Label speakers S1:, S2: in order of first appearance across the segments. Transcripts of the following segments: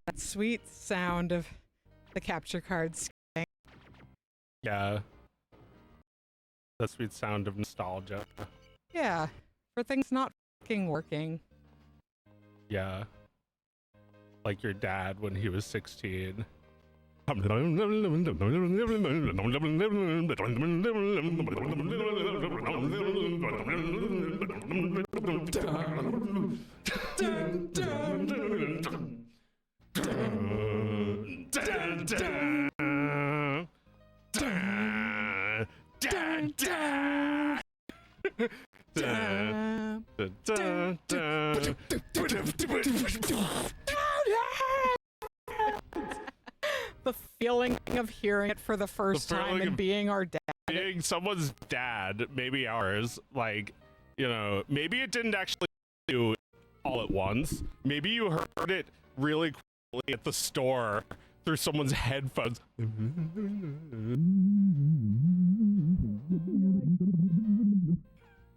S1: that sweet sound of the capture cards.
S2: Yeah. The sweet sound of nostalgia.
S1: Yeah, for things not fucking working.
S2: Yeah. Like your dad when he was 16.
S1: The feeling of hearing it for the first time and being our dad.
S2: Being someone's dad, maybe ours, like, you know, maybe it didn't actually do it all at once. Maybe you heard it really quickly at the store through someone's headphones.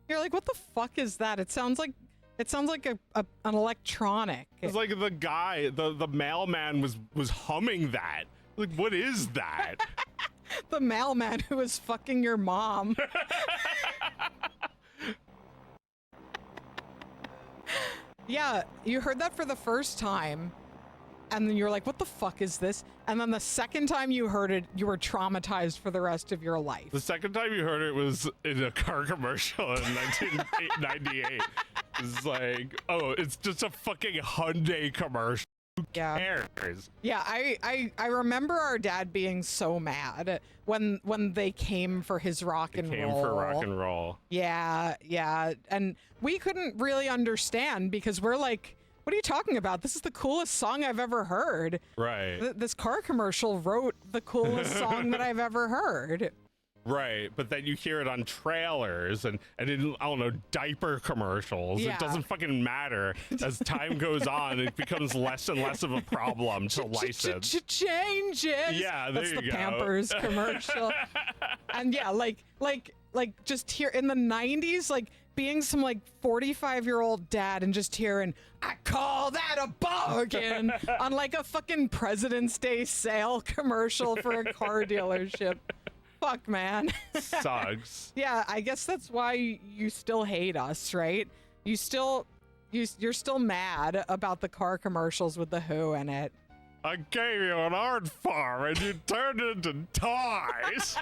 S1: You're like, what the fuck is that? It sounds like an electronic.
S2: It's like the guy, the mailman was humming that. Like, what is that?
S1: The mailman who was fucking your mom. Yeah, you heard that for the first time, and then you're like, what the fuck is this? And then the second time you heard it, you were traumatized for the rest of your life.
S2: The second time you heard it was in a car commercial in 1998. It's like, oh, it's just a fucking Hyundai commercial. Who cares?
S1: Yeah, I remember our dad being so mad when they came for his rock and roll.
S2: Came for rock and roll.
S1: Yeah, yeah, and we couldn't really understand because we're like, what are you talking about? This is the coolest song I've ever heard.
S2: Right.
S1: This car commercial wrote the coolest song that I've ever heard.
S2: Right, but then you hear it on trailers and in, I don't know, diaper commercials.
S1: Yeah.
S2: It doesn't fucking matter. As time goes on, it becomes less and less of a problem to license.
S1: Changes.
S2: Yeah, there
S1: That's
S2: you
S1: the
S2: go.
S1: Pampers commercial. And yeah, like just here in the 90s, like being some like 45-year-old dad and just hearing, I call that a bargain on like a fucking President's Day sale commercial for a car dealership. Fuck, man.
S2: Sucks.
S1: Yeah, I guess that's why you still hate us, right? You're still mad about the car commercials with the Who in it.
S2: I gave you an art farm and you turned it into toys.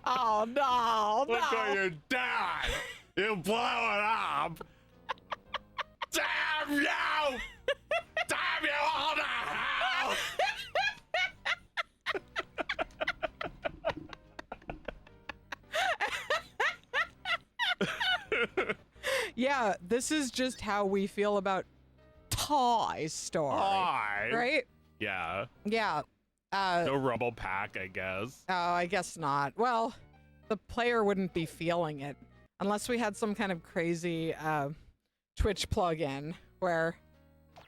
S1: Oh no!
S2: Look what you done! You blow it up! Damn you! Damn you all to hell!
S1: Yeah, this is just how we feel about Toy Story.
S2: Toy?
S1: Right?
S2: Yeah.
S1: Yeah.
S2: No Rumble Pack, I guess.
S1: Oh, I guess not. Well, the player wouldn't be feeling it unless we had some kind of crazy Twitch plugin where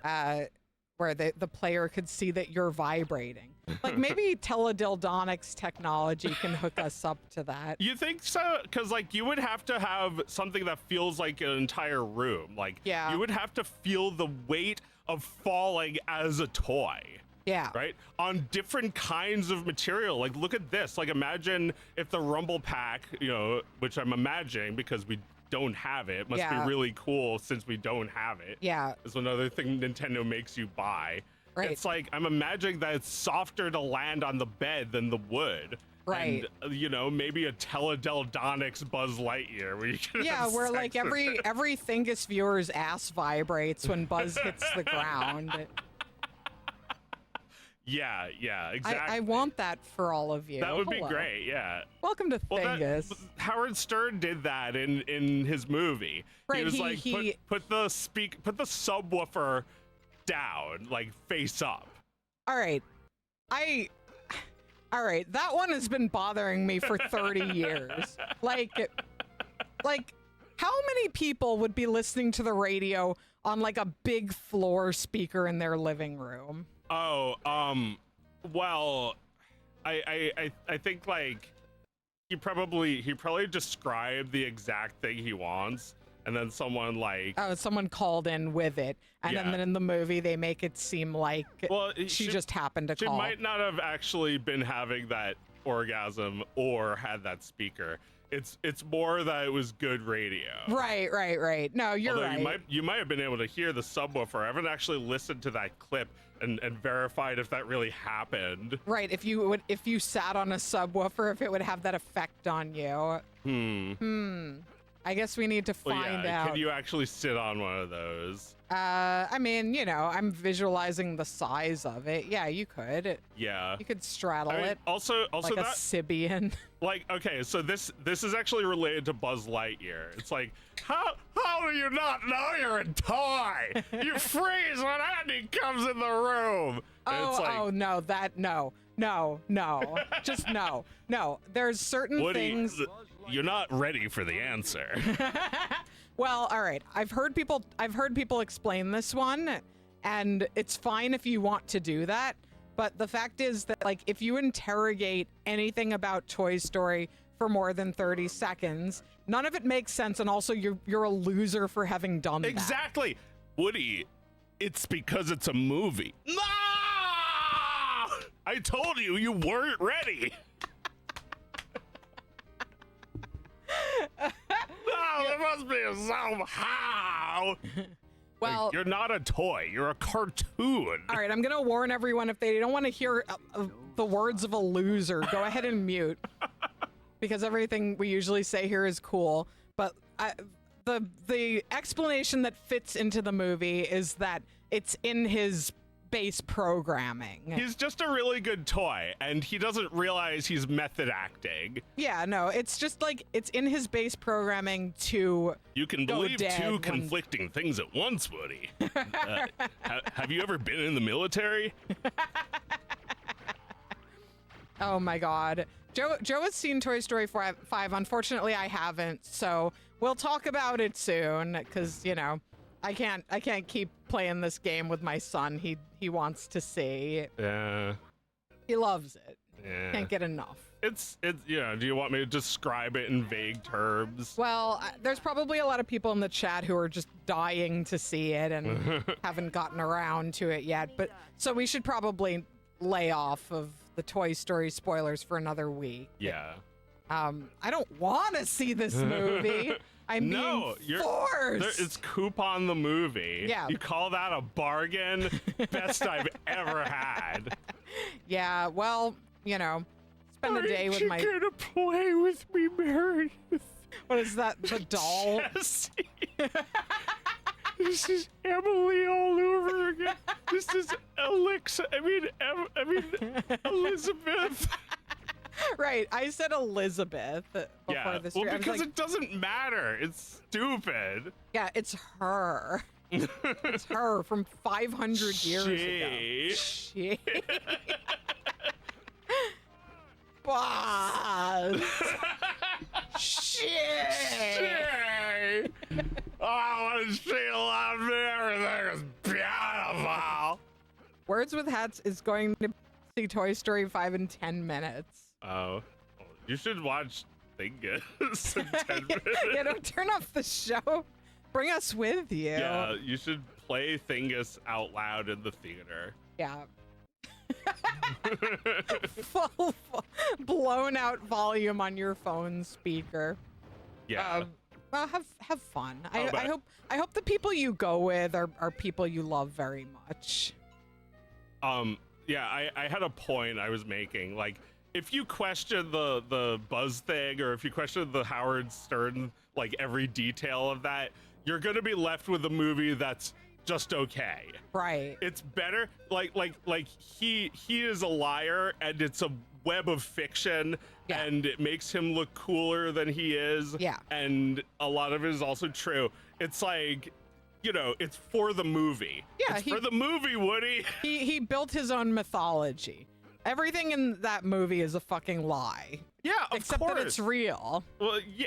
S1: the player could see that you're vibrating. Like maybe teledildonics technology can hook us up to that.
S2: You think so? Because like you would have to have something that feels like an entire room. Like
S1: Yeah.
S2: you would have to feel the weight of falling as a toy.
S1: Yeah.
S2: Right? On different kinds of material. Like look at this. Like imagine if the Rumble Pack, you know, which I'm imagining because we don't have it, must
S1: Yeah.
S2: be really cool since we don't have it.
S1: Yeah.
S2: It's another thing Nintendo makes you buy.
S1: Right.
S2: It's like I'm imagining that it's softer to land on the bed than the wood.
S1: Right.
S2: And, you know, maybe a teledildonics Buzz Lightyear where you can
S1: Yeah,
S2: have
S1: where
S2: sex
S1: like
S2: with
S1: every
S2: it.
S1: Thingus viewer's ass vibrates when Buzz hits the ground.
S2: Yeah, yeah, exactly.
S1: I want that for all of you.
S2: That would be
S1: Hello.
S2: great, yeah.
S1: Welcome to
S2: Well,
S1: Thingus.
S2: Howard Stern did that in his movie.
S1: Right,
S2: He was
S1: he-
S2: like, put the subwoofer down, like face up.
S1: All right. All right, that one has been bothering me for 30 years. Like how many people would be listening to the radio on like a big floor speaker in their living room?
S2: Oh, well, I think like he probably described the exact thing he wants, and then someone like
S1: someone called in with it, and then in the movie they make it seem like she just happened to
S2: she
S1: call.
S2: might not have actually been having that orgasm or had that speaker. It's more that it was good radio.
S1: Right. No, you're right.
S2: You might have been able to hear the subwoofer. I haven't actually listened to that clip and verified if that really happened.
S1: Right, if you sat on a subwoofer, if it would have that effect on you. I guess we need to find out.
S2: Can you actually sit on one of those?
S1: I mean, you know, I'm visualizing the size of it. Yeah, you could.
S2: Yeah.
S1: You could straddle it.
S2: Also
S1: like
S2: that,
S1: a Sibian.
S2: Like, okay, so this is actually related to Buzz Lightyear. It's like, how do you not know you're a toy? You freeze when Andy comes in the room. No.
S1: Just no. There's certain
S2: Woody,
S1: things.
S2: You're not ready for the answer.
S1: Well, all right. I've heard people explain this one, and it's fine if you want to do that. But the fact is that, like, if you interrogate anything about Toy Story for more than 30 seconds, none of it makes sense, and also you're a loser for having done that.
S2: Exactly. Woody, it's because it's a movie. No! I told you weren't ready. No, there must be somehow.
S1: Well,
S2: like, you're not a toy. You're a cartoon.
S1: All right, I'm going to warn everyone, if they don't want to hear the words of a loser, go ahead and mute. Because everything we usually say here is cool. But the explanation that fits into the movie is that it's in his base programming.
S2: He's just a really good toy, and he doesn't realize he's method acting.
S1: Yeah, no, it's just like, it's in his base programming to
S2: You can believe two conflicting things at once, Woody. Have you ever been in the military?
S1: Oh my God. Joe has seen Toy Story 5. Unfortunately, I haven't, so we'll talk about it soon, because, you know, I can't keep playing this game with my son. He wants to see.
S2: Yeah.
S1: He loves it.
S2: Yeah.
S1: Can't get enough.
S2: It's you know, do you want me to describe it in vague terms?
S1: Well, there's probably a lot of people in the chat who are just dying to see it and haven't gotten around to it yet. But so we should probably lay off of the Toy Story spoilers for another week.
S2: Yeah.
S1: I don't want to see this movie. I'm being forced.
S2: It's Coupon the movie.
S1: Yeah.
S2: You call that a bargain? Best I've ever had.
S1: Yeah, well, you know, spend a day with my...
S2: Aren't you gonna play with me, Meredith?
S1: What is that, the doll?
S2: Jessie. This is Emily all over again. This is Elizabeth.
S1: Right, I said Elizabeth before this.
S2: Well, because it doesn't matter. It's stupid.
S1: Yeah, it's her. It's her from 500 years ago. She. Boss.
S2: Shit. Oh, I want to see a lot of everything is beautiful.
S1: Words with Hats is going to see Toy Story 5 in 10 minutes.
S2: Oh, you should watch Thingus in 10 minutes.
S1: Yeah, don't turn off the show. Bring us with you.
S2: Yeah, you should play Thingus out loud in the theater.
S1: Yeah. full blown out volume on your phone speaker.
S2: Yeah.
S1: Well, have fun. I hope the people you go with are people you love very much.
S2: Yeah, I had a point I was making. Like, if you question the Buzz thing, or if you question the Howard Stern, like, every detail of that, you're gonna be left with a movie that's just okay.
S1: Right.
S2: It's better. Like he is a liar, and it's a web of fiction, and it makes him look cooler than he is.
S1: Yeah.
S2: And a lot of it is also true. It's like, you know, it's for the movie.
S1: Yeah,
S2: it's for the movie, Woody.
S1: He built his own mythology. Everything in that movie is a fucking lie.
S2: Yeah, of
S1: except
S2: course.
S1: that it's real.
S2: Well, yeah.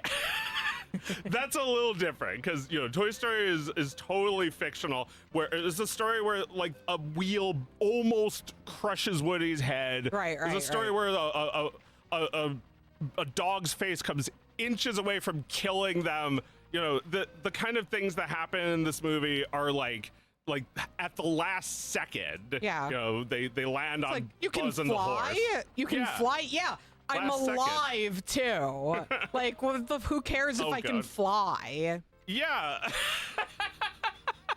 S2: That's a little different, because, you know, Toy Story is totally fictional, where it's a story where, like, a wheel almost crushes Woody's head.
S1: Right.
S2: It's a story where a dog's face comes inches away from killing them, you know, the kind of things that happen in this movie are like at the last second.
S1: Yeah.
S2: You know, they land on
S1: Like, you can
S2: Buzz and the
S1: fly?
S2: horse.
S1: You can
S2: Yeah.
S1: fly? Yeah. I'm
S2: Last second.
S1: alive too. Like, who cares if
S2: Oh,
S1: I can
S2: God.
S1: fly?
S2: Yeah.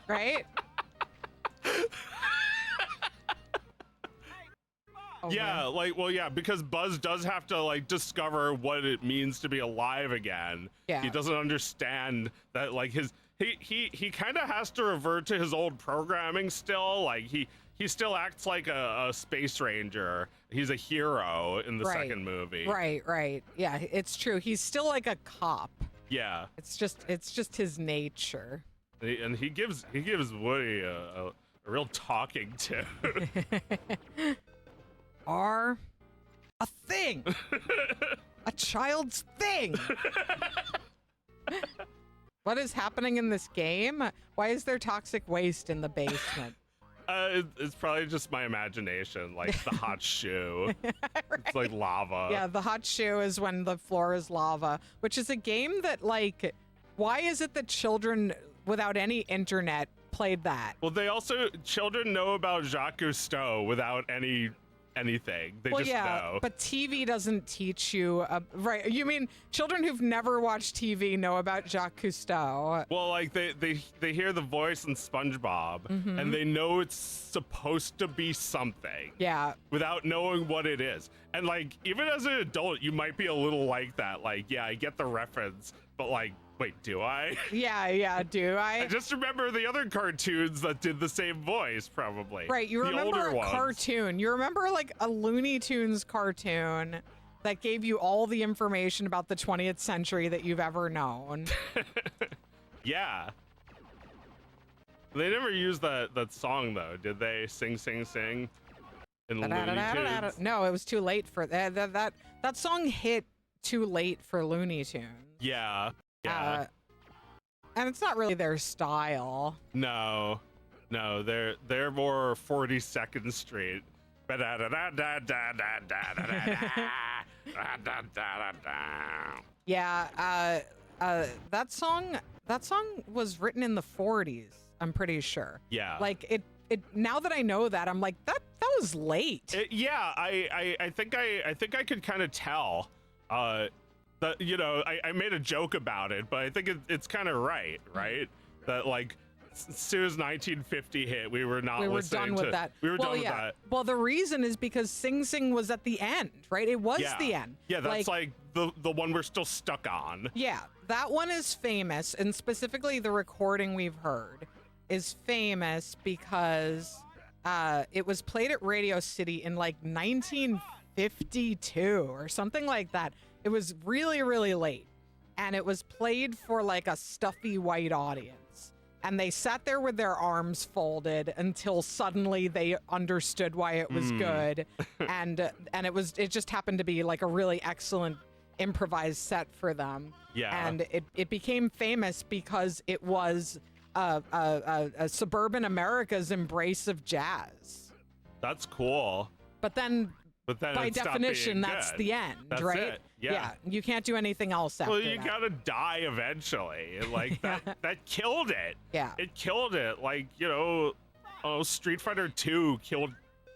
S1: Right? Oh,
S2: Yeah,
S1: man.
S2: like, well, yeah, because Buzz does have to like discover what it means to be alive again.
S1: Yeah.
S2: He doesn't understand that, like, he kind of has to revert to his old programming still. Like he still acts like a space ranger. He's a hero in the
S1: Right.
S2: second movie.
S1: Right. Yeah, it's true. He's still like a cop.
S2: Yeah,
S1: It's just his nature.
S2: and he gives Woody a real talking to.
S1: Are a thing. A child's thing. What is happening in this game? Why is there toxic waste in the basement?
S2: It's probably just my imagination, like the hot shoe. It's like lava.
S1: Yeah, the hot shoe is when the floor is lava, which is a game that, like, why is it that children without any internet played that?
S2: Well, children know about Jacques Cousteau without anything. They
S1: Well,
S2: just
S1: yeah,
S2: know.
S1: but TV doesn't teach you, right? You mean children who've never watched TV know about Jacques Cousteau?
S2: Well, like they hear the voice in SpongeBob,
S1: Mm-hmm.
S2: and they know it's supposed to be something
S1: Yeah,
S2: without knowing what it is. And like even as an adult, you might be a little like that. Like, yeah, I get the reference, but like, wait, do I?
S1: yeah. Do
S2: I
S1: I?
S2: just remember the other cartoons that did the same voice, probably.
S1: Right, you
S2: the
S1: remember
S2: older
S1: a
S2: ones.
S1: cartoon. You remember like a Looney Tunes cartoon that gave you all the information about the 20th century that you've ever known.
S2: Yeah. They never used that song though, did they? Sing, sing, sing. In Looney Tunes.
S1: No, it was too late for that song hit too late for Looney Tunes.
S2: Yeah. Yeah.
S1: And it's not really their style.
S2: No, they're more 42nd Street.
S1: Yeah, that song was written in the 40s, I'm pretty sure.
S2: Yeah.
S1: Like it now that I know that, I'm like that was late.
S2: Yeah, I think I could kind of tell. That, you know, I made a joke about it, but I think it's kind of right? That like as soon as 1950 hit, we were not
S1: we were
S2: listening
S1: done with
S2: to
S1: that.
S2: We were
S1: well,
S2: done
S1: yeah.
S2: with that.
S1: Well, the reason is because Sing Sing was at the end, right? It was
S2: Yeah.
S1: the end.
S2: Yeah, that's like the one we're still stuck on.
S1: Yeah, that one is famous, and specifically the recording we've heard is famous because it was played at Radio City in like 1952 or something like that. It was really, really late, and it was played for like a stuffy white audience, and they sat there with their arms folded until suddenly they understood why it was good, and it just happened to be like a really excellent improvised set for them.
S2: Yeah.
S1: And it became famous because it was a suburban America's embrace of jazz.
S2: That's cool.
S1: But then by
S2: it stopped
S1: definition,
S2: being
S1: that's
S2: good.
S1: the end,
S2: That's
S1: right?
S2: it. Yeah.
S1: You can't do anything else after
S2: Well, you
S1: that.
S2: gotta die eventually. Like that killed it.
S1: Yeah.
S2: It killed it. Like, you know, Street Fighter 2 killed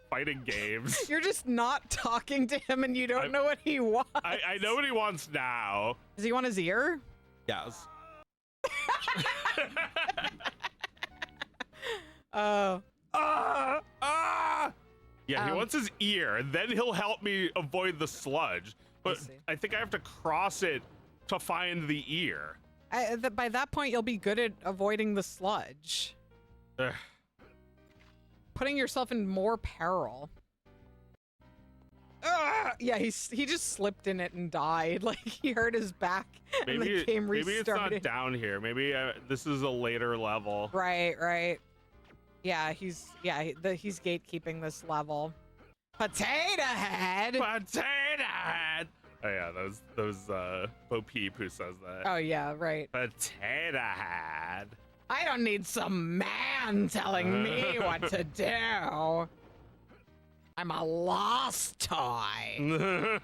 S2: fighting games.
S1: You're just not talking to him, and you don't know what he wants.
S2: I know what he wants now.
S1: Does he want his ear?
S2: Yes.
S1: Oh.
S2: Yeah, he wants his ear. Then he'll help me avoid the sludge. But
S1: see.
S2: I think I have to cross it to find the ear.
S1: By that point, you'll be good at avoiding the sludge.
S2: Ugh.
S1: Putting yourself in more peril. Yeah, he just slipped in it and died. Like he hurt his back and the game
S2: Maybe it's not
S1: restarted.
S2: down here. Maybe this is a later level.
S1: Right. Yeah, he's gatekeeping this level. Potato Head.
S2: Potato Head. Oh yeah, those Bo Peep who says that.
S1: Oh yeah, right.
S2: Potato Head.
S1: I don't need some man telling me what to do. I'm a lost toy.
S2: I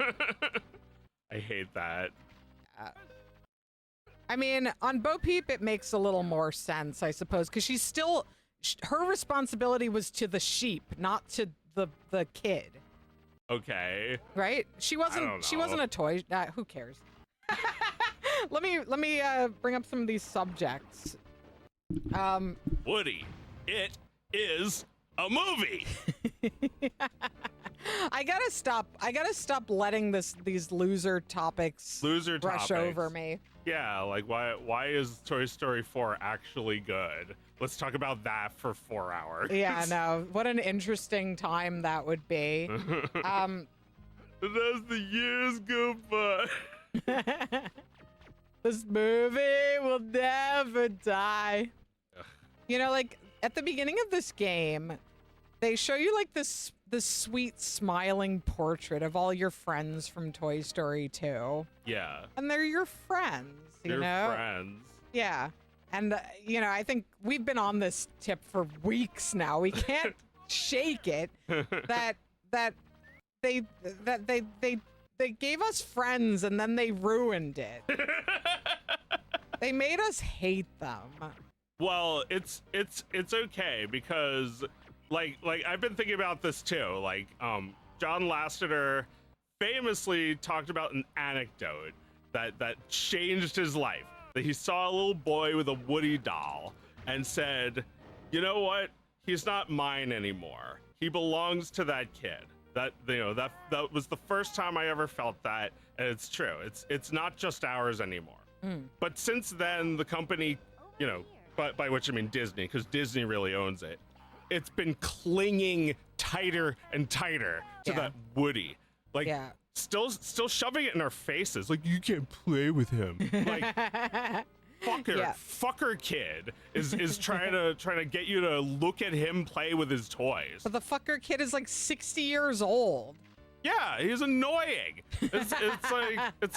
S2: hate that.
S1: I mean, on Bo Peep, it makes a little more sense, I suppose, because she's still her responsibility was to the sheep, not to the kid.
S2: Okay.
S1: Right? She wasn't. She wasn't a toy. Who cares? let me bring up some of these subjects.
S2: Woody, it is a movie.
S1: I gotta stop letting these loser topics brush over me.
S2: Yeah, like why is Toy Story 4 actually good? Let's talk about that for 4 hours.
S1: Yeah, no. What an interesting time that would be.
S2: And as the years go by.
S1: This movie will never die.
S2: Ugh.
S1: You know, like at the beginning of this game, they show you like this sweet smiling portrait of all your friends from Toy Story 2.
S2: Yeah.
S1: And they're your friends, you
S2: Your
S1: know?
S2: friends.
S1: Yeah. And you know, I think we've been on this tip for weeks now. We can't shake it that they gave us friends and then they ruined it. They made us hate them.
S2: Well, it's okay because like I've been thinking about this too. Like John Lasseter famously talked about an anecdote that changed his life. That he saw a little boy with a Woody doll and said, "You know what? He's not mine anymore. He belongs to that kid." That that was the first time I ever felt that, and it's true. It's not just ours anymore. But since then, the company, you know, by which I mean Disney, because Disney really owns it, it's been clinging tighter and tighter to that Woody. Like, still shoving it in our faces. Like, you can't play with him. Like, fucker kid is trying to get you to look at him play with his toys.
S1: But the fucker kid is like 60 years old.
S2: Yeah, he's annoying. It's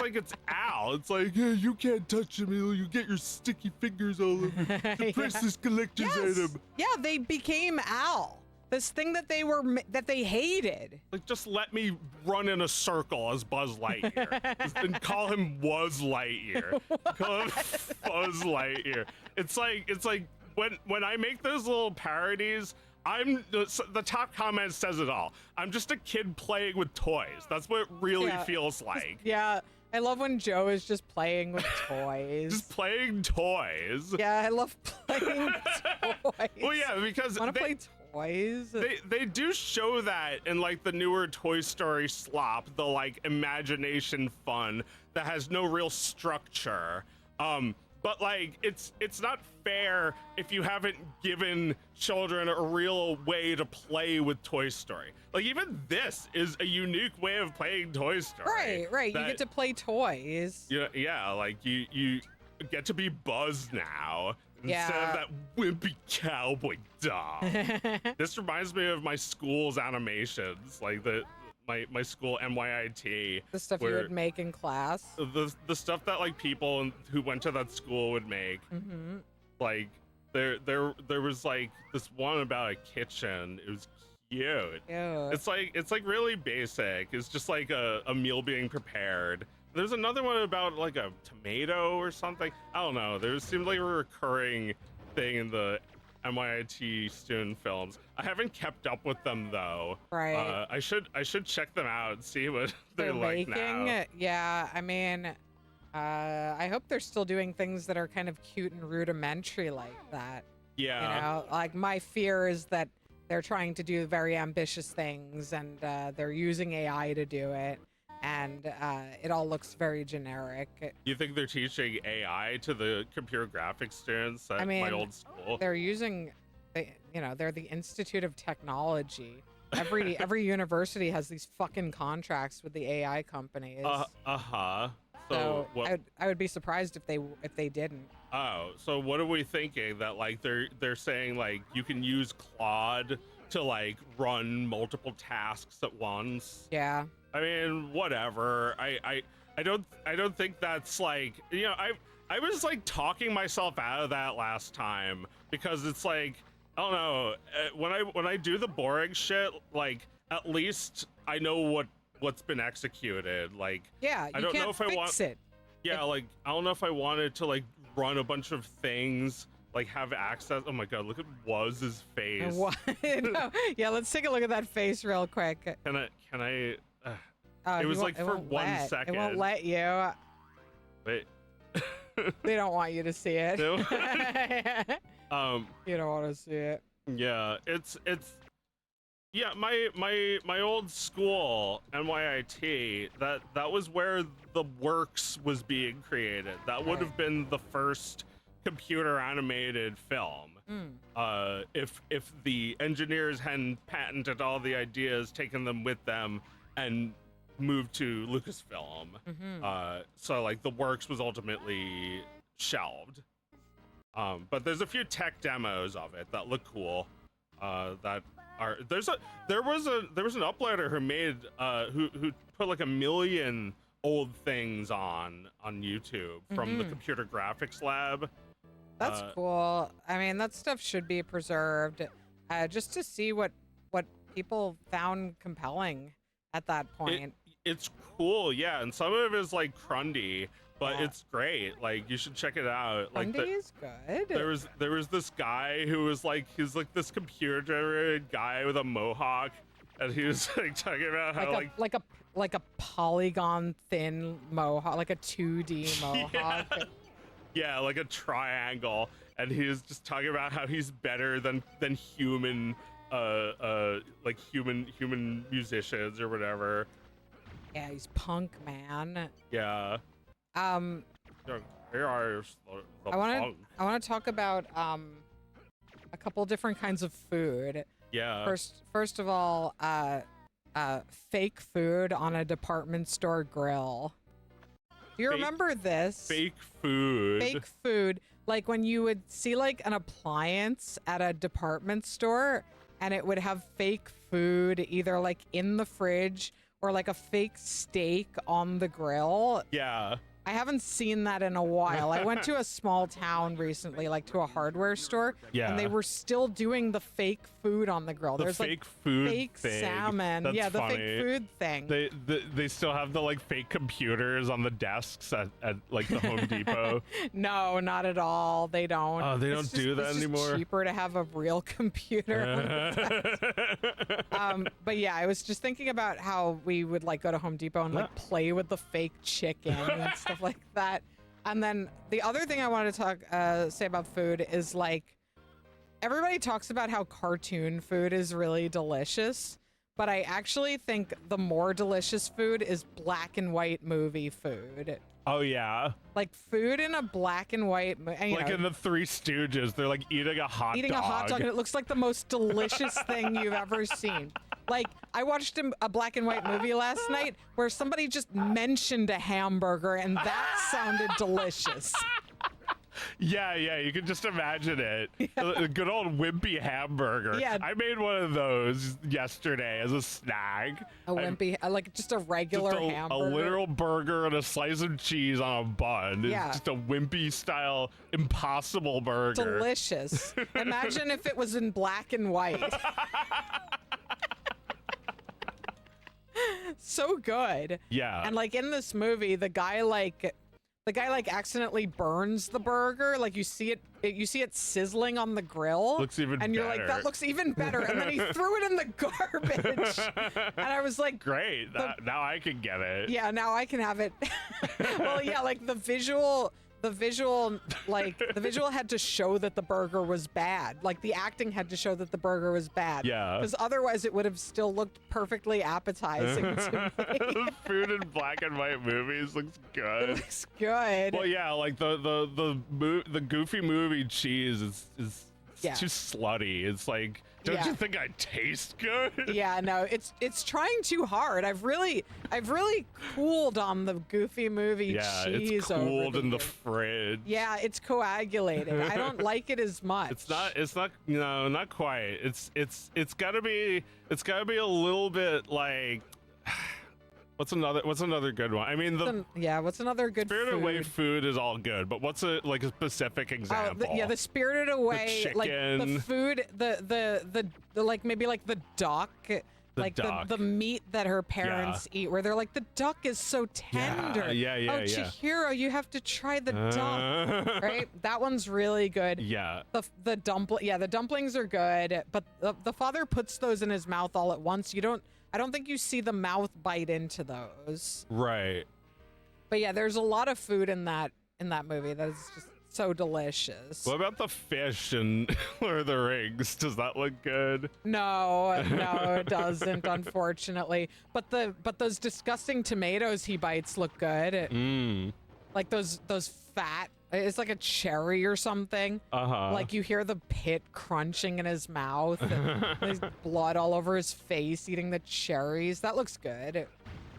S2: like it's Al. It's like, yeah, you can't touch him. You get your sticky fingers all over the priceless collector's item.
S1: Yeah, they became Al. This thing that they hated.
S2: Like, just let me run in a circle as Buzz Lightyear, and call him Wuzz Lightyear. Call him Buzz Lightyear. It's like when I make those little parodies, the top comment says it all. I'm just a kid playing with toys. That's what it really feels like.
S1: Yeah. I love when Joe is just playing with toys.
S2: Just playing toys.
S1: Yeah, I love playing toys.
S2: Well, yeah, because
S1: want to play toys.
S2: They do show that in like the newer Toy Story slop, the like imagination fun that has no real structure. But like it's not fair if you haven't given children a real way to play with Toy Story. Like, even this is a unique way of playing Toy Story.
S1: Right. You get to play toys.
S2: Yeah, like you get to be Buzz now instead of that wimpy cowboy doll. This reminds me of my school's animations, like my school MYIT.
S1: The stuff you would make in class.
S2: The stuff that like people who went to that school would make. Mm-hmm. Like there was like this one about a kitchen. It was cute.
S1: Yeah.
S2: It's like really basic. It's just like a meal being prepared. There's another one about like a tomato or something. I don't know. There seems like a recurring thing in the MYIT student films. I haven't kept up with them though.
S1: Right.
S2: I should check them out and see what they're like
S1: making.
S2: now.
S1: Yeah. I mean, I hope they're still doing things that are kind of cute and rudimentary like that.
S2: Yeah.
S1: You know, like my fear is that they're trying to do very ambitious things and they're using AI to do it. And it all looks very generic.
S2: You think they're teaching AI to the computer graphics students at my old school?
S1: They're using, they're the Institute of Technology. Every university has these fucking contracts with the AI companies. So I would be surprised if they didn't.
S2: Oh, so what are we thinking? That like they're saying like you can use Claude to like run multiple tasks at once?
S1: Yeah.
S2: I mean, whatever. I don't think that's like, you know, I was like talking myself out of that last time because it's like, I don't know, when I do the boring shit, like at least I know what's been executed. Like,
S1: yeah,
S2: I don't know if I want
S1: it.
S2: Yeah, like I don't know if I wanted to like run a bunch of things, like have access. Oh my god, look at Wuz's face.
S1: What? No. Yeah, let's take a look at that face real quick.
S2: Can I?
S1: Oh,
S2: It was like for 1 second.
S1: It won't let you.
S2: Wait.
S1: They don't want you to see it.
S2: No?
S1: You don't want to see it.
S2: Yeah, it's yeah, my old school, NYIT, that was where the works was being created. That would have been the first computer animated film. If the engineers hadn't patented all the ideas, taken them with them, and moved to Lucasfilm. So like the works was ultimately shelved. But there's a few tech demos of it that look cool. That are there was an uploader who made who put like 1 million old things on YouTube from the computer graphics lab.
S1: That's cool. I mean, that stuff should be preserved, just to see what people found compelling at that point.
S2: It's cool, yeah, and some of it is like crundy, but it's great. Like you should check it out.
S1: Crundy is good.
S2: There was this guy who was like he's like this computer generated guy with a mohawk, and he was like talking about how
S1: like a polygon thin mohawk, like a 2D mohawk.
S2: Yeah, like a triangle, and he was just talking about how he's better than human like human musicians or whatever.
S1: Yeah, he's punk, man.
S2: Yeah. Here are the punk.
S1: I want to talk about a couple different kinds of food.
S2: Yeah.
S1: First of all, fake food on a department store grill. Do you remember this?
S2: Fake food.
S1: Fake food, like when you would see like an appliance at a department store, and it would have fake food either like in the fridge or like a fake steak on the grill.
S2: Yeah.
S1: I haven't seen that in a while. I went to a small town recently, like to a hardware store, and they were still doing the fake food on the grill. There's
S2: fake
S1: like
S2: food
S1: fake
S2: thing.
S1: salmon.
S2: That's
S1: yeah, the
S2: funny.
S1: fake food thing.
S2: They still have the like fake computers on the desks at like the Home Depot.
S1: No, not at all. They don't.
S2: Oh, they don't do that anymore.
S1: It's cheaper to have a real computer. On the desk. But yeah, I was just thinking about how we would like go to Home Depot and like play with the fake chicken and stuff like that. And then the other thing I wanted to say about food is like everybody talks about how cartoon food is really delicious, but I actually think the more delicious food is black and white movie food.
S2: Oh yeah.
S1: Like food in a black and white
S2: like in the Three Stooges, they're like eating a hot dog
S1: and it looks like the most delicious thing you've ever seen. Like I watched a black and white movie last night where somebody just mentioned a hamburger and that sounded delicious.
S2: Yeah, you can just imagine it. A good old wimpy hamburger.
S1: Yeah.
S2: I made one of those yesterday as a snack.
S1: A wimpy, like just a regular hamburger.
S2: A literal burger and a slice of cheese on a bun.
S1: Yeah.
S2: It's just a wimpy style impossible burger.
S1: Delicious. Imagine if it was in black and white. So good.
S2: Yeah.
S1: And like in this movie, the guy accidentally burns the burger. Like you see it sizzling on the grill.
S2: Looks even
S1: and you're
S2: better.
S1: like, that looks even better. And then he threw it in the garbage. And I was like,
S2: great. Now I can get it.
S1: Yeah, now I can have it. Well, yeah, like the visual had to show that the burger was bad. Like the acting had to show that the burger was bad.
S2: Yeah.
S1: Because otherwise it would have still looked perfectly appetizing to me.
S2: Food in black and white movies looks good.
S1: It looks good.
S2: Well, yeah, like the Goofy movie cheese is too slutty. It's like, don't you think I taste good?
S1: Yeah, no, it's trying too hard. I've really cooled on the Goofy movie cheese.
S2: It's cooled in the
S1: years.
S2: fridge.
S1: Yeah, it's coagulated. I don't like it as much.
S2: It's not no, not quite. It's gotta be a little bit like what's another good one? I mean
S1: what's another good
S2: Spirited
S1: food?
S2: Away food is all good, but what's a specific example?
S1: The Spirited Away,
S2: the chicken.
S1: like the food, the like maybe like the duck like
S2: duck.
S1: the meat that her parents eat, where they're like, the duck is so tender.
S2: Yeah.
S1: Oh, Chihiro, you have to try the duck. Right? That one's really good.
S2: Yeah.
S1: The dumplings are good, but the father puts those in his mouth all at once. I don't think you see the mouth bite into those.
S2: Right.
S1: But yeah, there's a lot of food in that movie that is just so delicious.
S2: What about the fish in Lord of the Rings? Does that look good?
S1: No, it doesn't, unfortunately. But those disgusting tomatoes he bites look good. Like those fat. It's like a cherry or something. Like you hear the pit crunching in his mouth. And there's blood all over his face eating the cherries. That looks good.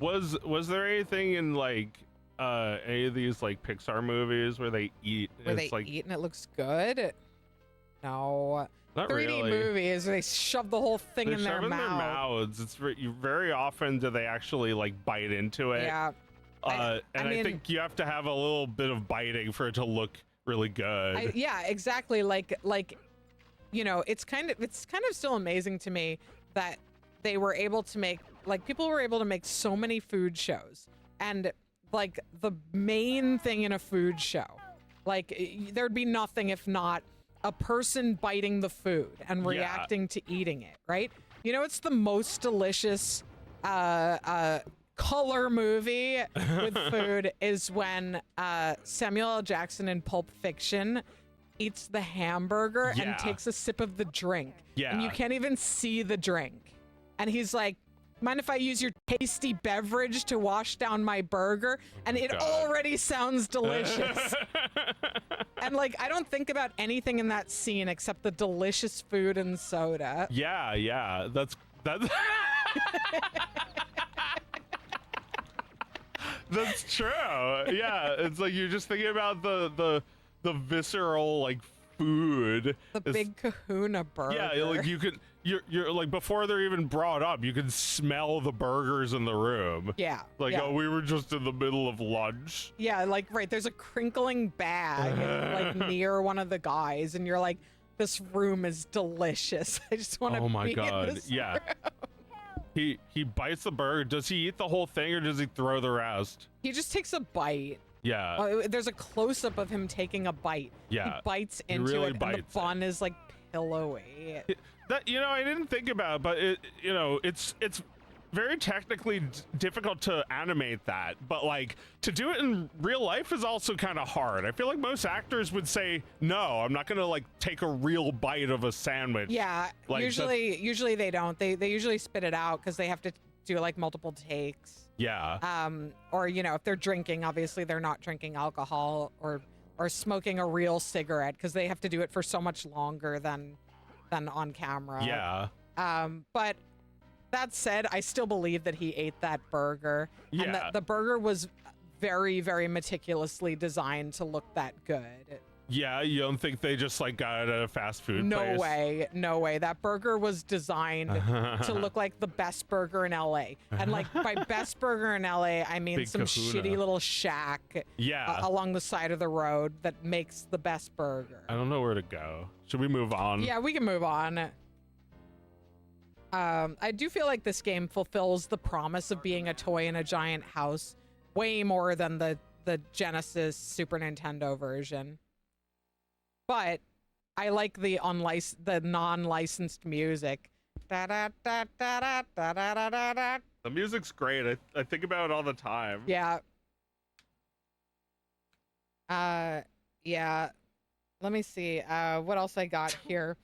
S2: Was there anything in like any of these like Pixar movies where they eat?
S1: Where they eat and it looks good? No.
S2: Not
S1: 3D
S2: really.
S1: movies, they shove the whole thing in their
S2: mouths. It's very often do they actually like bite into it.
S1: Yeah.
S2: I think you have to have a little bit of biting for it to look really good.
S1: Yeah, exactly. Like, you know, it's kind of still amazing to me that they were able to make, like, people were able to make so many food shows, and like the main thing in a food show, like there'd be nothing if not a person biting the food and reacting to eating it, right? You know, it's the most delicious color movie with food is when Samuel L. Jackson in Pulp Fiction eats the hamburger and takes a sip of the drink.
S2: Yeah.
S1: And you can't even see the drink. And he's like, mind if I use your tasty beverage to wash down my burger? And it already sounds delicious. And like, I don't think about anything in that scene except the delicious food and soda.
S2: Yeah. That's That's true. Yeah, it's like you're just thinking about the visceral like food.
S1: The big kahuna burger.
S2: Yeah, like you're like before they're even brought up, you can smell the burgers in the room.
S1: Yeah.
S2: Like, oh, we were just in the middle of lunch.
S1: Yeah, like right, there's a crinkling bag like near one of the guys, and you're like, this room is delicious. I just want to
S2: Oh my
S1: be
S2: god.
S1: in this
S2: Yeah.
S1: room.
S2: He bites the burger. Does he eat the whole thing or does he throw the rest?
S1: He just takes a bite.
S2: Yeah.
S1: There's a close-up of him taking a bite.
S2: Yeah.
S1: He bites into
S2: really
S1: it,
S2: bites
S1: and the bun is like pillowy.
S2: That, you know, I didn't think about it, but it, you know, it's very technically difficult to animate that, but like to do it in real life is also kind of hard. I feel like most actors would say, no, I'm not gonna like take a real bite of a sandwich.
S1: Yeah,
S2: like
S1: usually they don't. They usually spit it out because they have to do like multiple takes.
S2: Yeah.
S1: Or you know, if they're drinking, obviously they're not drinking alcohol or smoking a real cigarette because they have to do it for so much longer than on camera.
S2: Yeah.
S1: But that said, I still believe that he ate that burger.
S2: Yeah.
S1: And that the burger was very, very meticulously designed to look that good.
S2: Yeah, you don't think they just like got it at a fast food place?
S1: No way. That burger was designed to look like the best burger in LA. And like by best burger in LA, I mean
S2: Big
S1: some
S2: kahuna.
S1: shitty little shack along the side of the road that makes the best burger.
S2: I don't know where to go. Should we move on?
S1: Yeah, we can move on. I do feel like this game fulfills the promise of being a toy in a giant house way more than the Genesis Super Nintendo version. But I like the non-licensed music. Da-da, da, da, da, da, da, da, da.
S2: The music's great. I think about it all the time.
S1: Yeah. Yeah. Let me see. What else I got here?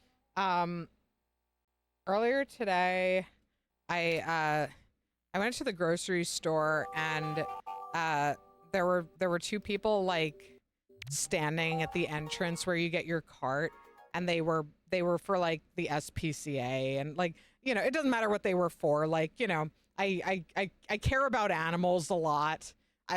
S1: Earlier today, I went to the grocery store and there were two people like standing at the entrance where you get your cart, and they were for like the SPCA, and like, you know, it doesn't matter what they were for. Like, you know, I care about animals a lot.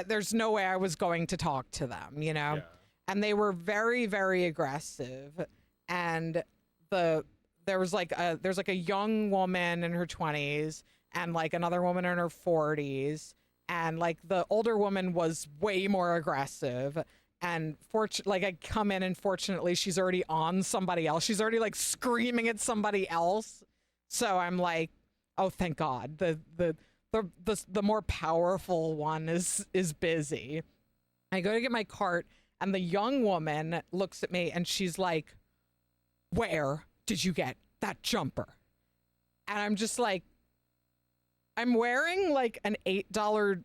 S1: There's no way I was going to talk to them, you know.
S2: Yeah.
S1: And they were very, very aggressive, and there's like a young woman in her 20s and like another woman in her 40s, and like the older woman was way more aggressive, and like I come in and fortunately she's already on somebody else. She's already like screaming at somebody else. So I'm like, Oh, thank God. The more powerful one is busy. I go to get my cart, and the young woman looks at me and she's like, "Where did you get that jumper?" And I'm just like, I'm wearing like an $8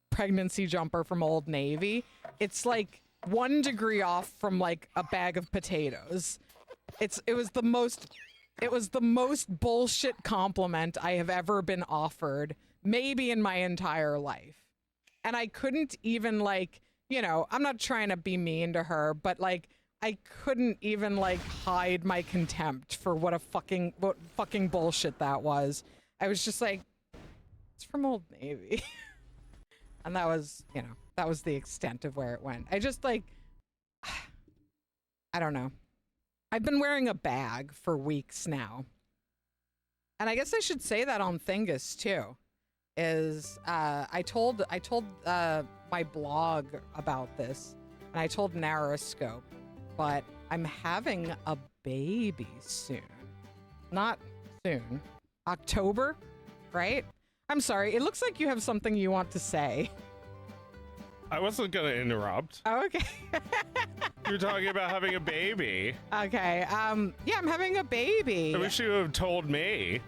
S1: pregnancy jumper from Old Navy. It's like 1 degree off from like a bag of potatoes. It was the most bullshit compliment I have ever been offered, maybe in my entire life. And I couldn't even like, I'm not trying to be mean to her, but like I couldn't even like hide my contempt for what fucking bullshit that was. I was just like, it's from Old Navy. And that was, that was the extent of where it went. I just like, I don't know. I've been wearing a bag for weeks now. And I guess I should say that on Thingus too. I told my blog about this, and I told Narrowscope, but I'm having a baby soon. Not soon. October, right? I'm sorry. It looks like you have something you want to say.
S2: I wasn't gonna interrupt.
S1: Oh, okay.
S2: You're talking about having a baby.
S1: Okay. Yeah, I'm having a baby.
S2: I wish you would have told me.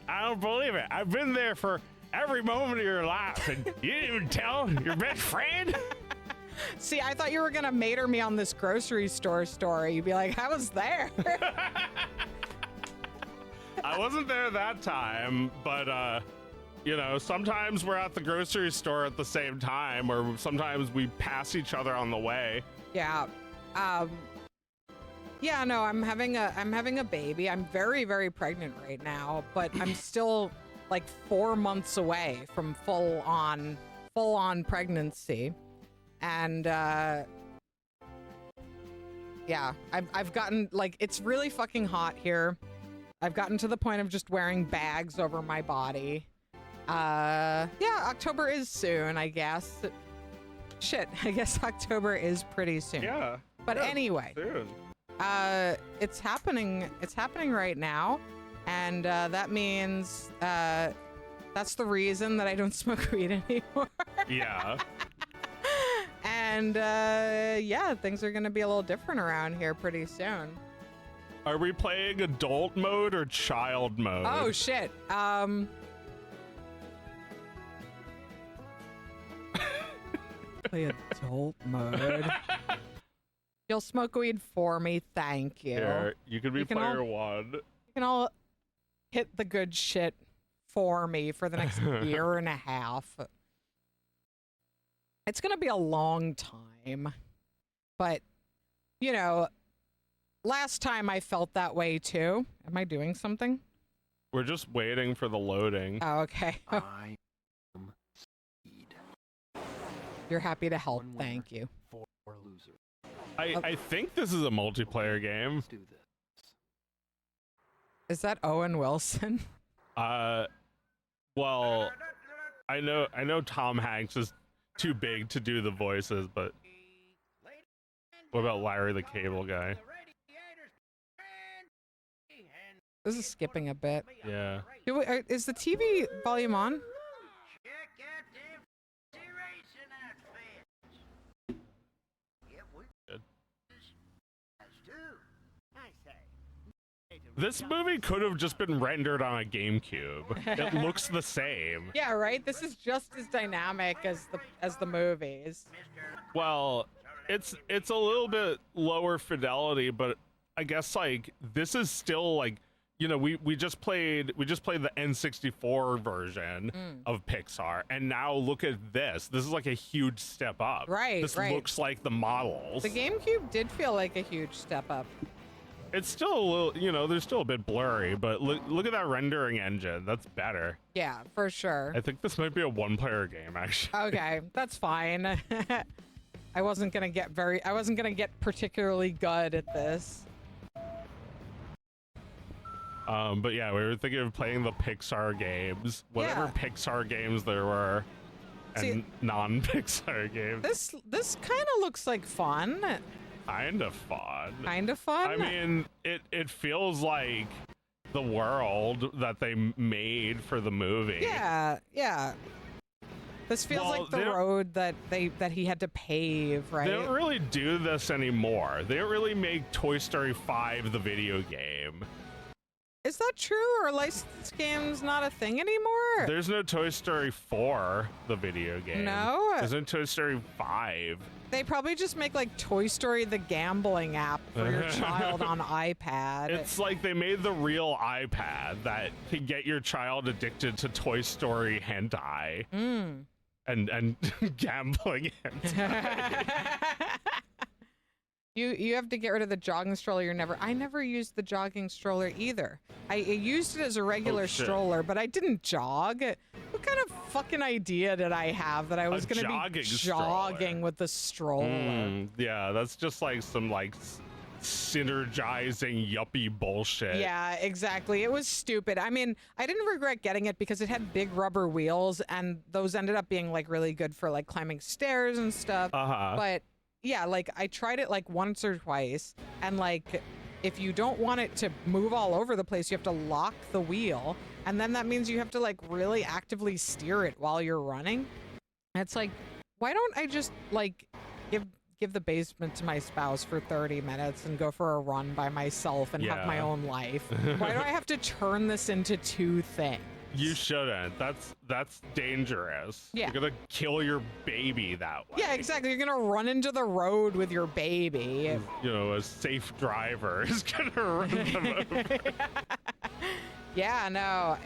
S2: I don't believe it. I've been there for every moment of your life, and you didn't even tell your best friend?
S1: See, I thought you were gonna mater me on this grocery store story. You'd be like, I was there.
S2: I wasn't there that time, but sometimes we're at the grocery store at the same time, or sometimes we pass each other on the way.
S1: Yeah. Yeah, no, I'm having a baby. I'm very, very pregnant right now, but I'm still like 4 months away from full on pregnancy. And yeah, I've gotten like, it's really fucking hot here. I've gotten to the point of just wearing bags over my body. Yeah, October is soon, I guess. Shit, I guess October is pretty soon.
S2: Yeah.
S1: But anyway,
S2: soon.
S1: it's happening right now, and that means that's the reason that I don't smoke weed anymore.
S2: Yeah.
S1: And yeah, things are gonna be a little different around here pretty soon.
S2: Are we playing adult mode or child mode?
S1: Oh shit. Play adult mode. You'll smoke weed for me, thank you.
S2: Here, you can be player one.
S1: You can all hit the good shit for me for the next year and a half. It's gonna be a long time, but last time I felt that way too. Am I doing something?
S2: We're just waiting for the loading.
S1: Oh, okay.
S3: I am speed.
S1: You're happy to help. Thank you.
S3: Four losers.
S2: I think this is a multiplayer game.
S3: Let's do this.
S1: Is that Owen Wilson?
S2: Well, I know Tom Hanks is too big to do the voices, but what about Larry the Cable Guy?
S1: This is skipping a bit.
S2: Yeah.
S1: Is the TV volume on?
S2: This movie could have just been rendered on a GameCube. It looks the same.
S1: Yeah, right. This is just as dynamic as the movies.
S2: Well, it's a little bit lower fidelity, but I guess like this is still like, we just played the N64 version of Pixar, and now look at this. This is like a huge step up.
S1: Right.
S2: This looks like the models.
S1: The GameCube did feel like a huge step up.
S2: It's still a little, there's still a bit blurry, but look at that rendering engine. That's better.
S1: Yeah, for sure.
S2: I think this might be a one-player game, actually.
S1: Okay, that's fine. I wasn't gonna get particularly good at this.
S2: But yeah, we were thinking of playing the Pixar games, whatever Pixar games there were, and non-Pixar games.
S1: This kind of looks like fun.
S2: kind of fun.
S1: Kind of fun.
S2: I mean, it feels like the world that they made for the movie.
S1: Yeah, yeah. This feels
S2: Well,
S1: like the
S2: they don't-
S1: road that he had to pave, right?
S2: They don't really do this anymore. They don't really make Toy Story 5 the video game.
S1: Is that true? Or licensed games not a thing anymore?
S2: There's no Toy Story 4, the video game.
S1: No?
S2: There's no Toy Story 5.
S1: They probably just make like Toy Story the gambling app for your child on iPad.
S2: It's like they made the real iPad that can get your child addicted to Toy Story hentai and gambling hentai.
S1: You have to get rid of the jogging stroller. I never used the jogging stroller either. I used it as a regular
S2: shit.
S1: stroller, but I didn't jog. What kind of fucking idea did I have that I was going to be
S2: jogging
S1: jogging
S2: stroller.
S1: with the stroller?
S2: Yeah, that's just like some like synergizing yuppie bullshit.
S1: Yeah, exactly. It was stupid. I mean, I didn't regret getting it because it had big rubber wheels, and those ended up being like really good for like climbing stairs and stuff. But yeah, like I tried it like once or twice, and like if you don't want it to move all over the place, you have to lock the wheel, and then that means you have to like really actively steer it while you're running. And it's like, why don't I just like give the basement to my spouse for 30 minutes and go for a run by myself and have my
S2: Yeah.
S1: own life? Why do I have to turn this into two things?
S2: You shouldn't. That's dangerous.
S1: Yeah.
S2: You're gonna kill your baby that way.
S1: Yeah, exactly. You're gonna run into the road with your baby.
S2: You know, a safe driver is gonna run them over.
S1: Yeah, no.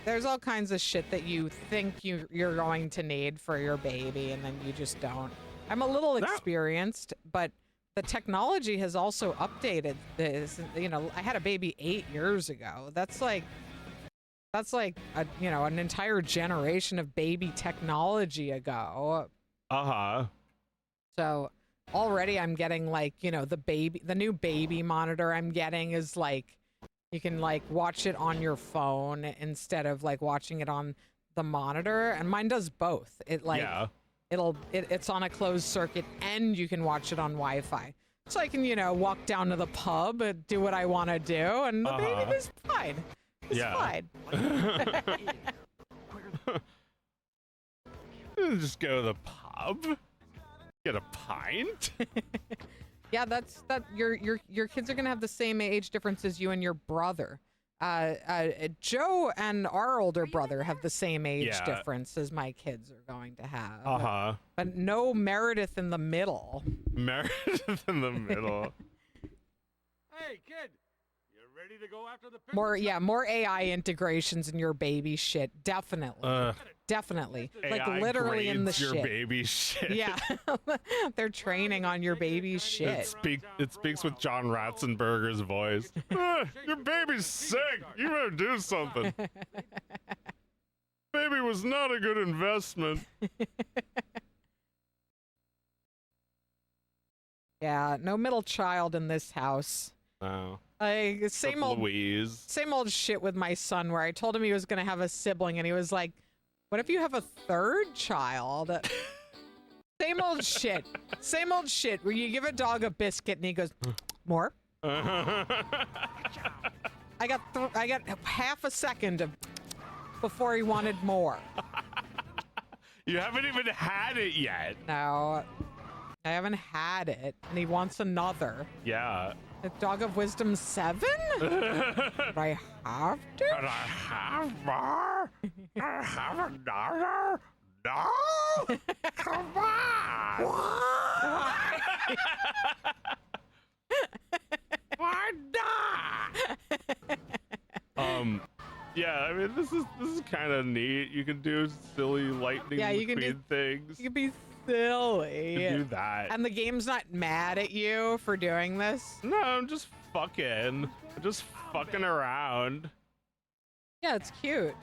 S1: There's all kinds of shit that you think you're going to need for your baby, and then you just don't. I'm a little experienced, but the technology has also updated this. You know, I had a baby 8 years ago. That's like an entire generation of baby technology ago. So already I'm getting like, the new baby monitor I'm getting is like, you can like watch it on your phone instead of like watching it on the monitor, and mine does both. It like it's on a closed circuit and you can watch it on Wi-Fi. So I can, walk down to the pub and do what I want to do, and the baby is fine. It's fine.
S2: Just go to the pub, get a pint.
S1: Yeah, that your kids are gonna have the same age difference as you and your brother. Joe and our older brother have the same age difference as my kids are going to have. But no Meredith in the middle.
S2: Meredith in the middle.
S3: Hey, kid, you ready to go after the
S1: More AI integrations in your baby shit. Definitely. Definitely. Like
S2: AI
S1: literally in the
S2: grades your
S1: shit.
S2: baby shit.
S1: Yeah. They're training on your baby's shit.
S2: It speaks with John Ratzenberger's voice. Your baby's sick. You better do something. Baby was not a good investment.
S1: Yeah, no middle child in this house.
S2: Oh.
S1: Like same old shit with my son, where I told him he was gonna have a sibling, and he was like, "What if you have a third child?" Same old shit. Same old shit. Where you give a dog a biscuit and he goes, "More." I got half a second before he wanted more.
S2: You haven't even had it yet.
S1: No, I haven't had it, and he wants another.
S2: Yeah.
S1: A dog of wisdom 7? Do I have to?
S2: Can I have more? Can I have another? No? Come on! Why not? Yeah, I mean, this is kind of neat. You can do silly lightning McQueen things.
S1: You can be silly.
S2: You can do that.
S1: And the game's not mad at you for doing this?
S2: No, I'm just fucking. I'm just fucking around.
S1: Yeah, it's cute.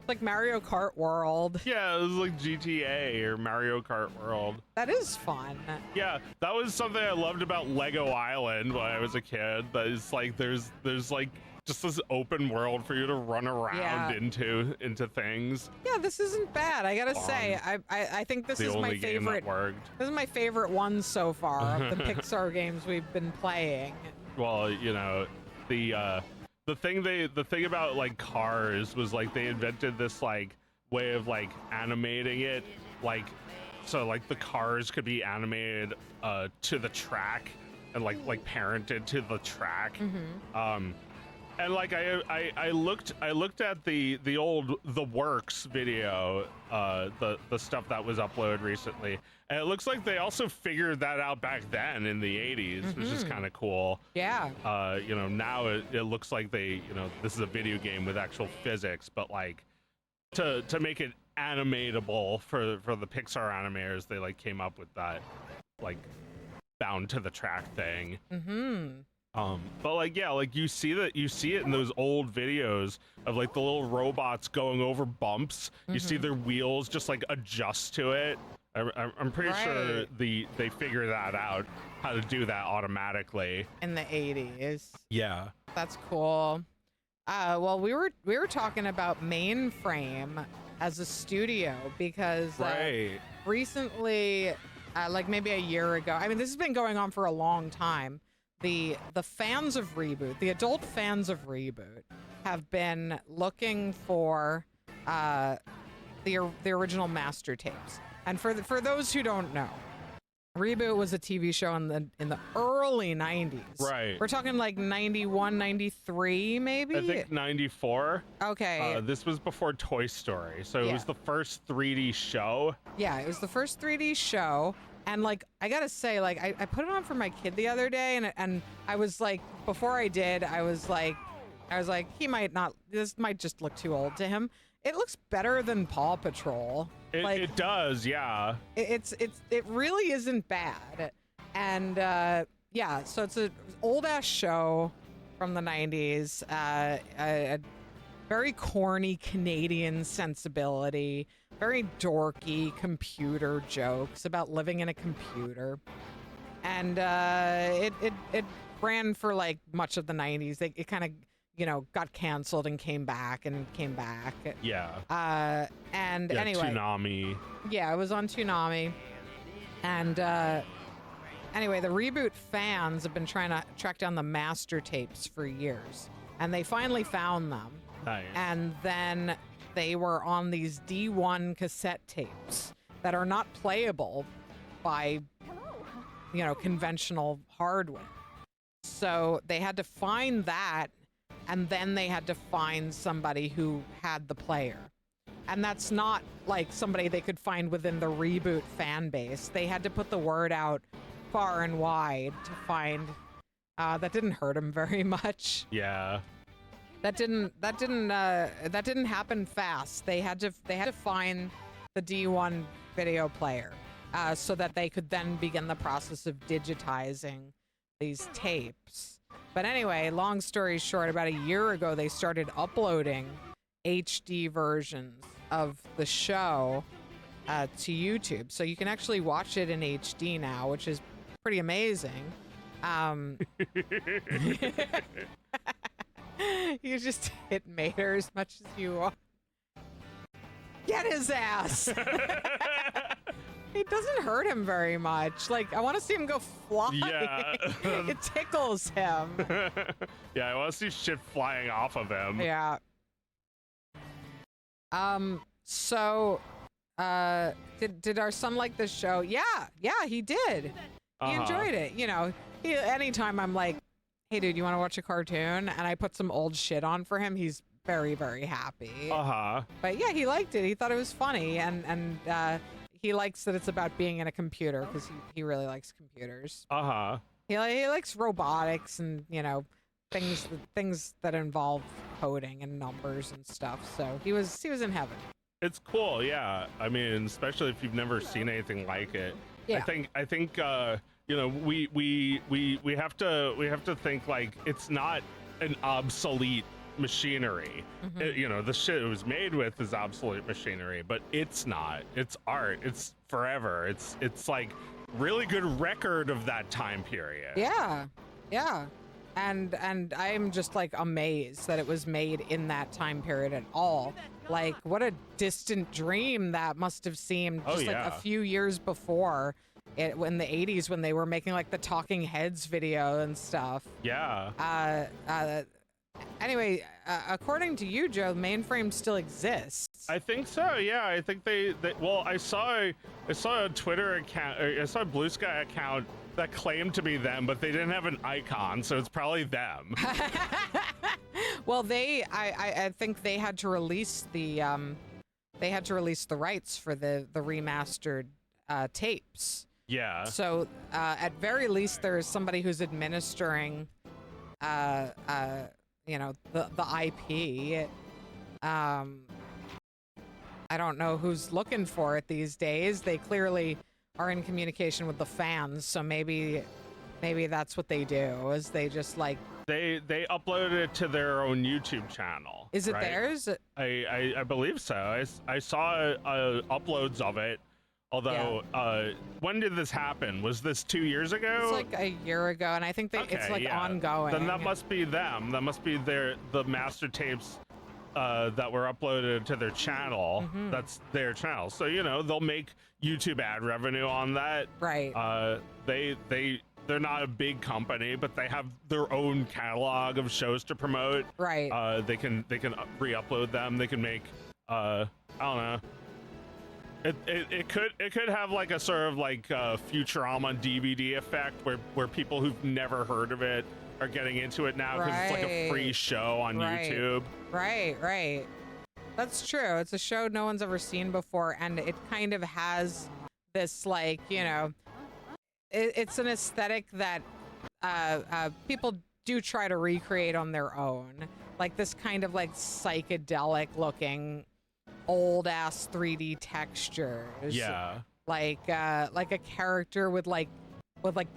S1: Like Mario Kart World.
S2: Yeah, it was like GTA or Mario Kart World.
S1: That is fun.
S2: Yeah, that was something I loved about Lego Island when I was a kid. That is like there's like just this open world for you to run around into things.
S1: Yeah, this isn't bad. I gotta say, I think this
S2: The
S1: is my
S2: only game that
S1: favorite.
S2: worked.
S1: This is my favorite one so far of the Pixar games we've been playing.
S2: Well, you know, the thing about like Cars was like they invented this like way of like animating it, like so like the cars could be animated to the track and like parented to the track. And like I looked at the old The Works video, the stuff that was uploaded recently, and it looks like they also figured that out back then in the 80s, which is kind of cool.
S1: Yeah.
S2: You know, now it looks like they, you know, this is a video game with actual physics, but like to make it animatable for the Pixar animators, they like came up with that like bound to the track thing. But like, yeah, like you see it in those old videos of like the little robots going over bumps. You see their wheels just like adjust to it. I'm pretty sure they figure that out, how to do that automatically
S1: In the 80s.
S2: Yeah.
S1: That's cool. Well, we were talking about Mainframe as a studio because recently, like maybe a year ago, I mean, this has been going on for a long time. The fans of Reboot, the adult fans of Reboot, have been looking for the original master tapes. And for those who don't know, Reboot was a TV show in the early 90s.
S2: Right.
S1: We're talking like 91, 93 maybe?
S2: I think 94.
S1: Okay.
S2: This was before Toy Story, so it was the first 3D show.
S1: Yeah, it was the first 3D show. And like, I gotta say, like, I put it on for my kid the other day, and I was like, before I did, I was like, he might not, this might just look too old to him. It looks better than Paw Patrol.
S2: It does, yeah.
S1: It really isn't bad. And yeah, so it's an old ass show from the 90s, a very corny Canadian sensibility, very dorky computer jokes about living in a computer. And it ran for like much of the 90s. It kind of, you know, got canceled and came back and came back.
S2: Yeah.
S1: And
S2: yeah,
S1: anyway.
S2: Toonami.
S1: Yeah, it was on Toonami. And anyway, the Reboot fans have been trying to track down the master tapes for years. And they finally found them.
S2: Nice.
S1: And then they were on these D1 cassette tapes that are not playable by, you know, conventional hardware. So they had to find that, and then they had to find somebody who had the player. And that's not like somebody they could find within the Reboot fan base. They had to put the word out far and wide to find. That didn't hurt them very much.
S2: Yeah.
S1: That didn't happen fast. They had to find the D1 video player so that they could then begin the process of digitizing these tapes. But anyway, long story short, about a year ago, they started uploading HD versions of the show to YouTube. So you can actually watch it in HD now, which is pretty amazing. You just hit Mater as much as you want. Get his ass! It doesn't hurt him very much. Like, I want to see him go flying.
S2: Yeah.
S1: It tickles him.
S2: Yeah, I want to see shit flying off of him.
S1: Yeah. So, did our son like this show? Yeah, he did. He enjoyed it. You know, anytime I'm like, hey, dude, you want to watch a cartoon? And I put some old shit on for him, he's very, very happy. But yeah, he liked it. He thought it was funny. And he likes that it's about being in a computer because he really likes computers. He likes robotics and, you know, things that involve coding and numbers and stuff. So he was in heaven.
S2: It's cool, yeah. I mean, especially if you've never seen anything like it.
S1: Yeah.
S2: I think you know, we have to think like it's not an obsolete machinery. You know, the shit it was made with is obsolete machinery, but it's not. It's art. It's forever. It's like really good record of that time period.
S1: Yeah. and I'm just like amazed that it was made in that time period at all. Like, what a distant dream that must have seemed just like a few years before it, in the 80s, when they were making like the Talking Heads video and stuff.
S2: Yeah.
S1: Anyway, according to you, Joe, Mainframe still exists.
S2: I think so. Yeah, I think they well, I saw a Twitter account, I saw a Blue Sky account that claimed to be them, but they didn't have an icon, so it's probably them.
S1: Well, I think they had to release the rights for the remastered tapes.
S2: Yeah.
S1: So at very least, there is somebody who's administering the IP. I don't know who's looking for it these days. They clearly are in communication with the fans, so maybe that's what they do, is they just like
S2: they uploaded it to their own YouTube channel.
S1: Is it
S2: right?
S1: theirs?
S2: I believe so. I saw uploads of it. Although, when did this happen? Was this 2 years ago?
S1: It's like a year ago, and I think it's like ongoing.
S2: Then that must be them. That must be the master tapes that were uploaded to their channel.
S1: Mm-hmm.
S2: That's their channel. So, they'll make YouTube ad revenue on that.
S1: Right.
S2: They're not a big company, but they have their own catalog of shows to promote.
S1: Right.
S2: They can re-upload them. They can make I don't know. It could have like a sort of like Futurama DVD effect where people who've never heard of it are getting into it now because it's like a free show on YouTube.
S1: Right. That's true. It's a show no one's ever seen before, and it kind of has this like, it's an aesthetic that people do try to recreate on their own, like this kind of like psychedelic looking old ass 3D textures.
S2: Yeah.
S1: Like a character with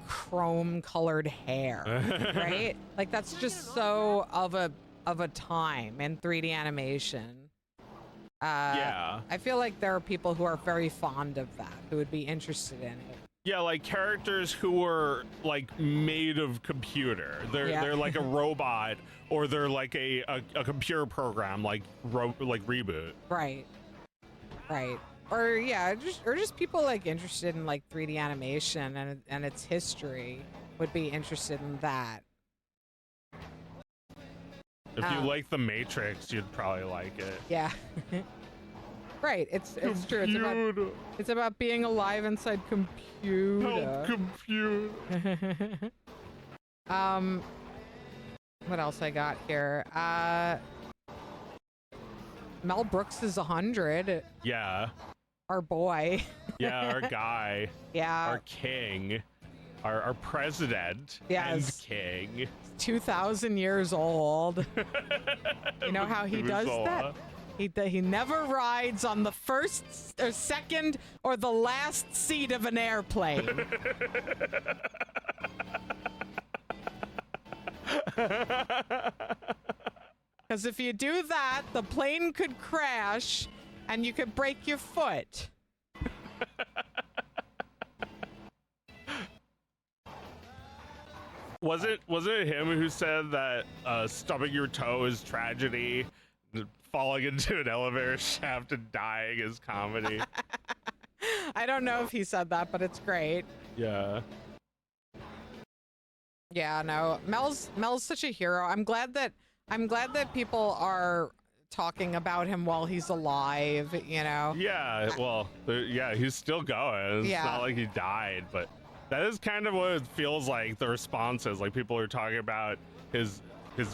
S1: chrome colored hair, right? Like that's just so of a time in 3D animation.
S2: Yeah.
S1: I feel like there are people who are very fond of that, who would be interested in it.
S2: Yeah, like characters who were like made of computer. They're like a robot, or they're like a computer program, like Reboot.
S1: Right. Or just people like interested in like 3D animation and its history would be interested in that.
S2: If you like The Matrix, you'd probably like it.
S1: Yeah. Right. It's true. It's about being alive inside computer.
S2: Help, computer.
S1: What else I got here? Mel Brooks is 100.
S2: Yeah.
S1: Our boy.
S2: Yeah, our guy.
S1: Yeah.
S2: Our king. Our president.
S1: Yes.
S2: And king.
S1: 2,000 years old. You know how he does that? He never rides on the first or second or the last seat of an airplane. Because if you do that, the plane could crash and you could break your foot.
S2: Was it him who said that stubbing your toe is tragedy, falling into an elevator shaft and dying is comedy?
S1: I don't know if he said that, but it's great.
S2: Yeah.
S1: Yeah, no. Mel's such a hero. I'm glad that people are talking about him while he's alive,
S2: Yeah, well, he's still going. It's not like he died, but that is kind of what it feels like. The response is like people are talking about his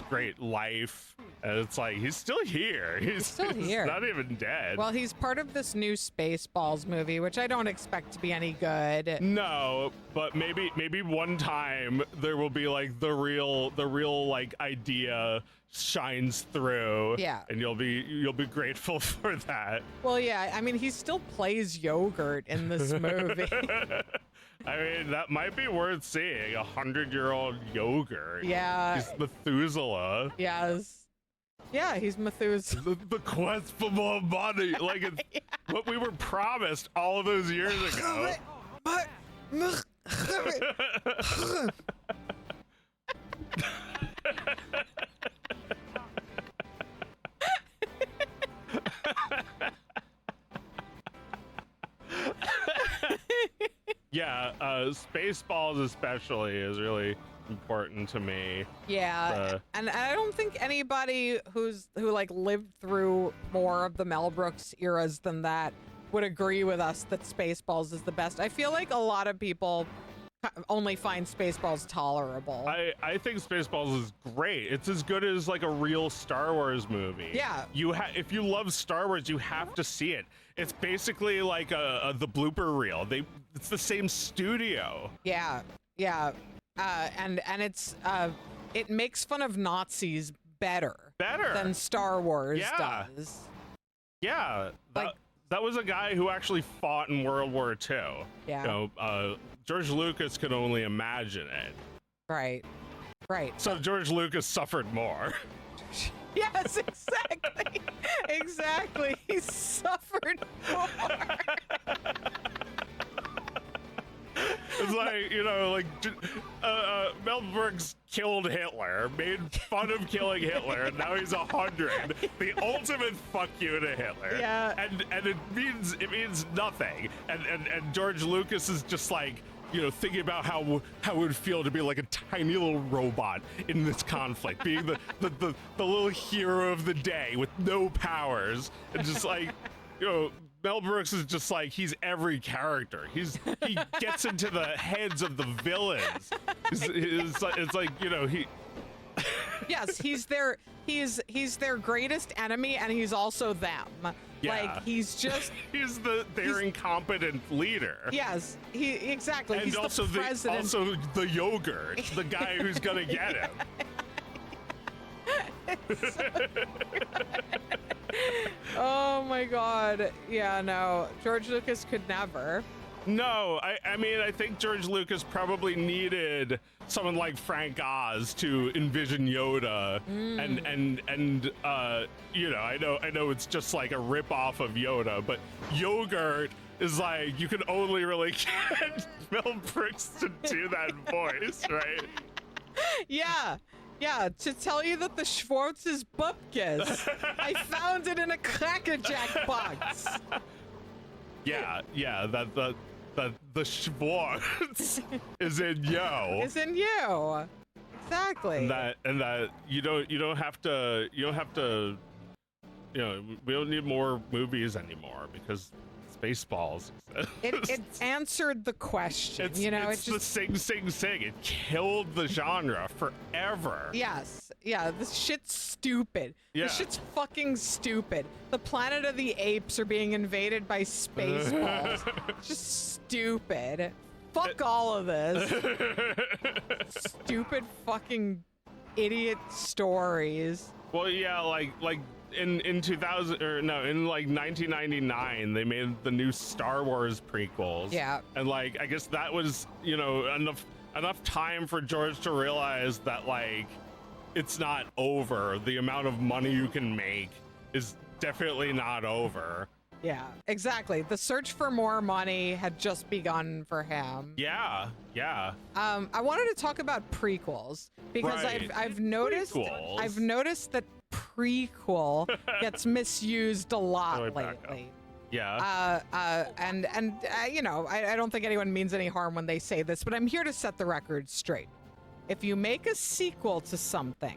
S2: great life, and it's like he's still here. He's
S1: still here.
S2: He's not even dead.
S1: Well, he's part of this new Spaceballs movie, which I don't expect to be any good.
S2: No, but maybe one time there will be like the real like idea shines through.
S1: Yeah.
S2: And you'll be grateful for that.
S1: Well, yeah. I mean, he still plays yogurt in this movie.
S2: I mean, that might be worth seeing. 100-year-old yogurt.
S1: Yeah.
S2: He's Methuselah.
S1: Yes. Yeah, he's Methuselah.
S2: The quest for more money. Like, it's what we were promised all of those years ago. Yeah, Spaceballs especially is really important to me.
S1: Yeah, and I don't think anybody who like lived through more of the Mel Brooks eras than that would agree with us that Spaceballs is the best. I feel like a lot of people only find Spaceballs tolerable.
S2: I think Spaceballs is great. It's as good as like a real Star Wars movie.
S1: Yeah.
S2: If you love Star Wars, you have to see it. It's basically like the blooper reel. It's the same studio.
S1: Yeah, yeah, and it's it makes fun of Nazis better than Star Wars does.
S2: Yeah,
S1: Like-
S2: that was a guy who actually fought in World War II.
S1: Yeah.
S2: You know, George Lucas could only imagine it.
S1: Right.
S2: So George Lucas suffered more.
S1: Yes, exactly. Exactly. He suffered more.
S2: It's like, you know, like Mel Brooks killed Hitler, made fun of killing Hitler, and now he's 100. The ultimate fuck you to Hitler.
S1: Yeah.
S2: And it means nothing. And George Lucas is just like, you know, thinking about how it would feel to be like a tiny little robot in this conflict, being the little hero of the day with no powers, and just like, you know, Mel Brooks is just like, he's every character. He gets into the heads of the villains. It's like, you know,
S1: Yes, he's their greatest enemy, and he's also them.
S2: Yeah.
S1: Like he's
S2: their incompetent leader.
S1: Yes, exactly.
S2: And
S1: he's
S2: also
S1: the president.
S2: also the yogurt, the guy who's gonna get him.
S1: Oh my God. Yeah, no. George Lucas could never.
S2: No, I mean, I think George Lucas probably needed someone like Frank Oz to envision Yoda, and you know, I know it's just like a rip off of Yoda, but yogurt is like, you can only really get Mel Brooks to do that voice, right?
S1: Yeah. Yeah, to tell you that the Schwartz is bupkis. I found it in a Cracker Jack box.
S2: Yeah, the Schwartz is in yo.
S1: It's in you. Exactly.
S2: And that you don't have to, you know, we don't need more movies anymore because Spaceballs exists.
S1: It answered the question.
S2: It's,
S1: you know,
S2: it's
S1: it just
S2: the sing. It killed the genre forever.
S1: Yes. Yeah, this shit's stupid.
S2: Yeah.
S1: This shit's fucking stupid. The Planet of the Apes are being invaded by Spaceballs. Just stupid. Fuck all of this. Stupid fucking idiot stories.
S2: Well, yeah, like in 2000 or no, in like 1999, they made the new Star Wars prequels.
S1: Yeah.
S2: And like, I guess that was, you know, enough time for George to realize that like it's not over. The amount of money you can make is definitely not over.
S1: Yeah, exactly. The search for more money had just begun for him.
S2: Yeah.
S1: I wanted to talk about prequels because
S2: Right.
S1: I've noticed
S2: Prequels.
S1: I've noticed that prequel gets misused a lot
S2: Let me back up.
S1: lately.
S2: Yeah.
S1: And you know, I don't think anyone means any harm when they say this, but I'm here to set the record straight. If you make a sequel to something,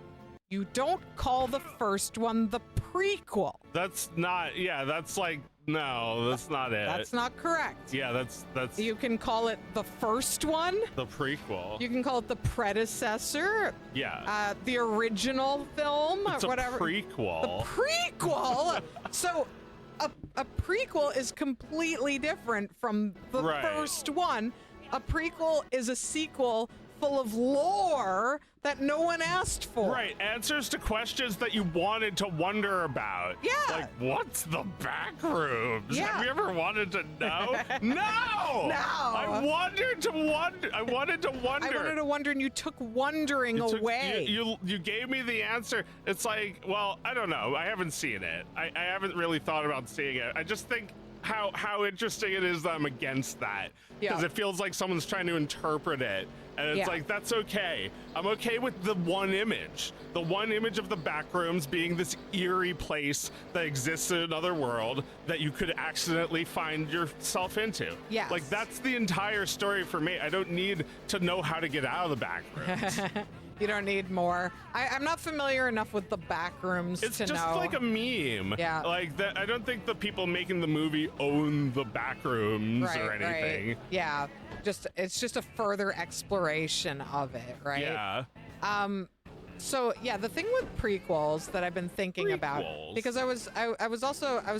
S1: you don't call the first one the prequel.
S2: That's not. Yeah, that's like, no, that's not it.
S1: That's not correct.
S2: Yeah, that's
S1: You can call it the first one.
S2: the prequel.
S1: You can call it the predecessor.
S2: Yeah.
S1: The original film,
S2: It's
S1: or whatever.
S2: a prequel.
S1: The prequel. So, a prequel is completely different from the
S2: Right.
S1: first one. A prequel is a sequel full of lore that no one asked for.
S2: Right, answers to questions that you wanted to wonder about.
S1: Yeah.
S2: Like, what's the back rooms?
S1: Yeah.
S2: Have you ever wanted to know? No!
S1: No.
S2: I wanted to wonder.
S1: I wanted to wonder, and you took wondering
S2: You took-
S1: away.
S2: You gave me the answer. It's like, well, I don't know. I haven't seen it. I haven't really thought about seeing it. I just think how interesting it is that I'm against that. Because
S1: Yeah.
S2: it feels like someone's trying to interpret it And it's
S1: Yeah.
S2: like, that's okay. I'm okay with the one image of the backrooms being this eerie place that exists in another world that you could accidentally find yourself into.
S1: Yes.
S2: Like, that's the entire story for me. I don't need to know how to get out of the backrooms.
S1: You don't need more. I'm not familiar enough with the backrooms
S2: It's
S1: to
S2: just
S1: know.
S2: like a meme.
S1: Yeah.
S2: Like that. I don't think the people making the movie own the backrooms or anything.
S1: Right. Yeah. It's just a further exploration of it, right?
S2: Yeah.
S1: So yeah, the thing with prequels that I've been thinking about,
S2: Prequels.
S1: because I was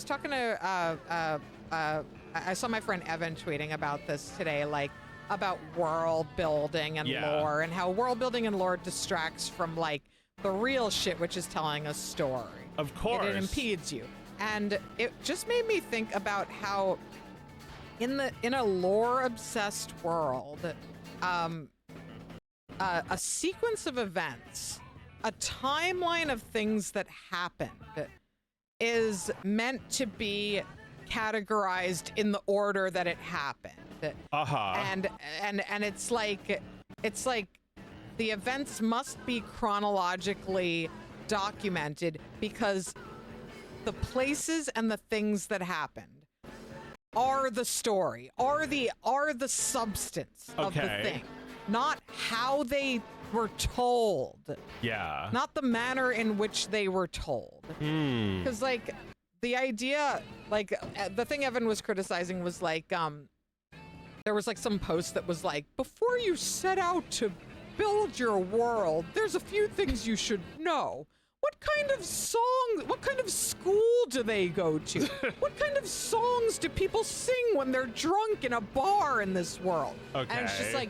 S1: talking to I saw my friend Evan tweeting about this today, like about world building and
S2: Yeah.
S1: lore, and how world building and lore distracts from like the real shit, which is telling a story.
S2: Of course.
S1: It impedes you, and it just made me think about how in a lore obsessed world, a sequence of events, a timeline of things that happened is meant to be categorized in the order that it happened. And it's like the events must be chronologically documented because the places and the things that happened are the story, are the substance of the
S2: Okay.
S1: thing, not how they were told,
S2: Yeah.
S1: not the manner in which they were told. Because like the idea, like the thing Evan was criticizing was like there was like some post that was like, before you set out to build your world, there's a few things you should know. What kind of song, what kind of school do they go to? What kind of songs do people sing when they're drunk in a bar in this world? And it's just
S2: Okay.
S1: like,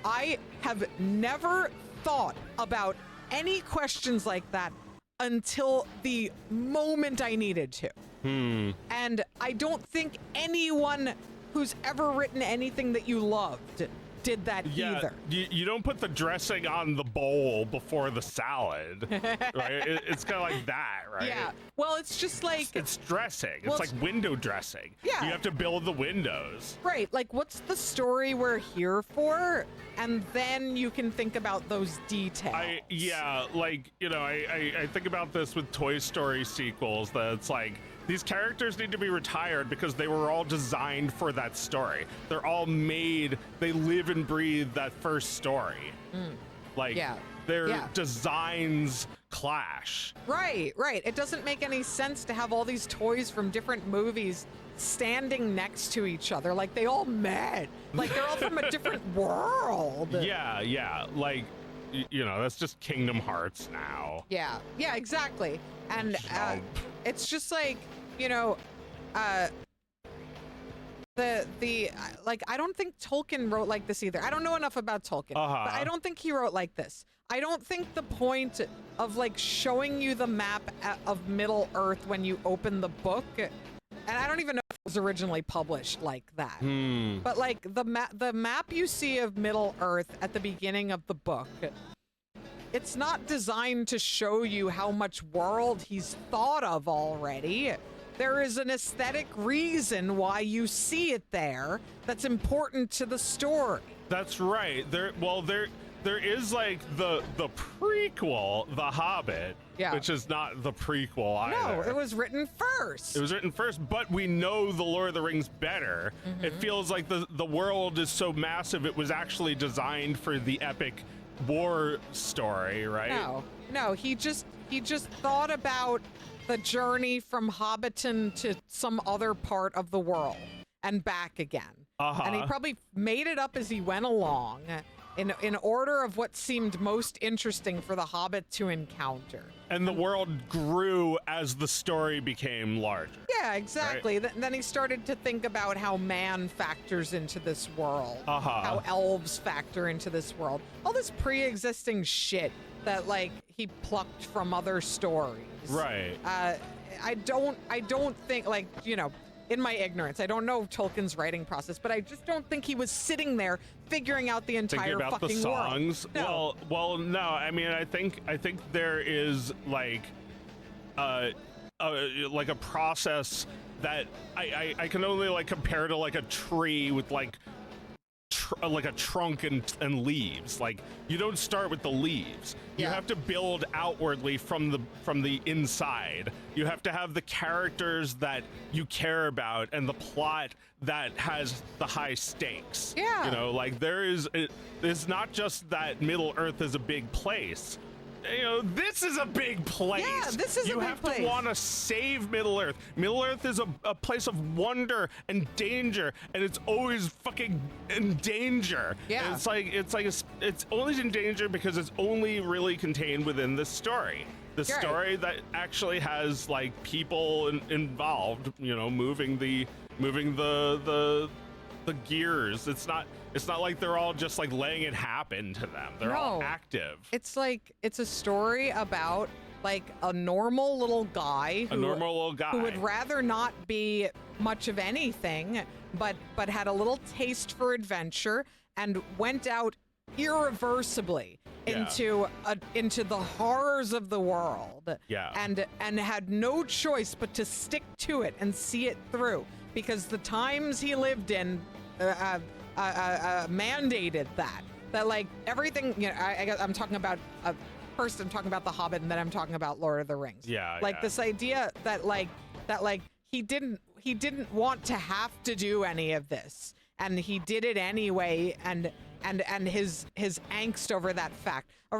S1: I have never thought about any questions like that until the moment I needed to. And I don't think anyone who's ever written anything that you loved did that
S2: Yeah,
S1: either.
S2: you don't put the dressing on the bowl before the salad, right? It's kind of like that, right?
S1: Yeah. Well, it's just like,
S2: It's dressing.
S1: Well,
S2: It's like window dressing.
S1: Yeah.
S2: You have to build the windows.
S1: right, like what's the story we're here for? And then you can think about those details.
S2: I think about this with Toy Story sequels, that it's like, these characters need to be retired because they were all designed for that story. They're all made, they live and breathe that first story. Like,
S1: Yeah.
S2: their
S1: Yeah.
S2: designs clash.
S1: Right. It doesn't make any sense to have all these toys from different movies standing next to each other. Like they all met. Like they're all from a different world.
S2: Yeah. Like, that's just Kingdom Hearts now.
S1: Yeah, exactly. And it's just like, like I don't think Tolkien wrote like this either. I don't know enough about Tolkien, but I don't think he wrote like this. I don't think the point of like showing you the map of Middle Earth when you open the book, and I don't even know if it was originally published like that. But like the map you see of Middle Earth at the beginning of the book, it's not designed to show you how much world he's thought of already. There is an aesthetic reason why you see it there that's important to the story.
S2: That's right. There is like the prequel, The Hobbit,
S1: Yeah.
S2: which is not the prequel either.
S1: No, it was written first.
S2: It was written first, but we know the Lord of the Rings better. It feels like the world is so massive it was actually designed for the epic war story, right?
S1: No, he just thought about the journey from Hobbiton to some other part of the world and back again. And he probably made it up as he went along in order of what seemed most interesting for the Hobbit to encounter.
S2: And the world grew as the story became larger.
S1: Yeah, exactly. Then he started to think about how man factors into this world, how elves factor into this world, all this pre-existing shit that like he plucked from other stories.
S2: Right.
S1: I don't think, like, in my ignorance, I don't know Tolkien's writing process, but I just don't think he was sitting there figuring out the entire
S2: Thinking about
S1: fucking
S2: the songs.
S1: world. No.
S2: Well, no. I mean, I think there is like a process that I can only like compare to like a tree with like like a trunk and leaves. Like you don't start with the leaves. You
S1: Yeah.
S2: have to build outwardly from the inside. You have to have the characters that you care about and the plot that has the high stakes.
S1: Yeah.
S2: You know, like it's not just that Middle Earth is a big place. You know, this is a big place.
S1: Yeah, this is a
S2: you
S1: big
S2: have
S1: place.
S2: to want to save Middle Earth. Middle Earth is a place of wonder and danger, and it's always fucking in danger.
S1: Yeah.
S2: And it's only in danger because it's only really contained within this story. The
S1: Right.
S2: story that actually has like people involved, you know, moving the gears. It's not like they're all just like letting it happen to them. They're all
S1: No.
S2: active.
S1: It's like it's a story about like a normal little guy
S2: A normal little guy.
S1: who would rather not be much of anything, but had a little taste for adventure and went out irreversibly
S2: Yeah.
S1: into the horrors of the world.
S2: Yeah.
S1: And had no choice but to stick to it and see it through because the times he lived in mandated that like everything, you know, I'm talking about first I'm talking about The Hobbit and then I'm talking about Lord of the Rings.
S2: Yeah,
S1: like
S2: yeah.
S1: this idea that he didn't want to have to do any of this and he did it anyway, and his angst over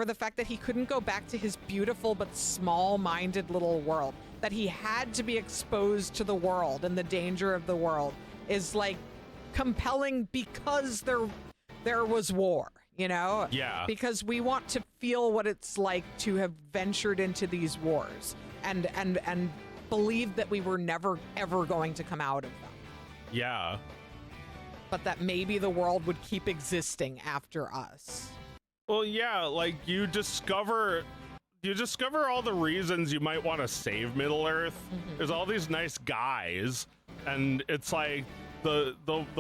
S1: the fact that he couldn't go back to his beautiful but small-minded little world, that he had to be exposed to the world and the danger of the world is like compelling because there was war, you know?
S2: Yeah.
S1: Because we want to feel what it's like to have ventured into these wars and believe that we were never ever going to come out of them,
S2: Yeah.
S1: but that maybe the world would keep existing after us.
S2: Well, yeah, like you discover all the reasons you might want to save Middle Earth.
S1: Mm-hmm.
S2: There's all these nice guys, and it's like the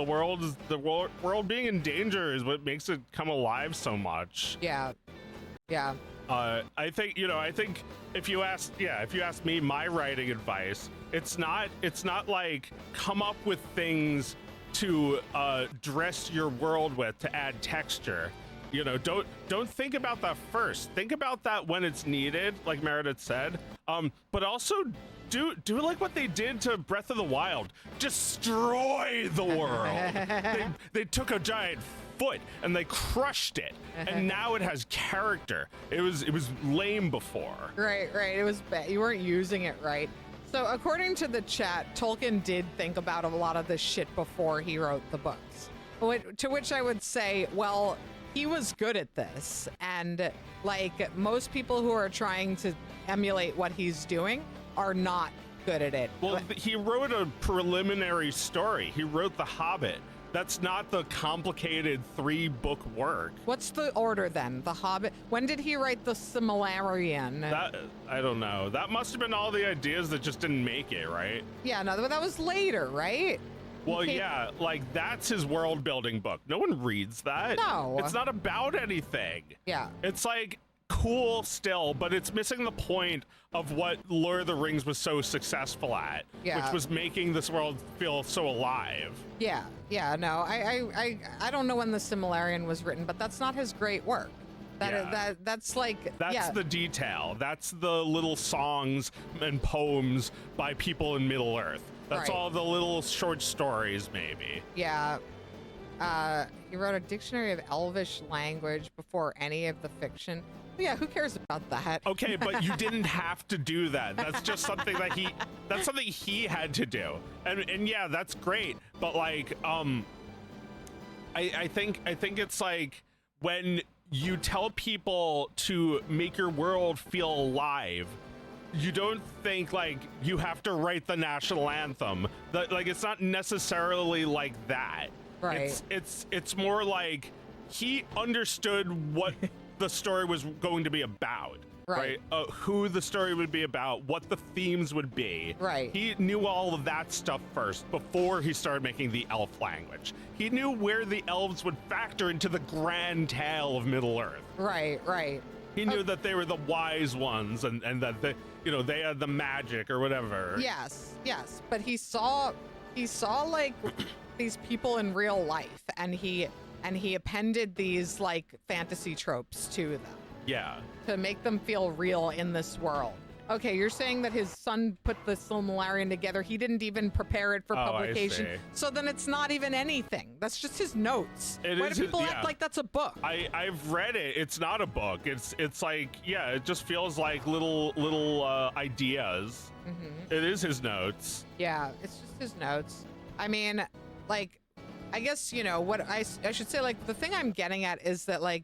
S2: world being in danger is what makes it come alive so much.
S1: Yeah.
S2: I think if you ask me my writing advice, it's not like come up with things to dress your world with to add texture. You know, don't think about that first. Think about that when it's needed, like Meredith said. But also do like what they did to Breath of the Wild. Destroy the world. They took a giant foot and they crushed it, and now it has character. It was lame before.
S1: Right. It was bad. You weren't using it right. So according to the chat, Tolkien did think about a lot of this shit before he wrote the books. To which I would say, well, he was good at this, and like most people who are trying to emulate what he's doing are not good at it.
S2: Well, he wrote a preliminary story. He wrote The Hobbit. That's not the complicated 3-book work.
S1: What's the order then? The Hobbit? When did he write the Silmarillion?
S2: That I don't know. That must have been all the ideas that just didn't make it, right?
S1: Yeah, no, that was later, right?
S2: Well,
S1: Okay.
S2: yeah, like that's his world building book. No one reads that.
S1: No.
S2: It's not about anything.
S1: Yeah.
S2: It's like cool still, but it's missing the point of what Lord of the Rings was so successful at,
S1: Yeah.
S2: which was making this world feel so alive.
S1: Yeah, no, I don't know when the Silmarillion was written, but that's not his great work. That's like
S2: That's
S1: yeah.
S2: the detail. That's the little songs and poems by people in Middle Earth. That's
S1: Right.
S2: all the little short stories, maybe.
S1: Yeah. He wrote a dictionary of Elvish language before any of the fiction. Yeah, who cares about that?
S2: Okay, but you didn't have to do that. That's just something that he had to do. And yeah, that's great. But like, I think it's like when you tell people to make your world feel alive, you don't think like you have to write the national anthem. Like it's not necessarily like that.
S1: Right.
S2: It's more like he understood what the story was going to be about.
S1: Right.
S2: Who the story would be about, what the themes would be.
S1: Right.
S2: He knew all of that stuff first before he started making the elf language. He knew where the elves would factor into the grand tale of Middle Earth.
S1: Right.
S2: He knew that they were the wise ones and that they had the magic or whatever.
S1: Yes. But he saw like these people in real life, and he and he appended these like fantasy tropes to them
S2: Yeah.
S1: to make them feel real in this world. Okay, you're saying that his son put the Silmarillion together. He didn't even prepare it for
S2: Oh, I
S1: publication.
S2: see.
S1: So then it's not even anything. That's just his notes.
S2: It
S1: Why
S2: is
S1: do
S2: his-
S1: people act
S2: yeah.
S1: like that's a book?
S2: I've read it. It's not a book. It's like, yeah, it just feels like little ideas. It is his notes.
S1: Yeah, it's just his notes. I mean, like, I guess, you know, what I should say, like, the thing I'm getting at is that, like,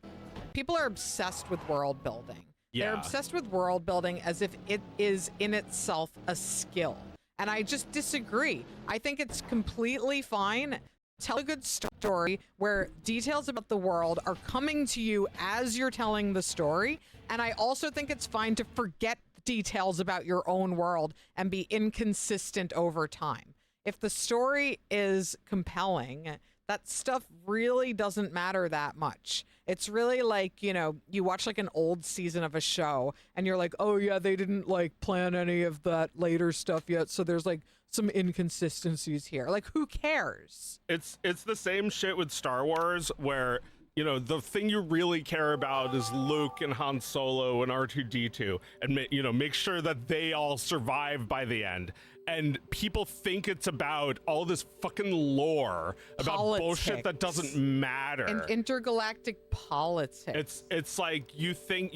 S1: people are obsessed with world building. They're
S2: Yeah.
S1: obsessed with world building as if it is in itself a skill. And I just disagree. I think it's completely fine. Tell a good story where details about the world are coming to you as you're telling the story. And I also think it's fine to forget details about your own world and be inconsistent over time. If the story is compelling, that stuff really doesn't matter that much. It's really like, you know, you watch like an old season of a show and you're like, oh yeah, they didn't like plan any of that later stuff yet. So there's like some inconsistencies here. Like, who cares?
S2: It's the same shit with Star Wars where, you know, the thing you really care about is Luke and Han Solo and R2-D2 and, you know, make sure that they all survive by the end. And people think it's about all this fucking lore about bullshit that doesn't matter.
S1: And intergalactic politics.
S2: It's like you think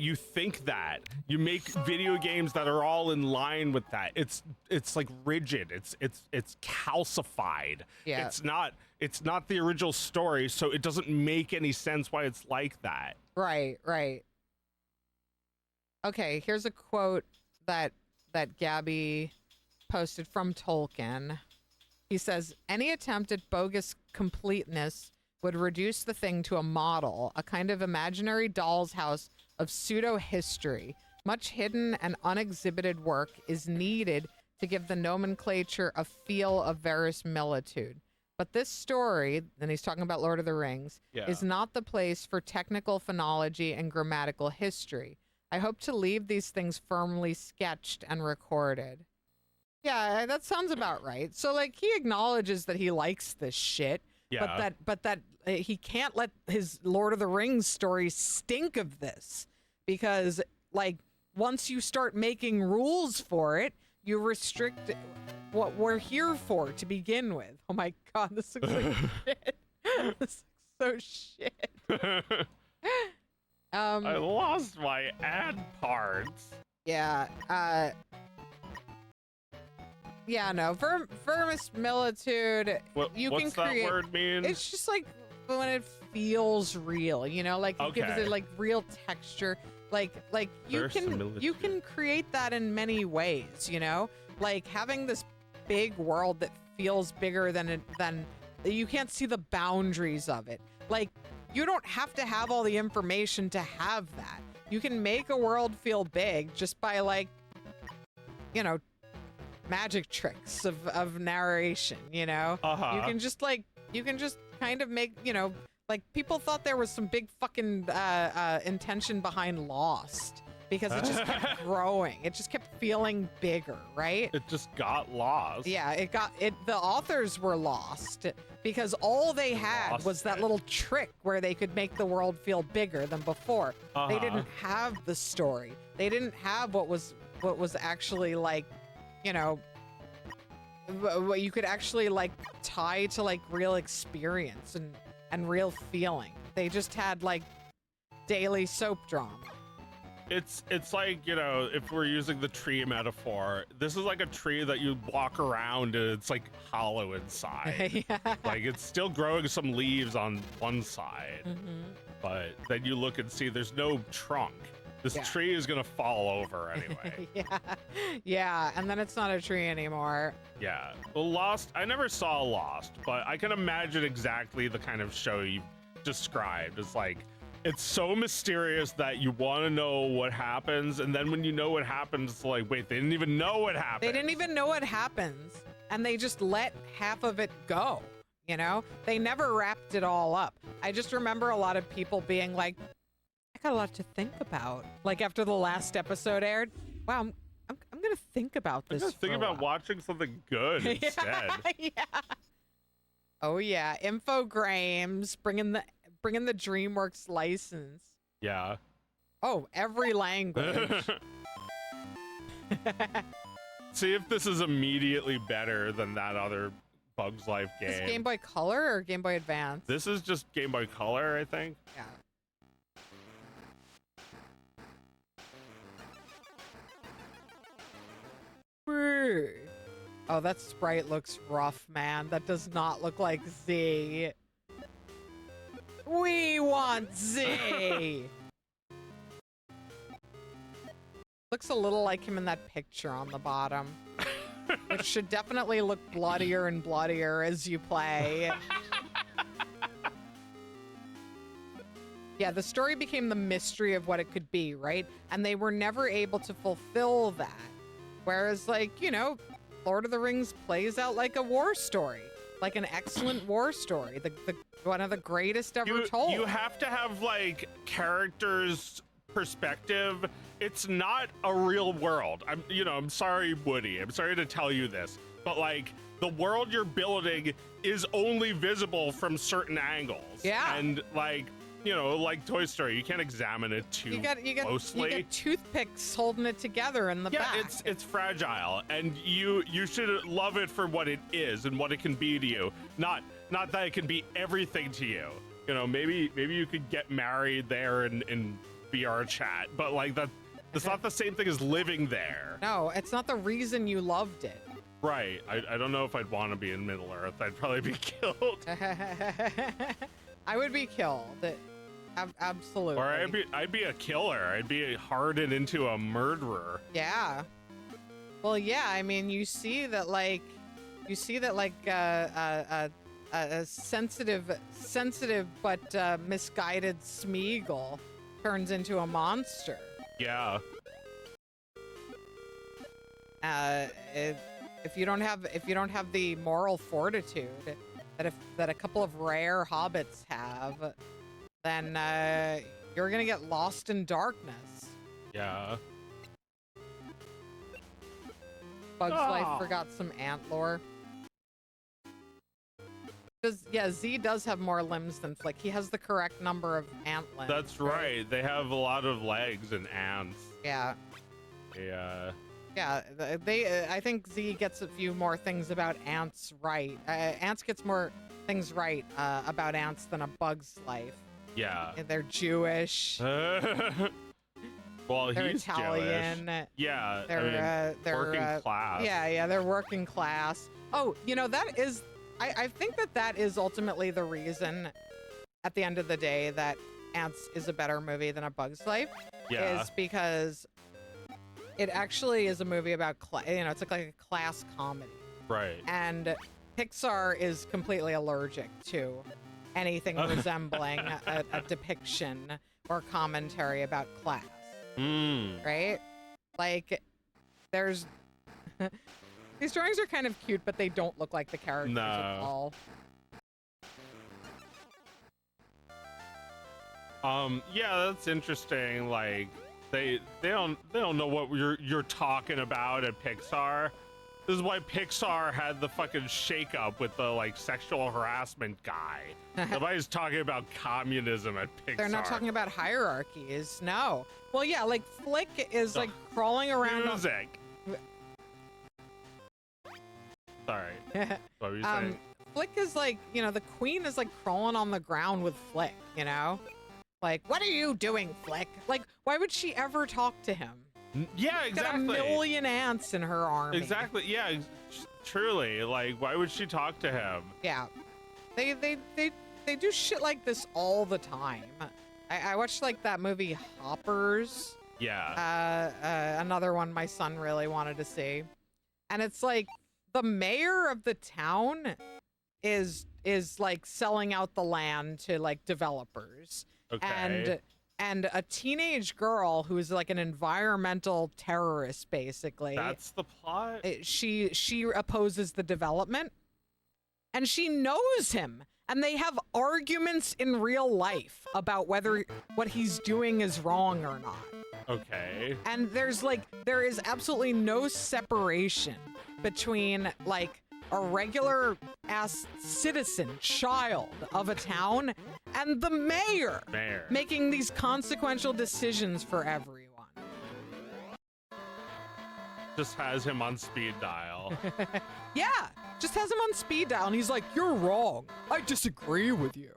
S2: that you make video games that are all in line with that. It's like rigid. It's calcified.
S1: Yeah.
S2: It's not the original story, so it doesn't make any sense why it's like that.
S1: Right. Okay, here's a quote that Gabby posted from Tolkien. He says, any attempt at bogus completeness would reduce the thing to a model, a kind of imaginary doll's house of pseudo-history. Much hidden and unexhibited work is needed to give the nomenclature a feel of verisimilitude. But this story, and he's talking about Lord of the Rings, is not the place for technical phonology and grammatical history. I hope to leave these things firmly sketched and recorded. Yeah, that sounds about right. So, like, he acknowledges that he likes this shit,
S2: Yeah.
S1: but that he can't let his Lord of the Rings story stink of this, because, like, once you start making rules for it, you restrict what we're here for to begin with. Oh my god, this looks like shit. This looks so shit.
S2: I lost my ad parts.
S1: Yeah. Yeah, no. Verisimilitude.
S2: What's
S1: can
S2: that
S1: create.
S2: word mean?
S1: It's just like when it feels real, you know, like it gives
S2: Okay.
S1: it like real texture. Like you can
S2: Verisimilitude.
S1: create that in many ways, you know, like having this big world that feels bigger than you can't see the boundaries of it. Like, you don't have to have all the information to have that. You can make a world feel big just by, like, you know, magic tricks of narration, you know? You can just kind of make, you know, like, people thought there was some big fucking intention behind Lost because it just kept growing. It just kept feeling bigger, right?
S2: It just got lost.
S1: Yeah, the authors were lost because all they had
S2: Lost
S1: was that
S2: it.
S1: little trick where they could make the world feel bigger than before. They didn't have the story. They didn't have what was actually, like, you know, what you could actually, like, tie to, like, real experience and real feeling. They just had, like, daily soap drama.
S2: It's like, you know, if we're using the tree metaphor, this is like a tree that you walk around and it's like hollow inside.
S1: Yeah.
S2: Like, it's still growing some leaves on one side, but then you look and see there's no trunk. This
S1: Yeah.
S2: tree is gonna fall over anyway.
S1: Yeah, and then it's not a tree anymore.
S2: Yeah. Well, Lost, I never saw Lost, but I can imagine exactly the kind of show you described. It's like, it's so mysterious that you want to know what happens, and then when you know what happens, it's like, wait, they didn't even know what happened.
S1: They didn't even know what happens, and they just let half of it go, you know? They never wrapped it all up. I just remember a lot of people being like, I got a lot to think about. Like, after the last episode aired, wow, I'm gonna think about
S2: I'm
S1: this.
S2: just thinking
S1: for a
S2: about
S1: while.
S2: watching something good instead.
S1: Yeah. Oh yeah, Infogrames bringing bring in the DreamWorks license.
S2: Yeah.
S1: Oh, every language.
S2: See if this is immediately better than that other Bugs Life game.
S1: Is this Game Boy Color or Game Boy Advance?
S2: This is just Game Boy Color, I think.
S1: Yeah. Oh, that sprite looks rough, man. That does not look like Z. We want Z! Looks a little like him in that picture on the bottom. Which should definitely look bloodier and bloodier as you play. Yeah, the story became the mystery of what it could be, right? And they were never able to fulfill that. Whereas, like, you know, Lord of the Rings plays out like a war story. Like an excellent war story. The one of the greatest ever told.
S2: You have to have, like, characters' perspective. It's not a real world. I'm sorry, Woody. I'm sorry to tell you this, but like the world you're building is only visible from certain angles.
S1: Yeah.
S2: And like, like Toy Story, you can't examine it too closely.
S1: You get toothpicks holding it together in the back.
S2: Yeah, it's fragile, and you should love it for what it is and what it can be to you. Not that it can be everything to you. Maybe you could get married there in VR chat, but like that's not the same thing as living there.
S1: No, it's not the reason you loved it.
S2: Right. I don't know if I'd want to be in Middle Earth. I'd probably be killed.
S1: I would be killed. Absolutely.
S2: Or I'd be a killer. I'd be hardened into a murderer.
S1: Yeah. Well, yeah. I mean, you see that like a sensitive but misguided Smeagol turns into a monster.
S2: Yeah.
S1: If you don't have the moral fortitude that a couple of rare hobbits have, then you're gonna get lost in darkness.
S2: Yeah.
S1: Bugs Life forgot some ant lore. Z does have more limbs than Flick. He has the correct number of ant limbs.
S2: That's right. They have a lot of legs and ants.
S1: Yeah.
S2: Yeah.
S1: Yeah, I think Z gets a few more things about ants right. Ants gets more things right about ants than a Bug's Life.
S2: Yeah.
S1: They're Jewish.
S2: Well,
S1: they're
S2: he's
S1: Italian.
S2: Jewish. Yeah.
S1: They're
S2: working class.
S1: Yeah, they're working class. Oh, that is. I think that is ultimately the reason, at the end of the day, that Ants is a better movie than A Bug's Life.
S2: Yeah.
S1: Is because it actually is a movie about it's like a class comedy.
S2: Right.
S1: And Pixar is completely allergic to anything resembling a depiction or commentary about class. Right? Like, there's these drawings are kind of cute, but they don't look like the characters at all.
S2: Yeah, that's interesting. Like, they don't know what you're talking about at Pixar. This is why Pixar had the fucking shakeup with the like sexual harassment guy. Nobody's talking about communism at Pixar.
S1: They're not talking about hierarchies. No. Well, yeah, like Flick is like crawling around.
S2: Music. Sorry. What were you saying?
S1: Flick is like, the queen is like crawling on the ground with Flick, Like, what are you doing, Flick? Like, why would she ever talk to him?
S2: Yeah, exactly.
S1: Got a million ants in her army.
S2: Exactly. Yeah, truly. Like, why would she talk to him?
S1: Yeah. They do shit like this all the time. I watched like that movie Hoppers.
S2: Yeah.
S1: Another one my son really wanted to see. And it's like the mayor of the town is like selling out the land to like developers.
S2: Okay.
S1: And a teenage girl who's like an environmental terrorist, basically. That's
S2: the plot?
S1: She opposes the development. And she knows him. And they have arguments in real life about whether what he's doing is wrong or not.
S2: Okay.
S1: And there is absolutely no separation between like a regular ass citizen, child of a town, and the mayor making these consequential decisions for everyone.
S2: Just has him on speed dial.
S1: Yeah, just has him on speed dial, and he's like, "You're wrong. I disagree with you."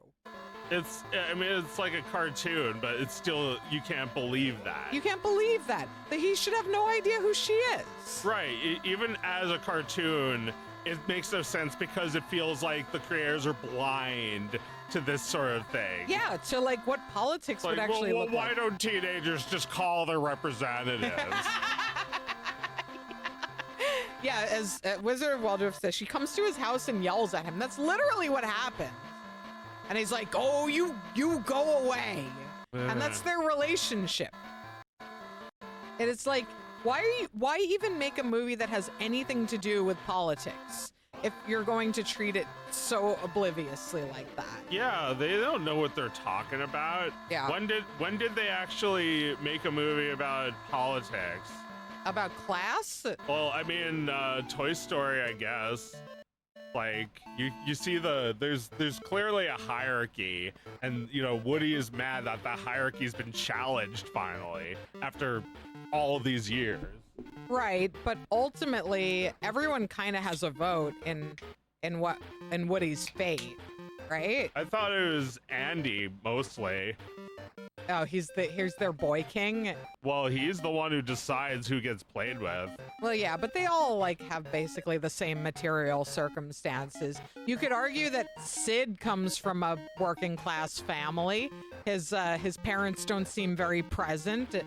S2: I mean, it's like a cartoon, but it's still, you can't believe that.
S1: You can't believe that he should have no idea who she is.
S2: Right. Even as a cartoon, it makes no sense because it feels like the creators are blind to this sort of thing.
S1: Yeah, to like what politics would actually look
S2: why
S1: like.
S2: don't teenagers just call their representatives?
S1: Yeah, as Wizard of Waldorf says, she comes to his house and yells at him. That's literally what happened. And he's like, "Oh, you go away." And that's their relationship. And it's like, why even make a movie that has anything to do with politics if you're going to treat it so obliviously like that?
S2: Yeah, they don't know what they're talking about.
S1: Yeah.
S2: When did they actually make a movie about politics?
S1: About class?
S2: Well, I mean, Toy Story, I guess. Like you see there's clearly a hierarchy, and Woody is mad that that hierarchy's been challenged finally after all of these years.
S1: Right, but ultimately everyone kind of has a vote in Woody's fate, right?
S2: I thought it was Andy mostly.
S1: Oh, here's their boy king.
S2: Well, he's the one who decides who gets played with.
S1: Well, yeah, but they all like have basically the same material circumstances. You could argue that Sid comes from a working class family. His parents don't seem very present.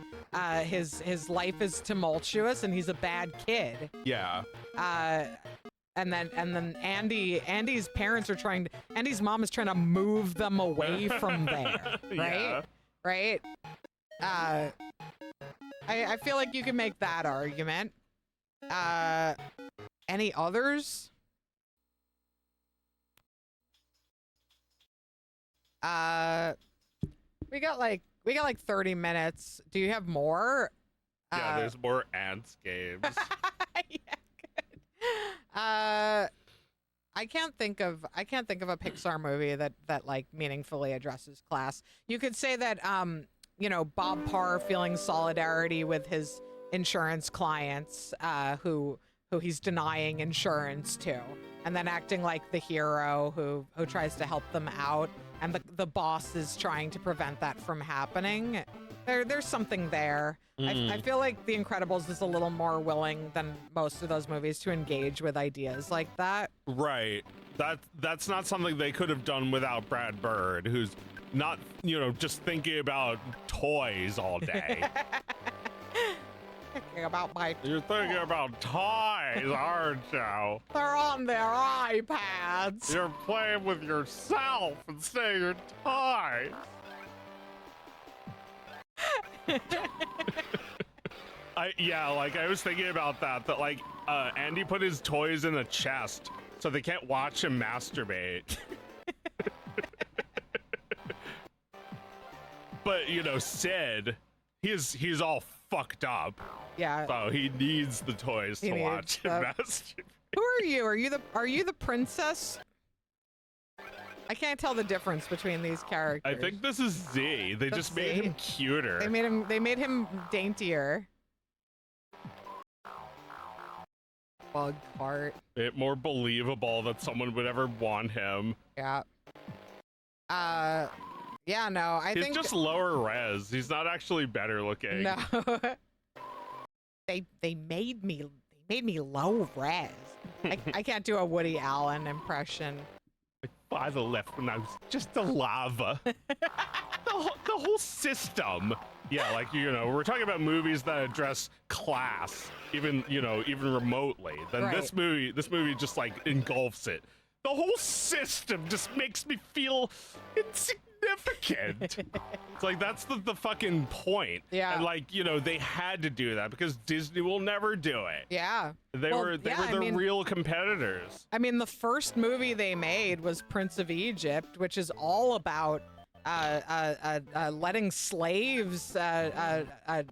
S1: His life is tumultuous, and he's a bad kid.
S2: Yeah.
S1: And then Andy's parents are Andy's mom is trying to move them away from there, right?
S2: Yeah.
S1: Right? I feel like you can make that argument. Any others? We got like 30 minutes. Do you have more?
S2: Yeah, there's more Ants games.
S1: Yeah, good. I can't think of a Pixar movie that like meaningfully addresses class. You could say that Bob Parr feeling solidarity with his insurance clients who he's denying insurance to, and then acting like the hero who tries to help them out, and the boss is trying to prevent that from happening. There's something there. I feel like The Incredibles is a little more willing than most of those movies to engage with ideas like that.
S2: Right. That's not something they could have done without Brad Bird, who's not, just thinking about toys all day.
S1: Thinking about my
S2: You're thinking about toys, aren't you?
S1: They're on their iPads.
S2: You're playing with yourself instead of your toys. I was thinking about that like Andy put his toys in a chest so they can't watch him masturbate. But Sid, he's all fucked up.
S1: Yeah.
S2: So he needs the toys to watch him masturbate.
S1: Who are you? Are you the princess? I can't tell the difference between these characters.
S2: I think this is Z. They just made him cuter.
S1: They made him daintier. Bug fart.
S2: More believable that someone would ever want him.
S1: Yeah. Yeah, no, I think
S2: he's just lower res. He's not actually better looking.
S1: No. They made me low res. I can't do a Woody Allen impression.
S2: My father left when I was just a lava. the whole system. Yeah, we're talking about movies that address class, even remotely. Then
S1: Right.
S2: this movie just like engulfs it. The whole system just makes me feel insignificant. It's like that's the fucking point.
S1: Yeah.
S2: And they had to do that because Disney will never do it.
S1: Yeah.
S2: They were real competitors.
S1: I mean, the first movie they made was Prince of Egypt, which is all about letting slaves, like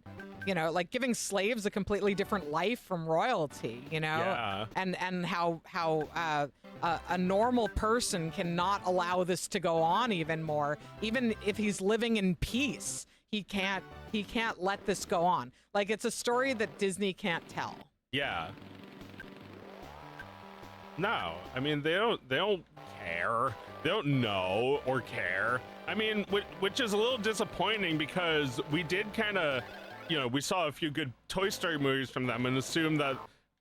S1: giving slaves a completely different life from royalty,
S2: Yeah.
S1: and how a normal person cannot allow this to go on even more. Even if he's living in peace, he can't let this go on. Like, it's a story that Disney can't tell.
S2: Yeah. No, I mean they don't care. They don't know or care. I mean, which is a little disappointing because we did kind of, we saw a few good Toy Story movies from them and assumed that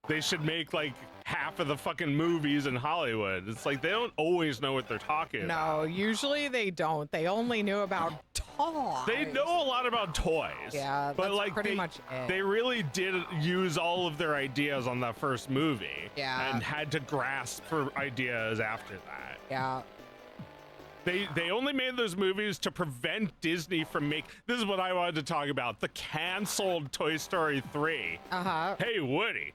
S2: they should make like half of the fucking movies in Hollywood. It's like they don't always know what they're talking about.
S1: No, usually they don't. They only knew about toys.
S2: They know a lot about toys.
S1: Yeah,
S2: but
S1: that's
S2: like
S1: pretty much it.
S2: They really did use all of their ideas on that first movie.
S1: Yeah.
S2: And had to grasp for ideas after that.
S1: Yeah.
S2: They only made those movies to prevent Disney from this is what I wanted to talk about, the canceled Toy Story 3.
S1: Uh-huh.
S2: Hey, Woody.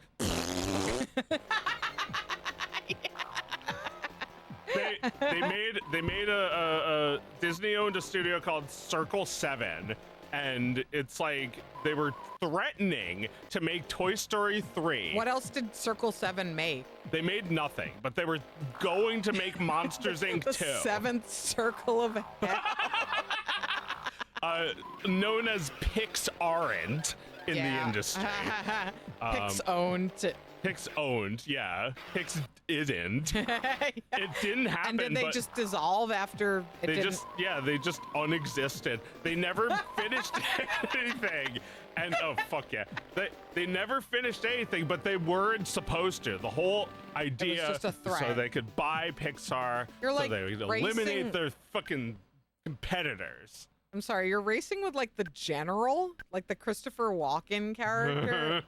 S2: They made a Disney owned a studio called Circle 7, and it's like they were threatening to make Toy Story 3.
S1: What else did Circle 7 make?
S2: They made nothing, but they were going to make Monsters Inc.
S1: The
S2: 2.
S1: seventh circle of hell.
S2: Known as Pixar in the industry.
S1: Pix owned.
S2: Pix owned, yeah. Pix isn't. It didn't happen.
S1: And did they just dissolve after it didn't?
S2: They just unexisted. They never finished anything. And oh fuck yeah, they never finished anything, but they weren't supposed to. The whole idea,
S1: it was just a threat.
S2: So they could buy Pixar,
S1: You're like
S2: so they would eliminate their fucking competitors.
S1: I'm sorry, you're racing with like the general, like the Christopher Walken character.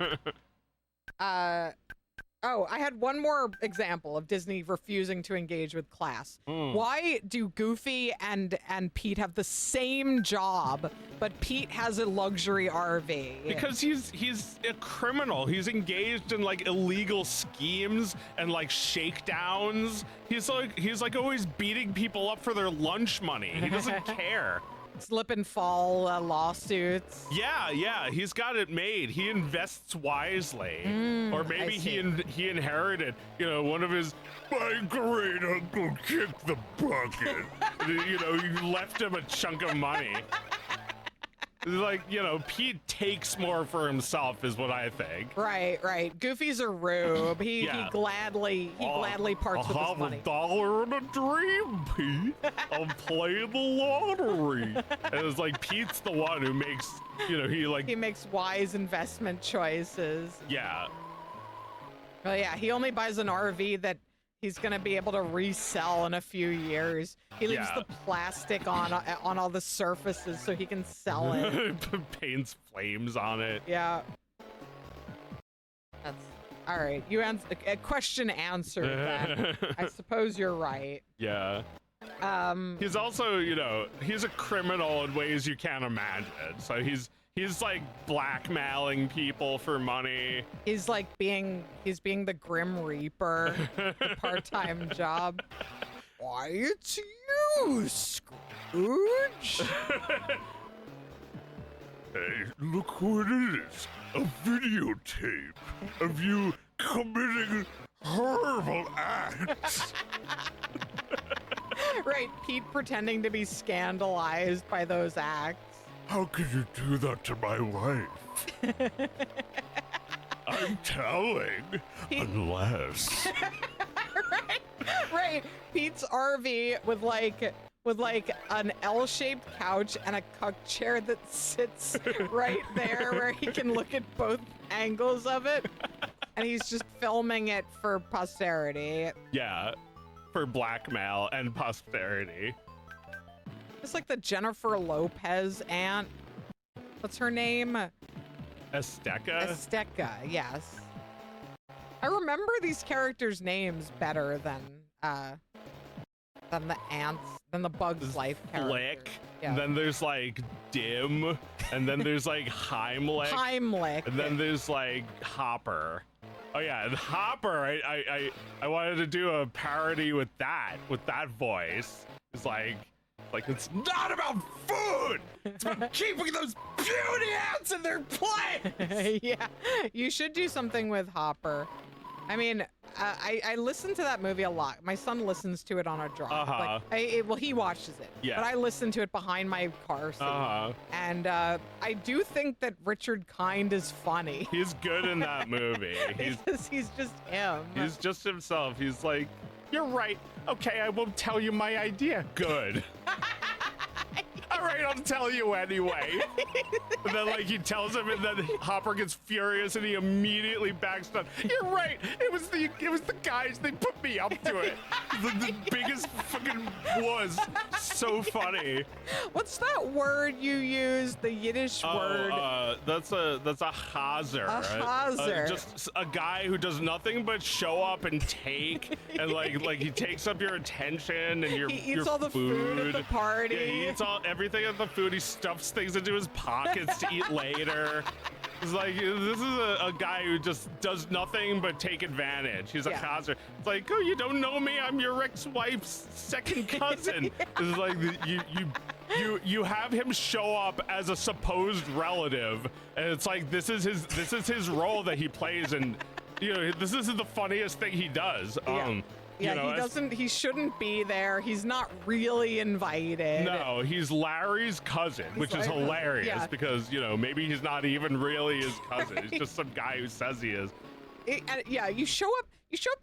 S1: Oh, I had one more example of Disney refusing to engage with class. Why do Goofy and Pete have the same job, but Pete has a luxury RV?
S2: Because he's a criminal. He's engaged in like illegal schemes and like shakedowns. He's like always beating people up for their lunch money. He doesn't care.
S1: Slip and fall lawsuits.
S2: Yeah, he's got it made. He invests wisely, or maybe he inherited, one of his my great uncle kicked the bucket. You left him a chunk of money. Like, Pete takes more for himself is what I think.
S1: Right. Goofy's a rube. He gladly parts with his money.
S2: $1 and a dream, Pete. I'll play the lottery. And it's like Pete's the one who makes, he
S1: makes wise investment choices.
S2: Yeah.
S1: Well, yeah, he only buys an RV that he's gonna be able to resell in a few years. He leaves the plastic on all the surfaces so he can sell it.
S2: Paints flames on it.
S1: Yeah. That's all right. You a question answered. Then. I suppose you're right.
S2: Yeah. He's also, he's a criminal in ways you can't imagine. So he's like blackmailing people for money.
S1: He's being the Grim Reaper, the part-time job. Why, it's you, Scrooge.
S3: Hey, look what it is. A videotape of you committing horrible acts.
S1: Right, Pete pretending to be scandalized by those acts.
S3: How could you do that to my wife? I'm telling, unless...
S1: Right. Pete's RV with an L-shaped couch and a cuck chair that sits right there where he can look at both angles of it. And he's just filming it for posterity.
S2: Yeah, for blackmail and posterity.
S1: It's like the Jennifer Lopez aunt. What's her name?
S2: Azteca?
S1: Azteca, yes. I remember these characters' names better than the ants, than the Bugs Life characters.
S2: Flick.
S1: Yeah.
S2: And then there's like Dim, and then there's like Heimlich.
S1: Heimlich.
S2: And then there's like Hopper. Oh yeah, and Hopper, I wanted to do a parody with that voice. It's like, Like, it's not about food. It's about keeping those puny ants in their place.
S1: Yeah, you should do something with Hopper. I mean, I listen to that movie a lot. My son listens to it on a drive. Well, he watches it.
S2: Yeah.
S1: But I listen to it behind my car seat. And I do think that Richard Kind is funny.
S2: He's good in that movie.
S1: He's just him.
S2: He's just himself. He's like, you're right. Okay, I won't tell you my idea. Good. All right, I'll tell you anyway. And then, like, he tells him, and then Hopper gets furious, and he immediately backs down. You're right. It was the guys. They put me up to it. The biggest fucking was so funny.
S1: What's that word you use? The Yiddish word.
S2: That's a chazer.
S1: A chazer.
S2: Just a guy who does nothing but show up and take, and like he takes up your attention and your
S1: He eats all the food at the party.
S2: Yeah, he eats everything at the food. He stuffs things into his pockets to eat later. It's like, this is a guy who just does nothing but take advantage. He's a chazer. It's like, oh, you don't know me? I'm your ex-wife's second cousin. It's like you have him show up as a supposed relative, and it's like this is his role that he plays, and you know, this is the funniest thing he does.
S1: Yeah, you know, he shouldn't be there. He's not really invited.
S2: No, he's Larry's cousin, which is hilarious because, you know, maybe he's not even really his cousin. He's just some guy who says he is.
S1: You show up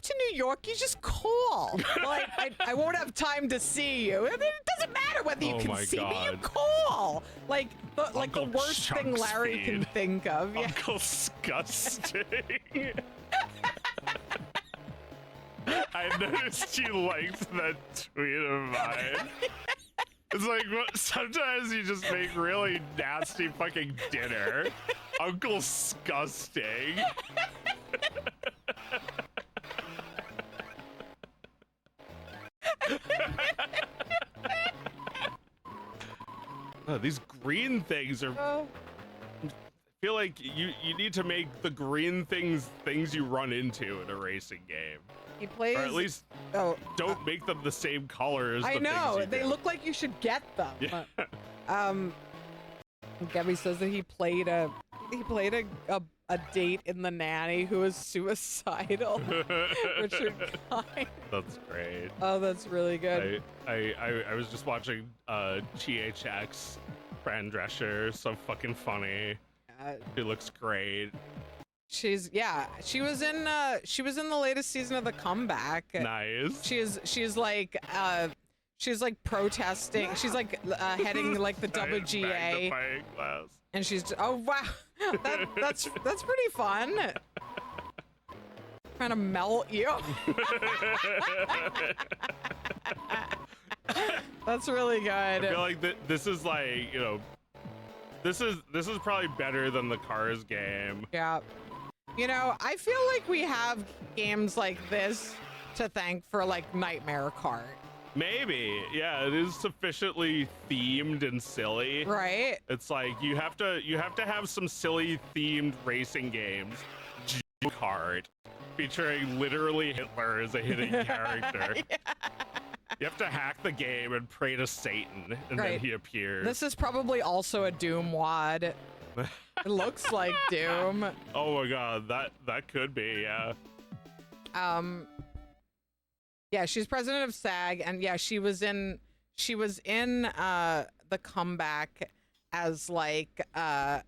S1: to New York, you just call. Like, I won't have time to see you. I mean, it doesn't matter whether you can see me, you call. Like the worst thing Larry can think of. Yeah.
S2: Uncle Disgusting. I noticed you liked that tweet of mine. It's like, sometimes you just make really nasty fucking dinner. Uncle Disgusting. Oh, these green things are... I feel like you need to make the green things you run into in a racing game.
S1: He plays,
S2: or at least don't make them the same color as
S1: I
S2: the
S1: know
S2: things
S1: they look like you should get them.
S2: Yeah.
S1: Gabby says that he played a date in The Nanny who was suicidal. Richard Kind.
S2: That's great.
S1: Oh, that's really good.
S2: I was just watching GHX. Fran Drescher, so fucking funny. She looks great.
S1: She was in the latest season of The Comeback.
S2: Nice.
S1: She's like protesting. She's like heading like the WGA. And she's oh wow, that's pretty fun. Trying to melt you. That's really good.
S2: I feel like this is like, you know, this is probably better than the Cars game.
S1: Yeah. You know, I feel like we have games like this to thank for like Nightmare Kart.
S2: Maybe, yeah, it is sufficiently themed and silly.
S1: Right.
S2: It's like you have to have some silly themed racing games. Kart, featuring literally Hitler as a hidden character. Yeah. You have to hack the game and pray to Satan, and then he appears.
S1: This is probably also a Doom WAD. It looks like Doom.
S2: Oh my god, that could be, yeah.
S1: Yeah, she's president of SAG, and yeah, she was in The Comeback as a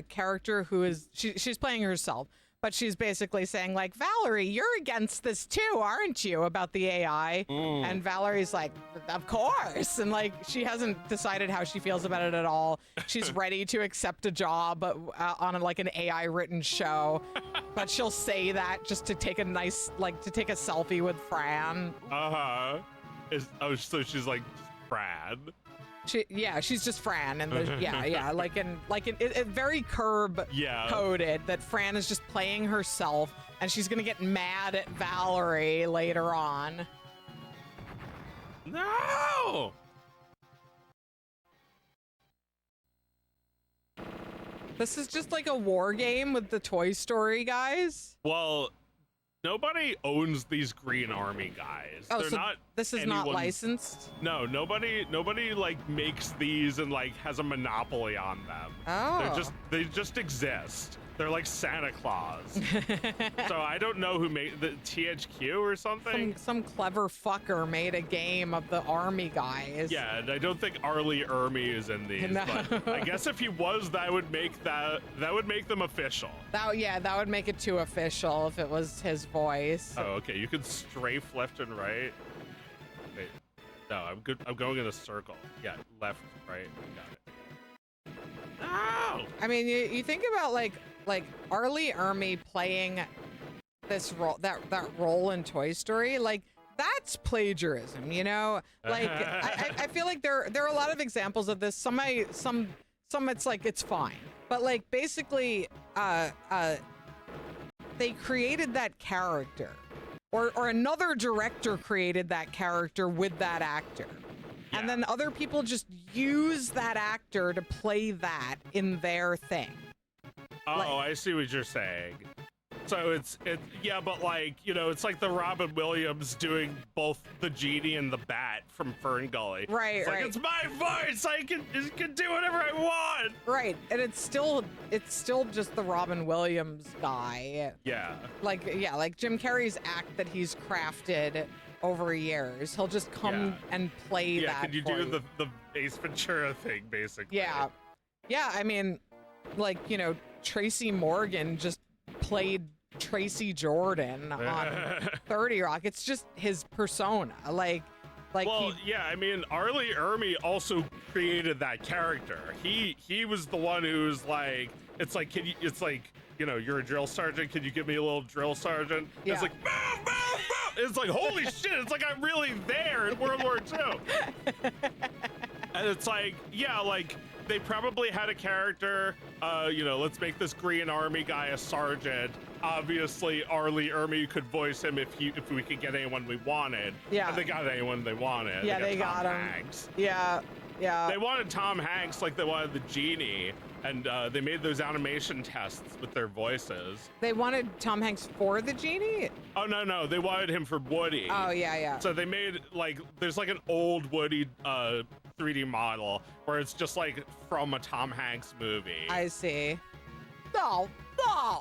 S1: character who is she's playing herself, but she's basically saying like, Valerie, you're against this too, aren't you, about the AI? And Valerie's like, of course, and like she hasn't decided how she feels about it at all. She's ready to accept a job on like an AI written show, but she'll say that just to take a selfie with Fran.
S2: So she's like Fran.
S1: She's just Fran, and like it very curb coded that Fran is just playing herself, and she's gonna get mad at Valerie later on.
S2: No.
S1: This is just like a war game with the Toy Story guys.
S2: Well, nobody owns these Green Army guys.
S1: Oh,
S2: They're
S1: so
S2: not.
S1: this is not
S2: anyone's-
S1: licensed?
S2: No, nobody like makes these and like has a monopoly on them.
S1: Oh.
S2: They just exist. They're like Santa Claus. So I don't know who made the THQ or something.
S1: Some clever fucker made a game of the army guys.
S2: Yeah, and I don't think Arlie Ermy is in these.
S1: No.
S2: But I guess if he was, that would make them official.
S1: That would make it too official if it was his voice.
S2: Oh, okay. You can strafe left and right. Wait, no, I'm good. I'm going in a circle. Yeah, left, right. Got it. No.
S1: I mean, you think about like Arlie Ermy playing this role, that role in Toy Story, like that's plagiarism, you know? Like I feel like there are a lot of examples of this. Some it's like it's fine, but like basically they created that character, or another director created that character with that actor.
S2: Yeah.
S1: And then other people just use that actor to play that in their thing.
S2: Oh,
S1: Like-
S2: I see what you're saying. So yeah, but like, you know, it's like the Robin Williams doing both the genie and the bat from Fern Gully.
S1: Right,
S2: It's like,
S1: right.
S2: it's my voice. I can do whatever I want.
S1: Right, and it's still just the Robin Williams guy.
S2: Yeah.
S1: Like Jim Carrey's act that he's crafted over years. He'll just come
S2: Yeah.
S1: and play
S2: Yeah,
S1: that.
S2: can you
S1: for
S2: do the Ace Ventura thing, basically?
S1: Yeah. Yeah, I mean, like, you know, Tracy Morgan just played Tracy Jordan on 30 Rock. It's just his persona. Like
S2: Well, yeah, I mean, Arlie Ermy also created that character. He was the one who's like, it's like, you know, you're a drill sergeant. Can you give me a little drill sergeant?
S1: Yeah.
S2: It's like, move, move, move. It's like, holy shit. It's like, I'm really there in World War II. And it's like, yeah, like, they probably had a character, you know, let's make this Green Army guy a sergeant. Obviously, Arlie Ermy could voice him if we could get anyone we wanted.
S1: Yeah.
S2: And they got anyone they wanted.
S1: Yeah, they
S2: Tom
S1: got him.
S2: Hanks.
S1: yeah.
S2: They wanted Tom Hanks like they wanted the genie, and they made those animation tests with their voices.
S1: They wanted Tom Hanks for the genie?
S2: Oh, no, they wanted him for Woody.
S1: Oh, yeah.
S2: So they made, like, there's like an old Woody 3D model where it's just like from a Tom Hanks movie.
S1: I see. No.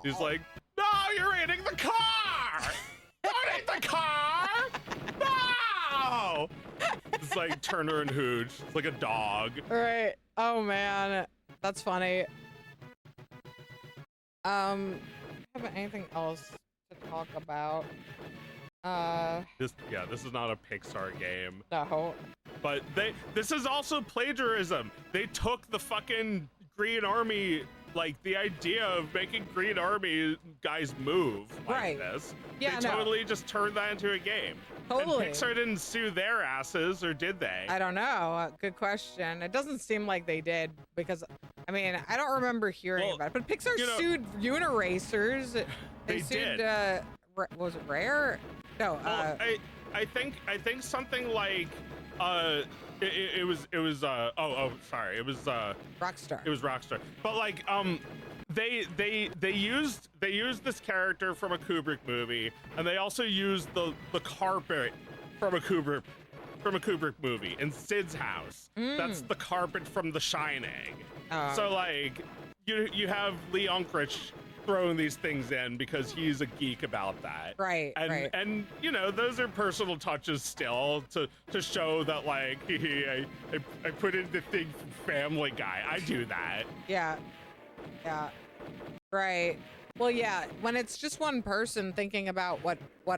S2: He's like, no, you're eating the car! Don't eat the car! No! It's like Turner and Hooch. It's like a dog.
S1: Right. Oh man, that's funny. Have anything else to talk about?
S2: This is not a Pixar game.
S1: No.
S2: But this is also plagiarism. They took the fucking Green Army, like the idea of making Green Army guys move like
S1: Right.
S2: this.
S1: Yeah,
S2: they
S1: no.
S2: totally just turned that into a game.
S1: Totally.
S2: And Pixar didn't sue their asses, or did they?
S1: I don't know. Good question. It doesn't seem like they did because, I mean, I don't remember hearing
S2: Well,
S1: about it. But Pixar
S2: you know-
S1: sued Uniracers.
S2: They
S1: sued.
S2: did.
S1: Was it Rare? No.
S2: Well, I think something like it was sorry, it was
S1: Rockstar.
S2: It was Rockstar. But like they used this character from a Kubrick movie, and they also used the carpet from a Kubrick movie in Sid's house. That's the carpet from The Shining.
S1: Oh.
S2: So like you have Lee Unkrich throwing these things in because he's a geek about that.
S1: Right. right.
S2: And you know, those are personal touches still to show that like I put in the thing from Family Guy. I do that.
S1: Yeah. Right. Well, yeah, when it's just one person thinking about what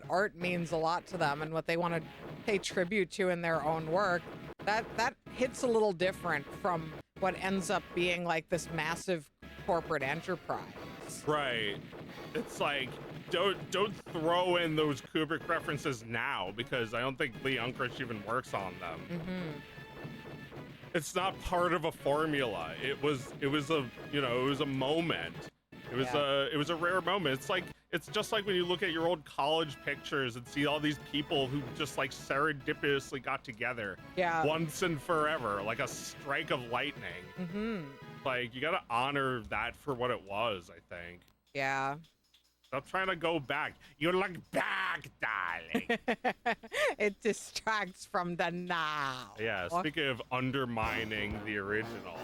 S1: art means a lot to them and what they want to pay tribute to in their own work, that hits a little different from what ends up being like this massive corporate enterprise.
S2: Right. It's like don't throw in those Kubrick references now, because I don't think Lee Unkrich even works on them.
S1: Mm-hmm.
S2: It's not part of a formula. It was a moment. It was a rare moment. It's just like when you look at your old college pictures and see all these people who just like serendipitously got together once and forever, like a strike of lightning.
S1: Mm-hmm.
S2: Like, you gotta honor that for what it was, I think.
S1: Yeah.
S2: Stop trying to go back. You look back, darling.
S1: It distracts from the now.
S2: Yeah, speaking of undermining the original.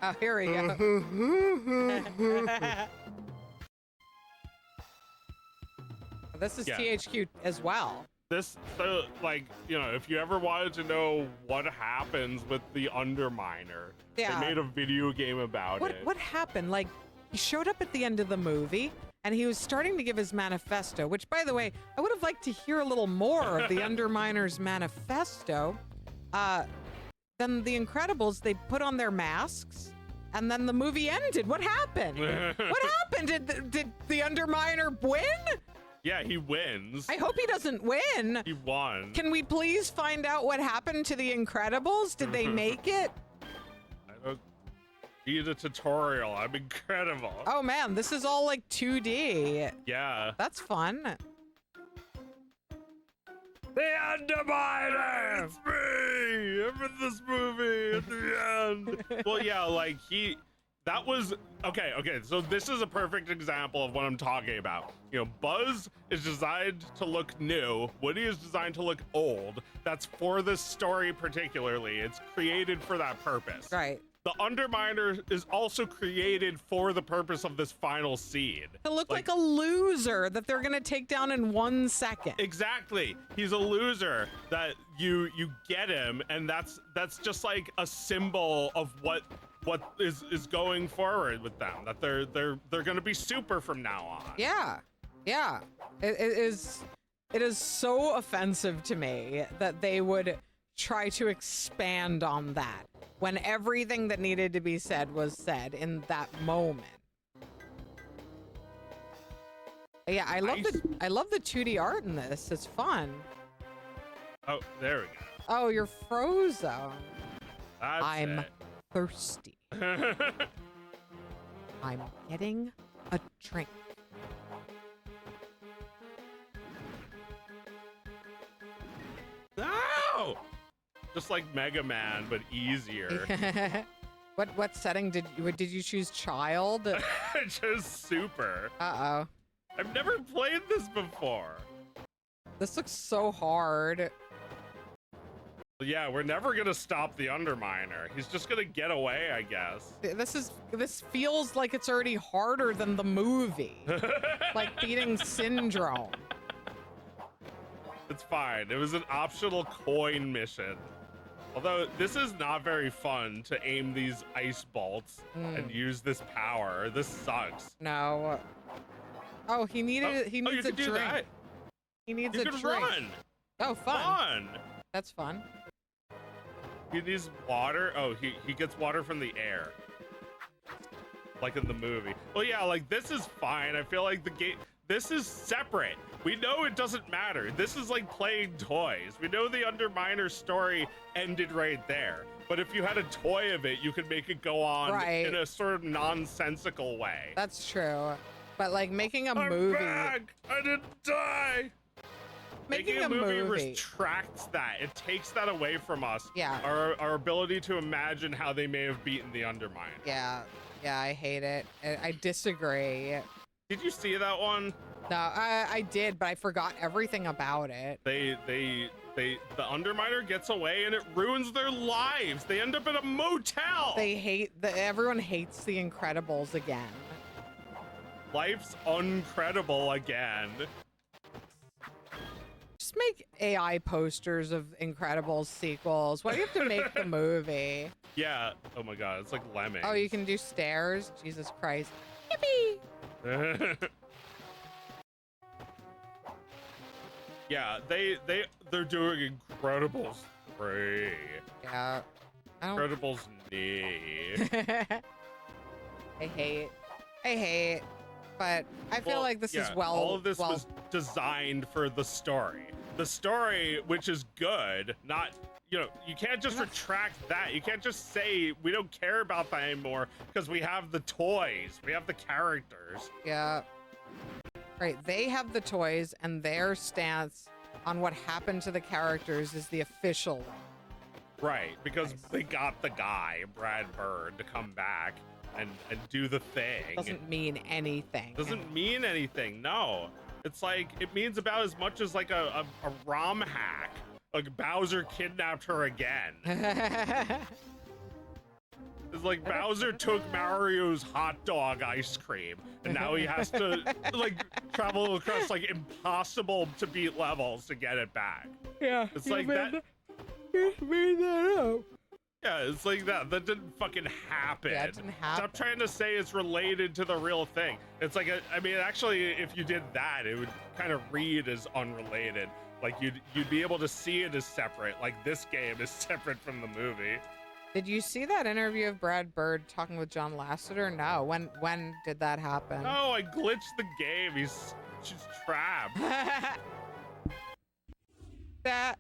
S1: Oh, here we go. This is
S2: Yeah.
S1: THQ as well.
S2: So, like, you know, if you ever wanted to know what happens with the Underminer,
S1: Yeah.
S2: they made a video game about it.
S1: What happened? Like, he showed up at the end of the movie, and he was starting to give his manifesto, which, by the way, I would have liked to hear a little more of the Underminer's manifesto. Then the Incredibles, they put on their masks, and then the movie ended. What happened? What happened? Did the Underminer win?
S2: Yeah, he wins.
S1: I hope he doesn't win.
S2: He won.
S1: Can we please find out what happened to the Incredibles? Did they make it?
S2: I don't need a tutorial. I'm incredible.
S1: Oh man, this is all like 2D.
S2: Yeah.
S1: That's fun.
S2: The Underminer! It's me! I'm in this movie at the end. Well, yeah, like, that was, okay, so this is a perfect example of what I'm talking about. You know, Buzz is designed to look new. Woody is designed to look old. That's for this story particularly. It's created for that purpose.
S1: Right.
S2: The Underminer is also created for the purpose of this final scene.
S1: To look like a loser that they're gonna take down in 1 second.
S2: Exactly. He's a loser that you get him, and that's just like a symbol of what is going forward with them. That they're gonna be super from now on.
S1: Yeah. Yeah. It is so offensive to me that they would try to expand on that when everything that needed to be said was said in that moment. Yeah, I love the 2D art in this. It's fun.
S2: Oh, there we go.
S1: Oh, you're frozen.
S2: That's
S1: I'm
S2: it.
S1: thirsty. I'm getting a drink.
S2: No! Just like Mega Man, but easier.
S1: What setting did you choose? Child?
S2: Just super.
S1: Uh-oh.
S2: I've never played this before.
S1: This looks so hard.
S2: Yeah, we're never gonna stop the Underminer. He's just gonna get away, I guess.
S1: This feels like it's already harder than the movie. Like beating Syndrome.
S2: It's fine. It was an optional coin mission. Although this is not very fun to aim these ice bolts and use this power. This sucks.
S1: No. Oh, he needs
S2: you
S1: a
S2: can do
S1: drink.
S2: that.
S1: He needs
S2: You
S1: a
S2: can
S1: drink.
S2: run.
S1: Oh, fun.
S2: Fun.
S1: That's fun.
S2: He needs water. Oh, he gets water from the air. Like in the movie. Well, yeah, like this is fine. I feel like the game, this is separate. We know it doesn't matter. This is like playing toys. We know the Underminer story ended right there. But if you had a toy of it, you could make it go on in a sort of nonsensical way.
S1: That's true. But like making a
S2: I'm
S1: movie.
S2: back! I didn't die! Making a movie retracts that. It takes that away from us.
S1: Yeah.
S2: Our ability to imagine how they may have beaten the Underminer.
S1: Yeah. Yeah, I hate it. I disagree.
S2: Did you see that one?
S1: No, I did, but I forgot everything about it.
S2: The Underminer gets away and it ruins their lives. They end up in a motel.
S1: Everyone hates the Incredibles again.
S2: Life's uncredible again.
S1: Just make AI posters of Incredibles sequels. Why do you have to make the movie?
S2: Yeah. Oh my god, it's like Lemmings.
S1: Oh, you can do stairs? Jesus Christ. Yippee!
S2: Yeah, they're doing Incredibles 3.
S1: Yeah.
S2: Incredibles knee.
S1: I hate. But I feel like this is
S2: all of this was designed for the story. The story, which is good, not, you can't just retract that. You can't just say we don't care about that anymore because we have the toys. We have the characters.
S1: Yeah. Right, they have the toys and their stance on what happened to the characters is the official one.
S2: Right, because they got the guy, Brad Bird, to come back. and do the thing.
S1: Doesn't mean anything.
S2: Doesn't mean anything. No, it's like it means about as much as like a ROM hack. Like Bowser kidnapped her again. It's like Bowser took Mario's hot dog ice cream, and now he has to like travel across like impossible to beat levels to get it back.
S1: Yeah.
S2: It's like that.
S1: You made that up.
S2: Yeah, it's like that. That didn't fucking happen.
S1: Yeah, it didn't happen.
S2: Stop trying to say it's related to the real thing. It's like, I mean, actually, if you did that, it would kind of read as unrelated. Like you'd be able to see it as separate. Like this game is separate from the movie.
S1: Did you see that interview of Brad Bird talking with John Lasseter? No. When did that happen?
S2: No, I glitched the game. She's trapped.
S1: That.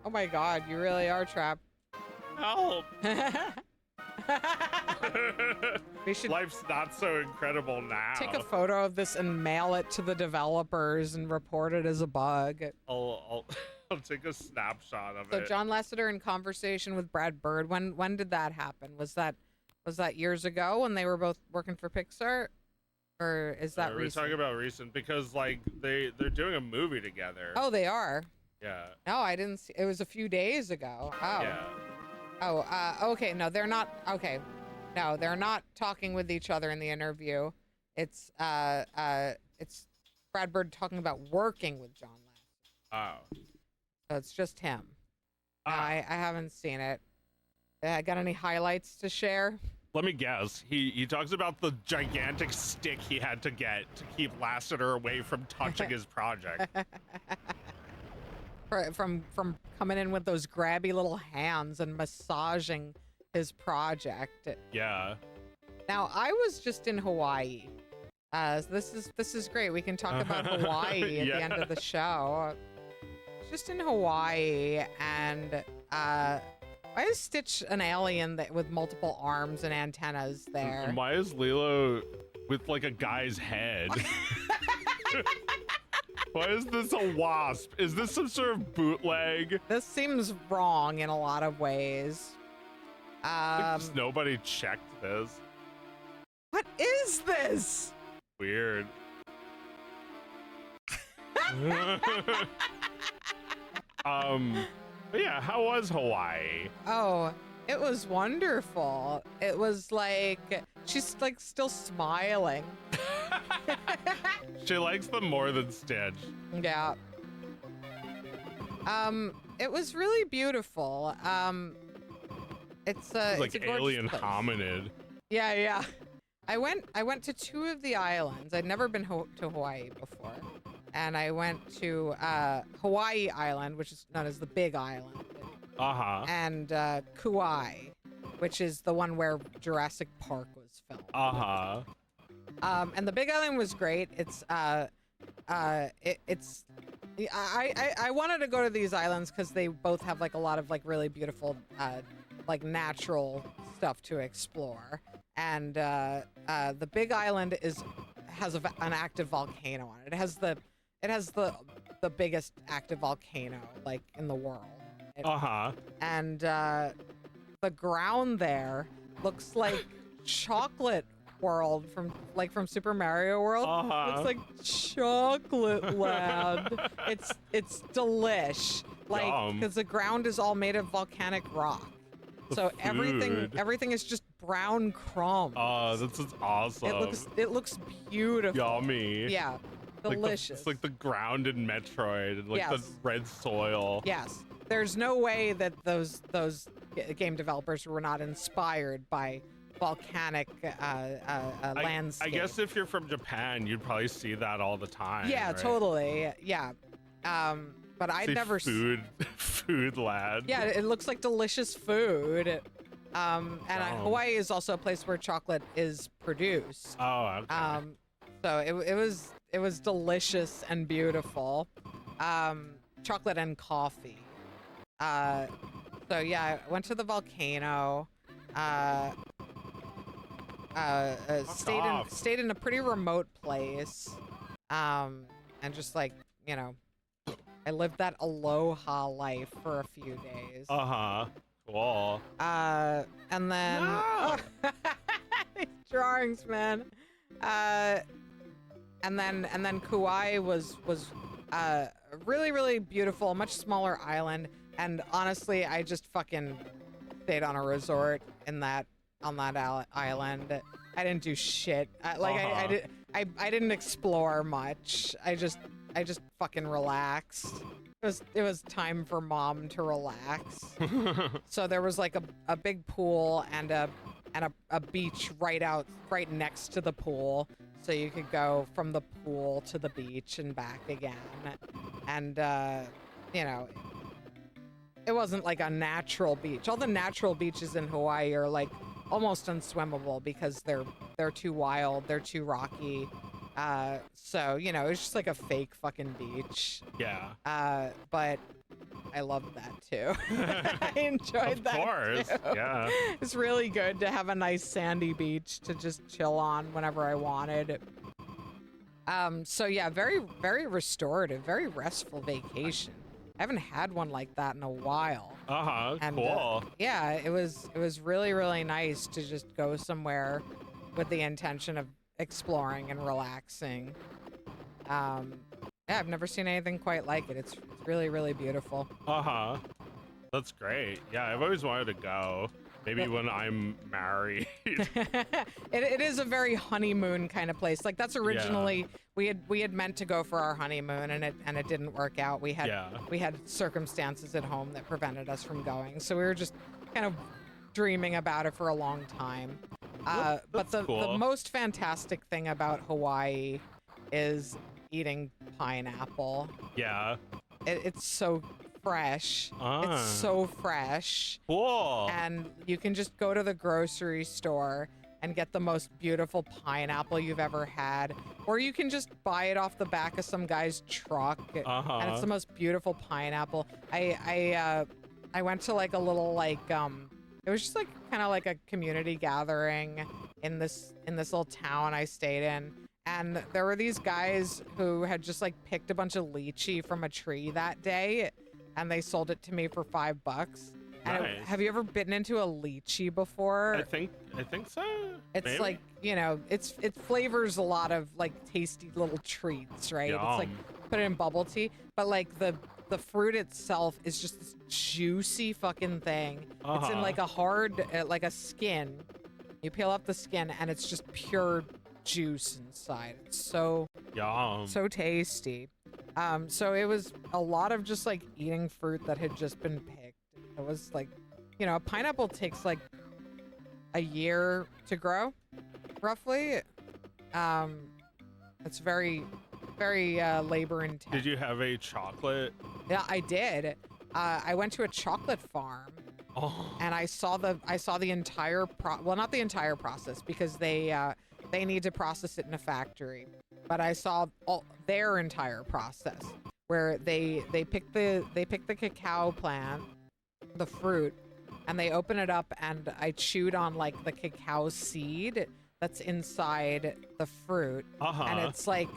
S1: Oh my God, you really are trapped.
S2: Help.
S1: We should
S2: Life's not so incredible now.
S1: take a photo of this and mail it to the developers and report it as a bug.
S2: I'll take a snapshot of
S1: So
S2: it.
S1: John Lasseter in conversation with Brad Bird. When did that happen? Was that years ago when they were both working for Pixar, or is that
S2: We're
S1: recent?
S2: talking about recent because like they're doing a movie together.
S1: Oh, they are.
S2: Yeah.
S1: No, I didn't see. It was a few days ago. Oh.
S2: Yeah.
S1: Oh. Okay. No, they're not. Okay. No, they're not talking with each other in the interview. It's Brad Bird talking about working with John Lasseter.
S2: Oh.
S1: So it's just him. No,
S2: Ah.
S1: I haven't seen it. Got any highlights to share?
S2: Let me guess. He talks about the gigantic stick he had to get to keep Lasseter away from touching his project.
S1: From coming in with those grabby little hands and massaging his project.
S2: Yeah.
S1: Now, I was just in Hawaii. So this is great. We can talk about Hawaii at the end of the show. Just in Hawaii, and I stitch an alien with multiple arms and antennas there.
S2: And why is Lilo with like a guy's head? Why is this a wasp? Is this some sort of bootleg?
S1: This seems wrong in a lot of ways.
S2: Just nobody checked this.
S1: What is this?
S2: Weird. But yeah, how was Hawaii?
S1: Oh, it was wonderful. It was like she's like still smiling.
S2: She likes them more than Stitch.
S1: Yeah. It was really beautiful. It's
S2: It's like
S1: a gorgeous
S2: alien
S1: place.
S2: hominid.
S1: Yeah. I went to 2 of the islands. I'd never been to Hawaii before. And I went to Hawaii Island, which is known as the Big Island,
S2: Uh-huh.
S1: and Kauai, which is the one where Jurassic Park was filmed.
S2: Uh-huh.
S1: And the Big Island was great. I wanted to go to these islands because they both have like a lot of like really beautiful like natural stuff to explore. And the Big Island has an active volcano on it. It has the biggest active volcano like in the world.
S2: Uh-huh.
S1: And the ground there looks like chocolate world from Super Mario World.
S2: Uh-huh.
S1: Looks like chocolate land. It's delish. Like,
S2: Yum.
S1: because the ground is all made of volcanic rock. So
S2: food.
S1: everything is just brown crumbs.
S2: Oh, this is awesome.
S1: It looks beautiful.
S2: Yummy.
S1: Yeah. Delicious.
S2: It's like the ground in Metroid and like the
S1: Yes.
S2: red soil.
S1: Yes. There's no way that those game developers were not inspired by volcanic landscape.
S2: I guess if you're from Japan, you'd probably see that all the time.
S1: Yeah,
S2: right?
S1: totally. Yeah. But I'd
S2: See
S1: never
S2: food lad.
S1: Yeah, it looks like delicious food. And Hawaii is also a place where chocolate is produced.
S2: Oh, okay.
S1: So it was delicious and beautiful. Chocolate and coffee. So yeah, I went to the volcano. Stayed in a pretty remote place. And just like, I lived that aloha life for a few days.
S2: Uh-huh. Cool.
S1: And then
S2: No!
S1: these drawings, man. And then Kauai was really, really beautiful, much smaller island. And honestly, I just fucking stayed on a resort on that island. I didn't do shit. I didn't explore much. I just fucking relaxed. It was time for mom to relax. So there was like a big pool and a beach right next to the pool, so you could go from the pool to the beach and back again. And you know, it wasn't like a natural beach. All the natural beaches in Hawaii are like almost unswimmable because they're too wild, they're too rocky. So, you know, it's just like a fake fucking beach.
S2: Yeah.
S1: But I loved that too. I enjoyed that.
S2: Of course.
S1: Too.
S2: Yeah.
S1: It's really good to have a nice sandy beach to just chill on whenever I wanted. So yeah, very, very restorative, very restful vacation. I haven't had one like that in a while. And,
S2: cool.
S1: yeah, it was really, really nice to just go somewhere with the intention of exploring and relaxing. Yeah, I've never seen anything quite like it. It's really, really beautiful.
S2: That's great. Yeah, I've always wanted to go. Maybe when I'm married.
S1: It is a very honeymoon kind of place. Like that's originally we had meant to go for our honeymoon and it didn't work out. We had circumstances at home that prevented us from going. So we were just kind of dreaming about it for a long time. But the most fantastic thing about Hawaii is eating pineapple.
S2: Yeah.
S1: It's so fresh. It's so fresh.
S2: Cool.
S1: And you can just go to the grocery store and get the most beautiful pineapple you've ever had. Or you can just buy it off the back of some guy's truck. And it's the most beautiful pineapple. I went to like a little like it was just like kind of like a community gathering in this little town I stayed in. And there were these guys who had just like picked a bunch of lychee from a tree that day, and they sold it to me for $5. And
S2: Nice.
S1: have you ever bitten into a lychee before?
S2: I think so.
S1: It's
S2: Maybe.
S1: like, you know, it flavors a lot of like tasty little treats, right?
S2: Yum.
S1: It's like put it in bubble tea, but like the fruit itself is just this juicy fucking thing. It's in like a hard, like a skin. You peel up the skin and it's just pure juice inside. It's so
S2: Yum.
S1: so tasty. So it was a lot of just like eating fruit that had just been picked. It was like, you know, a pineapple takes like a year to grow, roughly. It's very, very labor intense.
S2: Did you have a chocolate?
S1: Yeah, I did. I went to a chocolate farm. And I saw the entire well, not the entire process because they need to process it in a factory, but I saw their entire process where they pick the cacao plant, the fruit, and they open it up, and I chewed on like the cacao seed that's inside the fruit, and it's like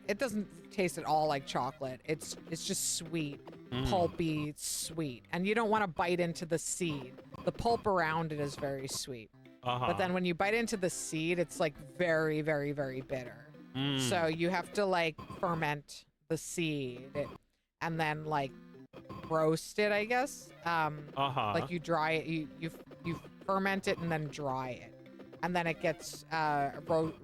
S1: it doesn't taste at all like chocolate. It's just sweet, pulpy, sweet, and you don't want to bite into the seed. The pulp around it is very sweet, but then when you bite into the seed, it's like very, very, very bitter. So you have to like ferment the seed and then like roast it, I guess. Like you dry it, you ferment it and then dry it, and then it gets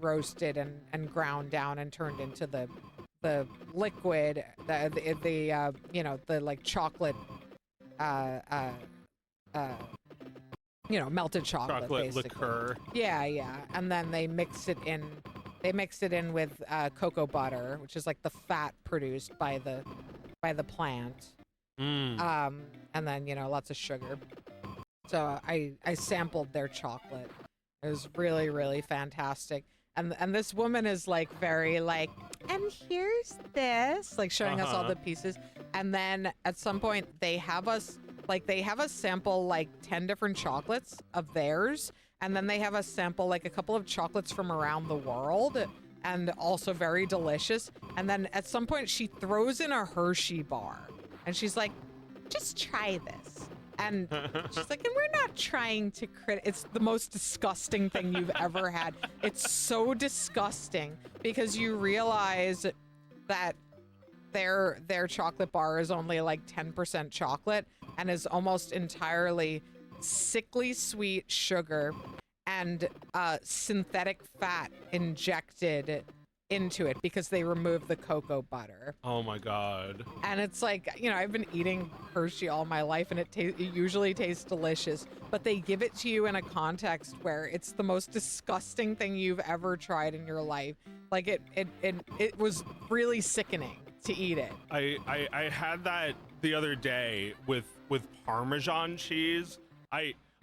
S1: roasted and ground down and turned into the liquid, the you know, the like chocolate, you know, melted chocolate basically.
S2: Liqueur.
S1: Yeah, and then they mix it in. They mix it in with cocoa butter, which is like the fat produced by the plant. And then, you know, lots of sugar. So I sampled their chocolate. It was really, really fantastic. And this woman is like very like, and here's this, like showing us all the pieces. And then at some point they have us sample like 10 different chocolates of theirs. And then they have us sample like a couple of chocolates from around the world, and also very delicious. And then at some point she throws in a Hershey bar and she's like, just try this. And she's like, and we're not trying to it's the most disgusting thing you've ever had. It's so disgusting because you realize that their chocolate bar is only like 10% chocolate and is almost entirely sickly sweet sugar and synthetic fat injected into it because they remove the cocoa butter.
S2: Oh my god.
S1: And it's like, I've been eating Hershey all my life and it usually tastes delicious, but they give it to you in a context where it's the most disgusting thing you've ever tried in your life. Like it was really sickening to eat it.
S2: I had that the other day with Parmesan cheese.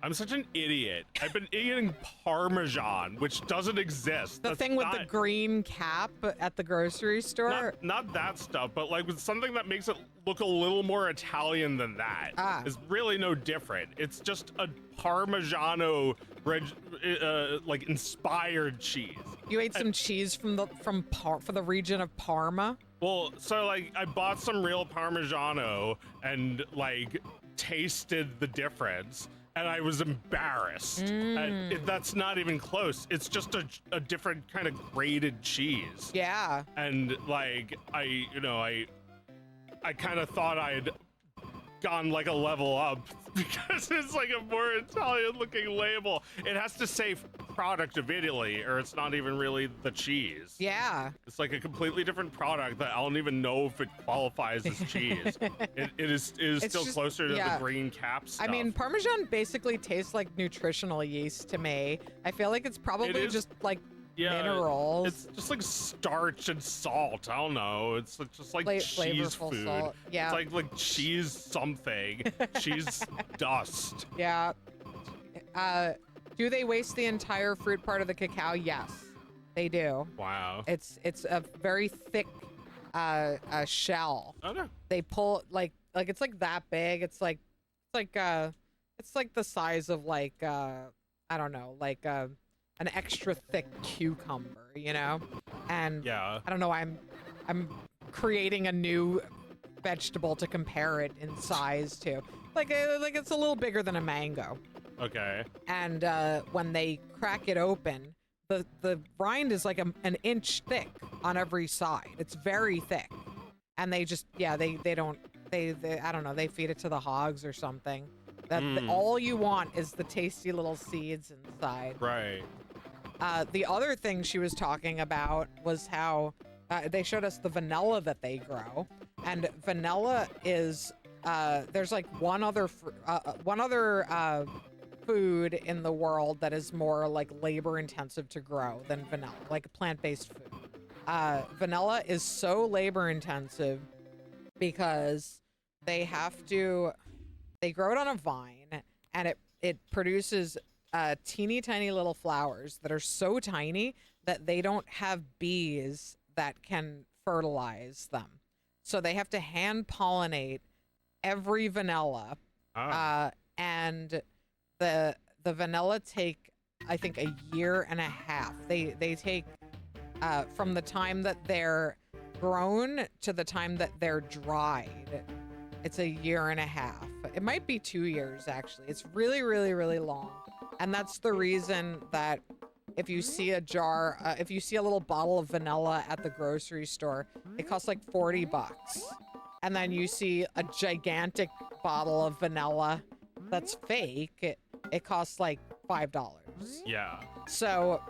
S2: I'm such an idiot. I've been eating Parmesan, which doesn't exist.
S1: The
S2: That's
S1: thing with
S2: not,
S1: the green cap at the grocery store.
S2: not that stuff, but like with something that makes it look a little more Italian than that. Is really no different. It's just a Parmigiano like inspired cheese.
S1: You ate some cheese for the region of Parma.
S2: Well, so like I bought some real Parmigiano and like tasted the difference. And I was embarrassed. That's not even close. It's just a different kind of grated cheese.
S1: Yeah.
S2: And like I kind of thought I'd gone like a level up because it's like a more Italian looking label. It has to say product of Italy or it's not even really the cheese.
S1: Yeah.
S2: It's like a completely different product that I don't even know if it qualifies as cheese. it is still
S1: just,
S2: closer to the green cap stuff.
S1: I mean, Parmesan basically tastes like nutritional yeast to me. I feel like it's probably just like minerals.
S2: It's just like starch and salt. I don't know. It's just like cheese food.
S1: Salt. Yeah.
S2: It's like cheese something. Cheese dust.
S1: Yeah. Do they waste the entire fruit part of the cacao? Yes, they do.
S2: Wow.
S1: It's a very thick shell.
S2: Oh no.
S1: They pull like it's like that big. It's like the size of like I don't know, like an extra thick cucumber, And
S2: Yeah.
S1: I don't know. I'm creating a new vegetable to compare it in size to. Like it's a little bigger than a mango.
S2: Okay.
S1: And when they crack it open, the rind is like an inch thick on every side. It's very thick. And they just they don't I don't know, they feed it to the hogs or something. All you want is the tasty little seeds inside.
S2: Right.
S1: The other thing she was talking about was how they showed us the vanilla that they grow, and vanilla is there's like one other food in the world that is more like labor intensive to grow than vanilla, like plant-based food. Vanilla is so labor intensive because they grow it on a vine, and it produces teeny tiny little flowers that are so tiny that they don't have bees that can fertilize them. So they have to hand pollinate every vanilla. And the vanilla take, I think, a year and a half. They take from the time that they're grown to the time that they're dried. It's a year and a half. It might be 2 years, actually. It's really, really, really long. And that's the reason that if you see a little bottle of vanilla at the grocery store, it costs like $40. And then you see a gigantic bottle of vanilla that's fake, it costs like $5.
S2: Yeah.
S1: So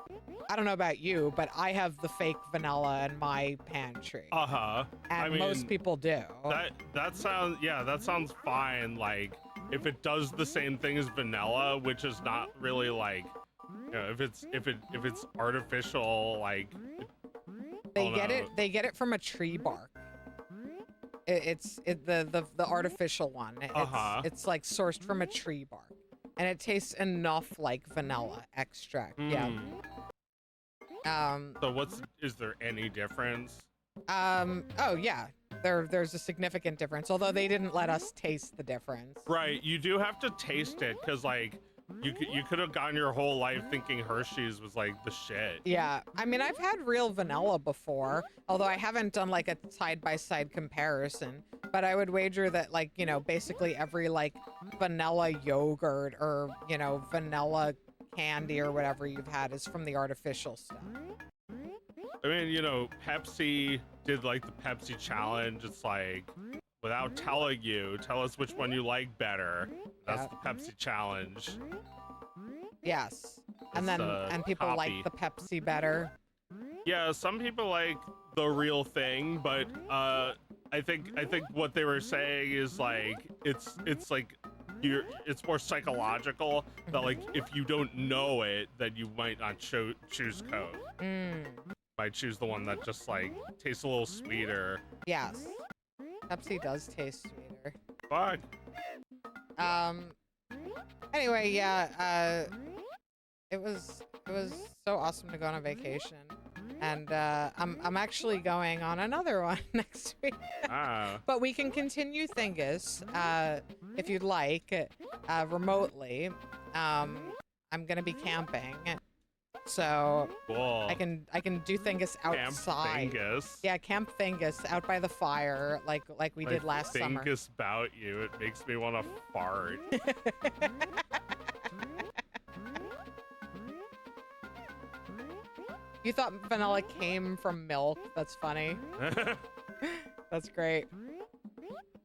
S1: I don't know about you, but I have the fake vanilla in my pantry. And
S2: I mean,
S1: most people do.
S2: That sounds fine. Like if it does the same thing as vanilla, which is not really like, if it's artificial, like
S1: they get it from a tree bark. The artificial one. It's like sourced from a tree bark, and it tastes enough like vanilla extract. Yeah.
S2: So is there any difference?
S1: Oh yeah. There's a significant difference, although they didn't let us taste the difference.
S2: Right, you do have to taste it because like You could have gone your whole life thinking Hershey's was like the shit.
S1: Yeah, I mean, I've had real vanilla before, although I haven't done like a side-by-side comparison. But I would wager that, like, you know, basically every like vanilla yogurt or, you know, vanilla candy or whatever you've had is from the artificial stuff.
S2: I mean, you know, Pepsi did like the Pepsi challenge. It's like, without telling you, tell us which one you like better. That's the Pepsi challenge.
S1: Yes, and
S2: It's
S1: then
S2: the
S1: people like
S2: copy.
S1: the Pepsi better.
S2: Yeah, some people like the real thing, but I think what they were saying is like it's like it's more psychological that like if you don't know it, then you might not choose Coke. Might choose the one that just like tastes a little sweeter.
S1: Yes, Pepsi does taste sweeter.
S2: Fuck.
S1: Anyway, yeah, it was so awesome to go on a vacation, and I'm actually going on another one next week.
S2: Ah.
S1: But we can continue Thingus if you'd like remotely. I'm gonna be camping, so
S2: Cool.
S1: I can do Thingus outside.
S2: Camp Thingus.
S1: Yeah, Camp Thingus out by the fire, like we did last summer.
S2: Thingus about you. It makes me want to fart.
S1: You thought vanilla came from milk? That's funny. That's great.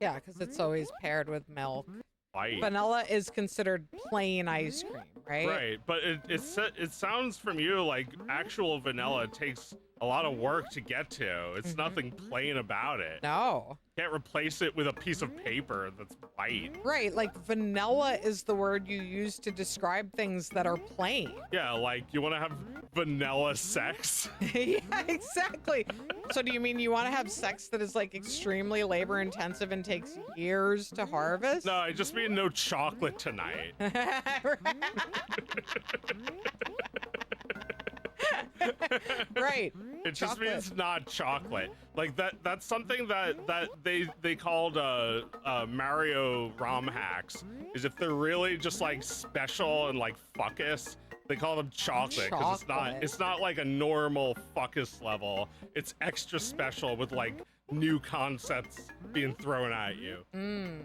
S1: Yeah, because it's always paired with milk.
S2: White.
S1: Vanilla is considered plain ice cream, right?
S2: Right, but it sounds from you like actual vanilla takes a lot of work to get to. It's nothing plain about it.
S1: No.
S2: Can't replace it with a piece of paper that's white.
S1: Right, like vanilla is the word you use to describe things that are plain.
S2: Yeah, like you want to have vanilla sex?
S1: Yeah, exactly. So do you mean you want to have sex that is like extremely labor intensive and takes years to harvest?
S2: No, I just mean no chocolate tonight.
S1: Right.
S2: It just
S1: Chocolate.
S2: means not chocolate. Like that's something that they called Mario ROM hacks, is if they're really just like special and like fuckus, they call them chocolate because it's not like a normal fuckus level. It's extra special with like new concepts being thrown at you.
S1: And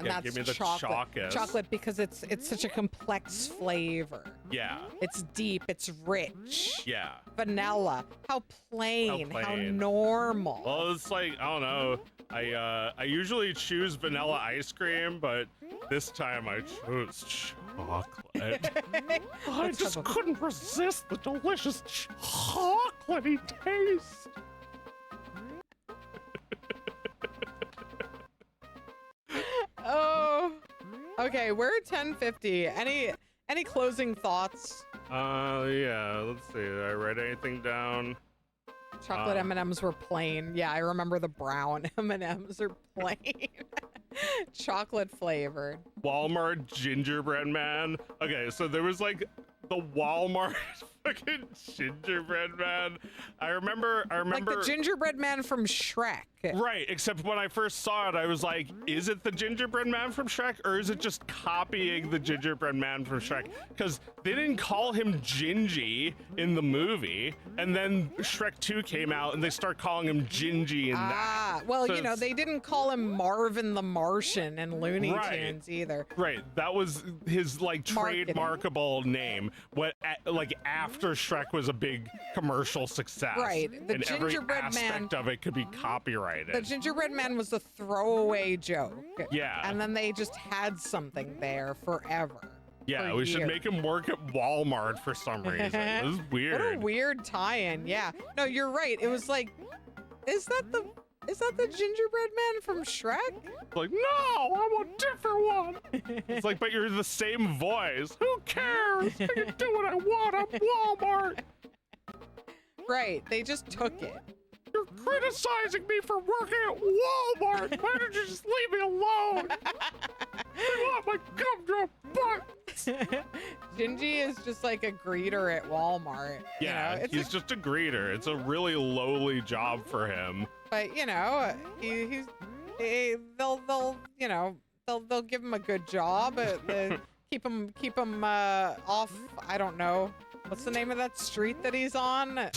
S2: Yeah,
S1: that's
S2: give me the
S1: chocolate.
S2: chocus.
S1: Chocolate because it's such a complex flavor.
S2: Yeah.
S1: It's deep, it's rich.
S2: Yeah.
S1: Vanilla. How plain, how
S2: plain.
S1: normal.
S2: Well, it's like, I don't know. I usually choose vanilla ice cream, but this time I chose chocolate. I just couldn't resist the delicious chocolatey taste.
S1: Oh. Okay, we're at 10:50. Any closing thoughts?
S2: Yeah, let's see. Did I write anything down?
S1: Chocolate M&Ms were plain. Yeah, I remember the brown M&Ms are plain. Chocolate flavored.
S2: Walmart gingerbread man. Okay, so there was like the Walmart fucking gingerbread man. I remember
S1: Like the gingerbread man from Shrek.
S2: Right, except when I first saw it, I was like, is it the gingerbread man from Shrek, or is it just copying the gingerbread man from Shrek? Because they didn't call him Gingy in the movie, and then Shrek 2 came out, and they start calling him Gingy in that.
S1: Well,
S2: So
S1: you know, they didn't call him Marvin the Martian in Looney
S2: Right.
S1: Tunes either.
S2: Right, that was his like
S1: Marketing.
S2: trademarkable name. Like after Shrek was a big commercial success,
S1: Right, the
S2: and every
S1: gingerbread man-
S2: aspect of it could be copyrighted.
S1: The gingerbread man was a throwaway joke.
S2: Yeah.
S1: And then they just had something there forever.
S2: Yeah,
S1: for
S2: we should
S1: years.
S2: make him work at Walmart for some reason. This is weird.
S1: What a weird tie-in. Yeah. No, you're right. It was like, is that the gingerbread man from Shrek?
S2: It's like, no, I want a different one. It's like, but you're the same voice. Who cares? I can do what I want at Walmart.
S1: Right. They just took it.
S2: You're criticizing me for working at Walmart. Why don't you just leave me alone? I want my gumdrop butt.
S1: Gingy is just like a greeter at Walmart.
S2: Yeah,
S1: You know? It's
S2: he's just a greeter. It's a really lowly job for him.
S1: But you know, they'll give him a good job. Keep him off. I don't know. What's the name of that street that he's on?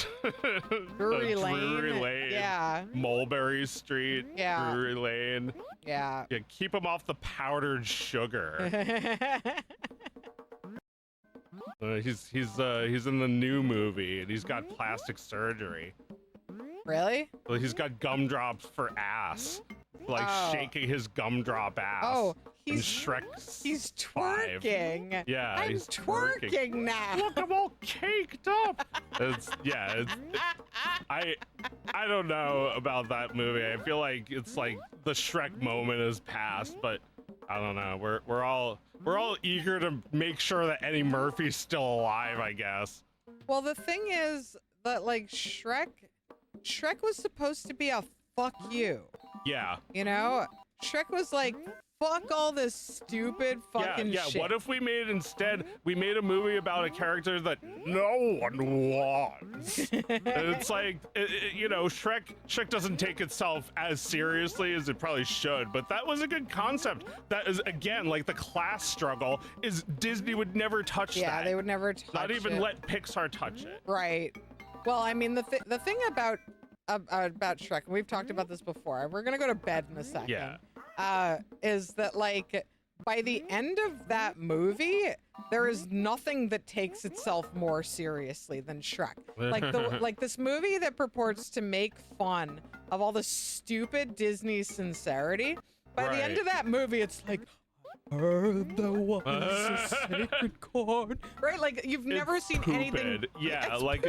S1: Drury Lane.
S2: Drury Lane.
S1: Yeah.
S2: Mulberry Street.
S1: Yeah.
S2: Drury Lane.
S1: Yeah.
S2: Yeah, keep him off the powdered sugar. He's in the new movie and he's got plastic surgery.
S1: Really?
S2: Well, he's got gumdrops for ass, like shaking his gumdrop ass.
S1: Oh,
S2: in
S1: he's
S2: Shrek's
S1: twerking.
S2: Yeah,
S1: I'm
S2: he's
S1: twerking now.
S2: Look, I'm all caked up. I don't know about that movie. I feel like it's like the Shrek moment has passed, but I don't know. We're all eager to make sure that Eddie Murphy's still alive, I guess.
S1: Well, the thing is that like Shrek was supposed to be a fuck you.
S2: Yeah.
S1: You know, Shrek was like, fuck all this stupid fucking shit.
S2: What if we made a movie about a character that no one wants? And it's like, you know, Shrek doesn't take itself as seriously as it probably should, but that was a good concept. That is, again, like the class struggle is Disney would never touch that.
S1: Yeah, they would never touch it.
S2: Not even let Pixar touch it.
S1: Right. Well, I mean, the thing about Shrek, and we've talked about this before, we're gonna go to bed in a second.
S2: Yeah.
S1: Is that like by the end of that movie, there is nothing that takes itself more seriously than Shrek. Like this movie that purports to make fun of all the stupid Disney sincerity. By the end of that movie, it's like, heard there was a sacred chord. Right? Like you've never seen anything.
S2: Yeah, like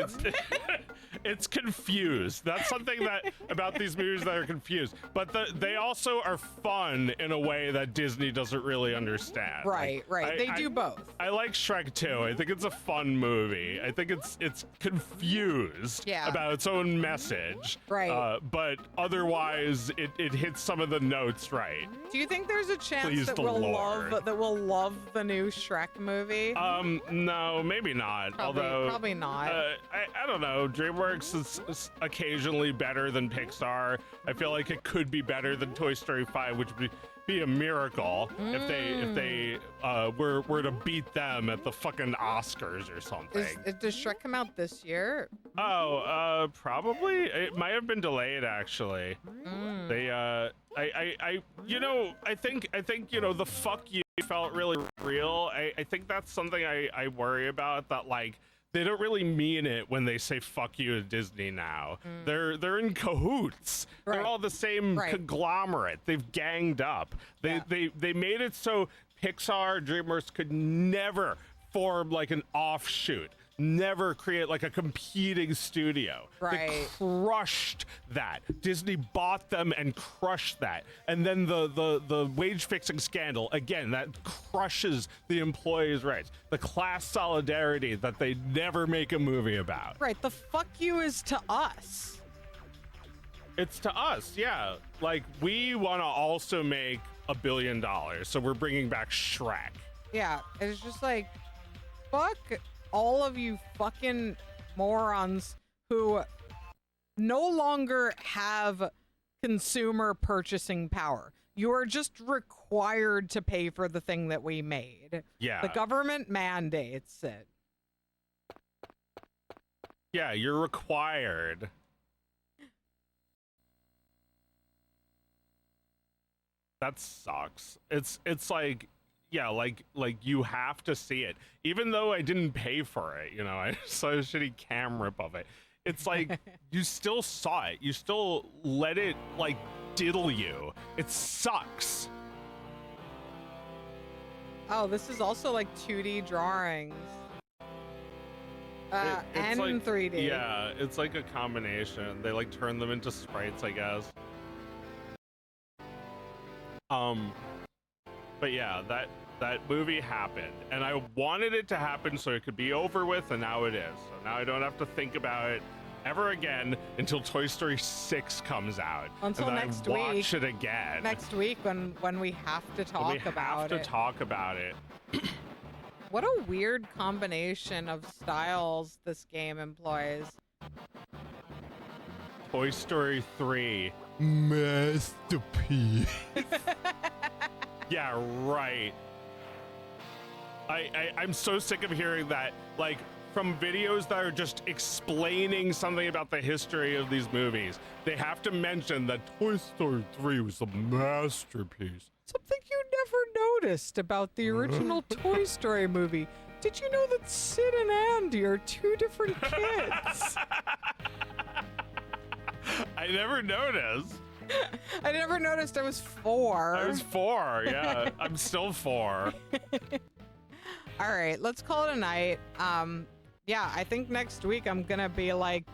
S2: it's confused. That's something that about these movies that are confused. But they also are fun in a way that Disney doesn't really understand.
S1: Right, right. They do both.
S2: I like Shrek too. I think it's a fun movie. I think it's confused about its own message.
S1: Right.
S2: But otherwise it hits some of the notes right.
S1: Do you think there's a chance
S2: Please
S1: that
S2: the
S1: we'll
S2: Lord.
S1: love the new Shrek movie?
S2: No, maybe not.
S1: Probably not.
S2: I don't know. DreamWorks is occasionally better than Pixar. I feel like it could be better than Toy Story 5, which would be a miracle if they were to beat them at the fucking Oscars or something.
S1: Does Shrek come out this year?
S2: Probably. It might have been delayed actually. They I think the fuck you felt really real. I think that's something I worry about, that like they don't really mean it when they say fuck you to Disney now. They're in cahoots.
S1: Right.
S2: They're all the same conglomerate. They've ganged up. They made it so Pixar, DreamWorks could never form like an offshoot. Never create like a competing studio.
S1: Right.
S2: They crushed that. Disney bought them and crushed that. And then the wage fixing scandal, again, that crushes the employees' rights. The class solidarity that they never make a movie about.
S1: Right. The fuck you is to us.
S2: It's to us, yeah. Like, we want to also make $1 billion, so we're bringing back Shrek.
S1: Yeah. It's just like, fuck all of you fucking morons who no longer have consumer purchasing power. You are just required to pay for the thing that we made.
S2: Yeah.
S1: The government mandates it.
S2: Yeah, you're required. That sucks. It's like, yeah, like you have to see it, even though I didn't pay for it. You know, I saw a shitty cam rip of it. It's like you still saw it. You still let it like diddle you. It sucks.
S1: Oh, this is also like 2D drawings.
S2: It's
S1: and
S2: like,
S1: 3D.
S2: Yeah, it's like a combination. They like turn them into sprites, I guess. But yeah, that movie happened, and I wanted it to happen so it could be over with, and now it is. So now I don't have to think about it ever again until Toy Story 6 comes out.
S1: Until
S2: and then
S1: next
S2: I watch
S1: week.
S2: it again.
S1: Next week when we have to talk about it.
S2: Talk about it.
S1: What a weird combination of styles this game employs.
S2: Toy Story 3 masterpiece. Yeah, right. I'm so sick of hearing that, like, from videos that are just explaining something about the history of these movies. They have to mention that Toy Story 3 was a masterpiece.
S1: Something you never noticed about the original Toy Story movie. Did you know that Sid and Andy are two different kids?
S2: I never noticed.
S1: I never noticed I was 4.
S2: I was 4, yeah. I'm still 4.
S1: All right, let's call it a night. Yeah, I think next week I'm gonna be like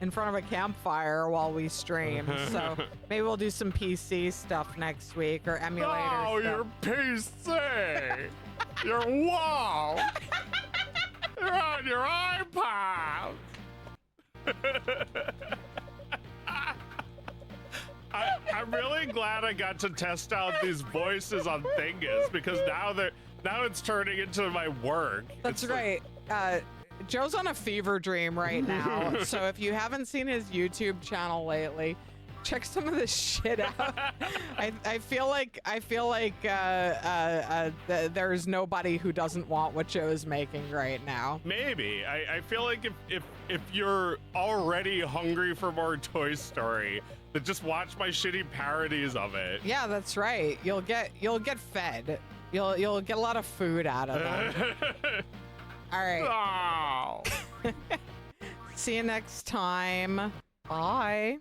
S1: in front of a campfire while we stream. So maybe we'll do some PC stuff next week or emulator
S2: Oh,
S1: stuff.
S2: your PC! Your wall! You're on your iPod! I'm really glad I got to test out these voices on Thingus because now it's turning into my work.
S1: That's
S2: It's
S1: right. Joe's on a fever dream right now. So if you haven't seen his YouTube channel lately, check some of this shit out. I feel like there's nobody who doesn't want what Joe is making right now.
S2: Maybe. I feel like if you're already hungry for more Toy Story, then just watch my shitty parodies of it.
S1: Yeah, that's right. You'll get fed. You'll get a lot of food out of them. All right.
S2: Oh.
S1: See you next time. Bye.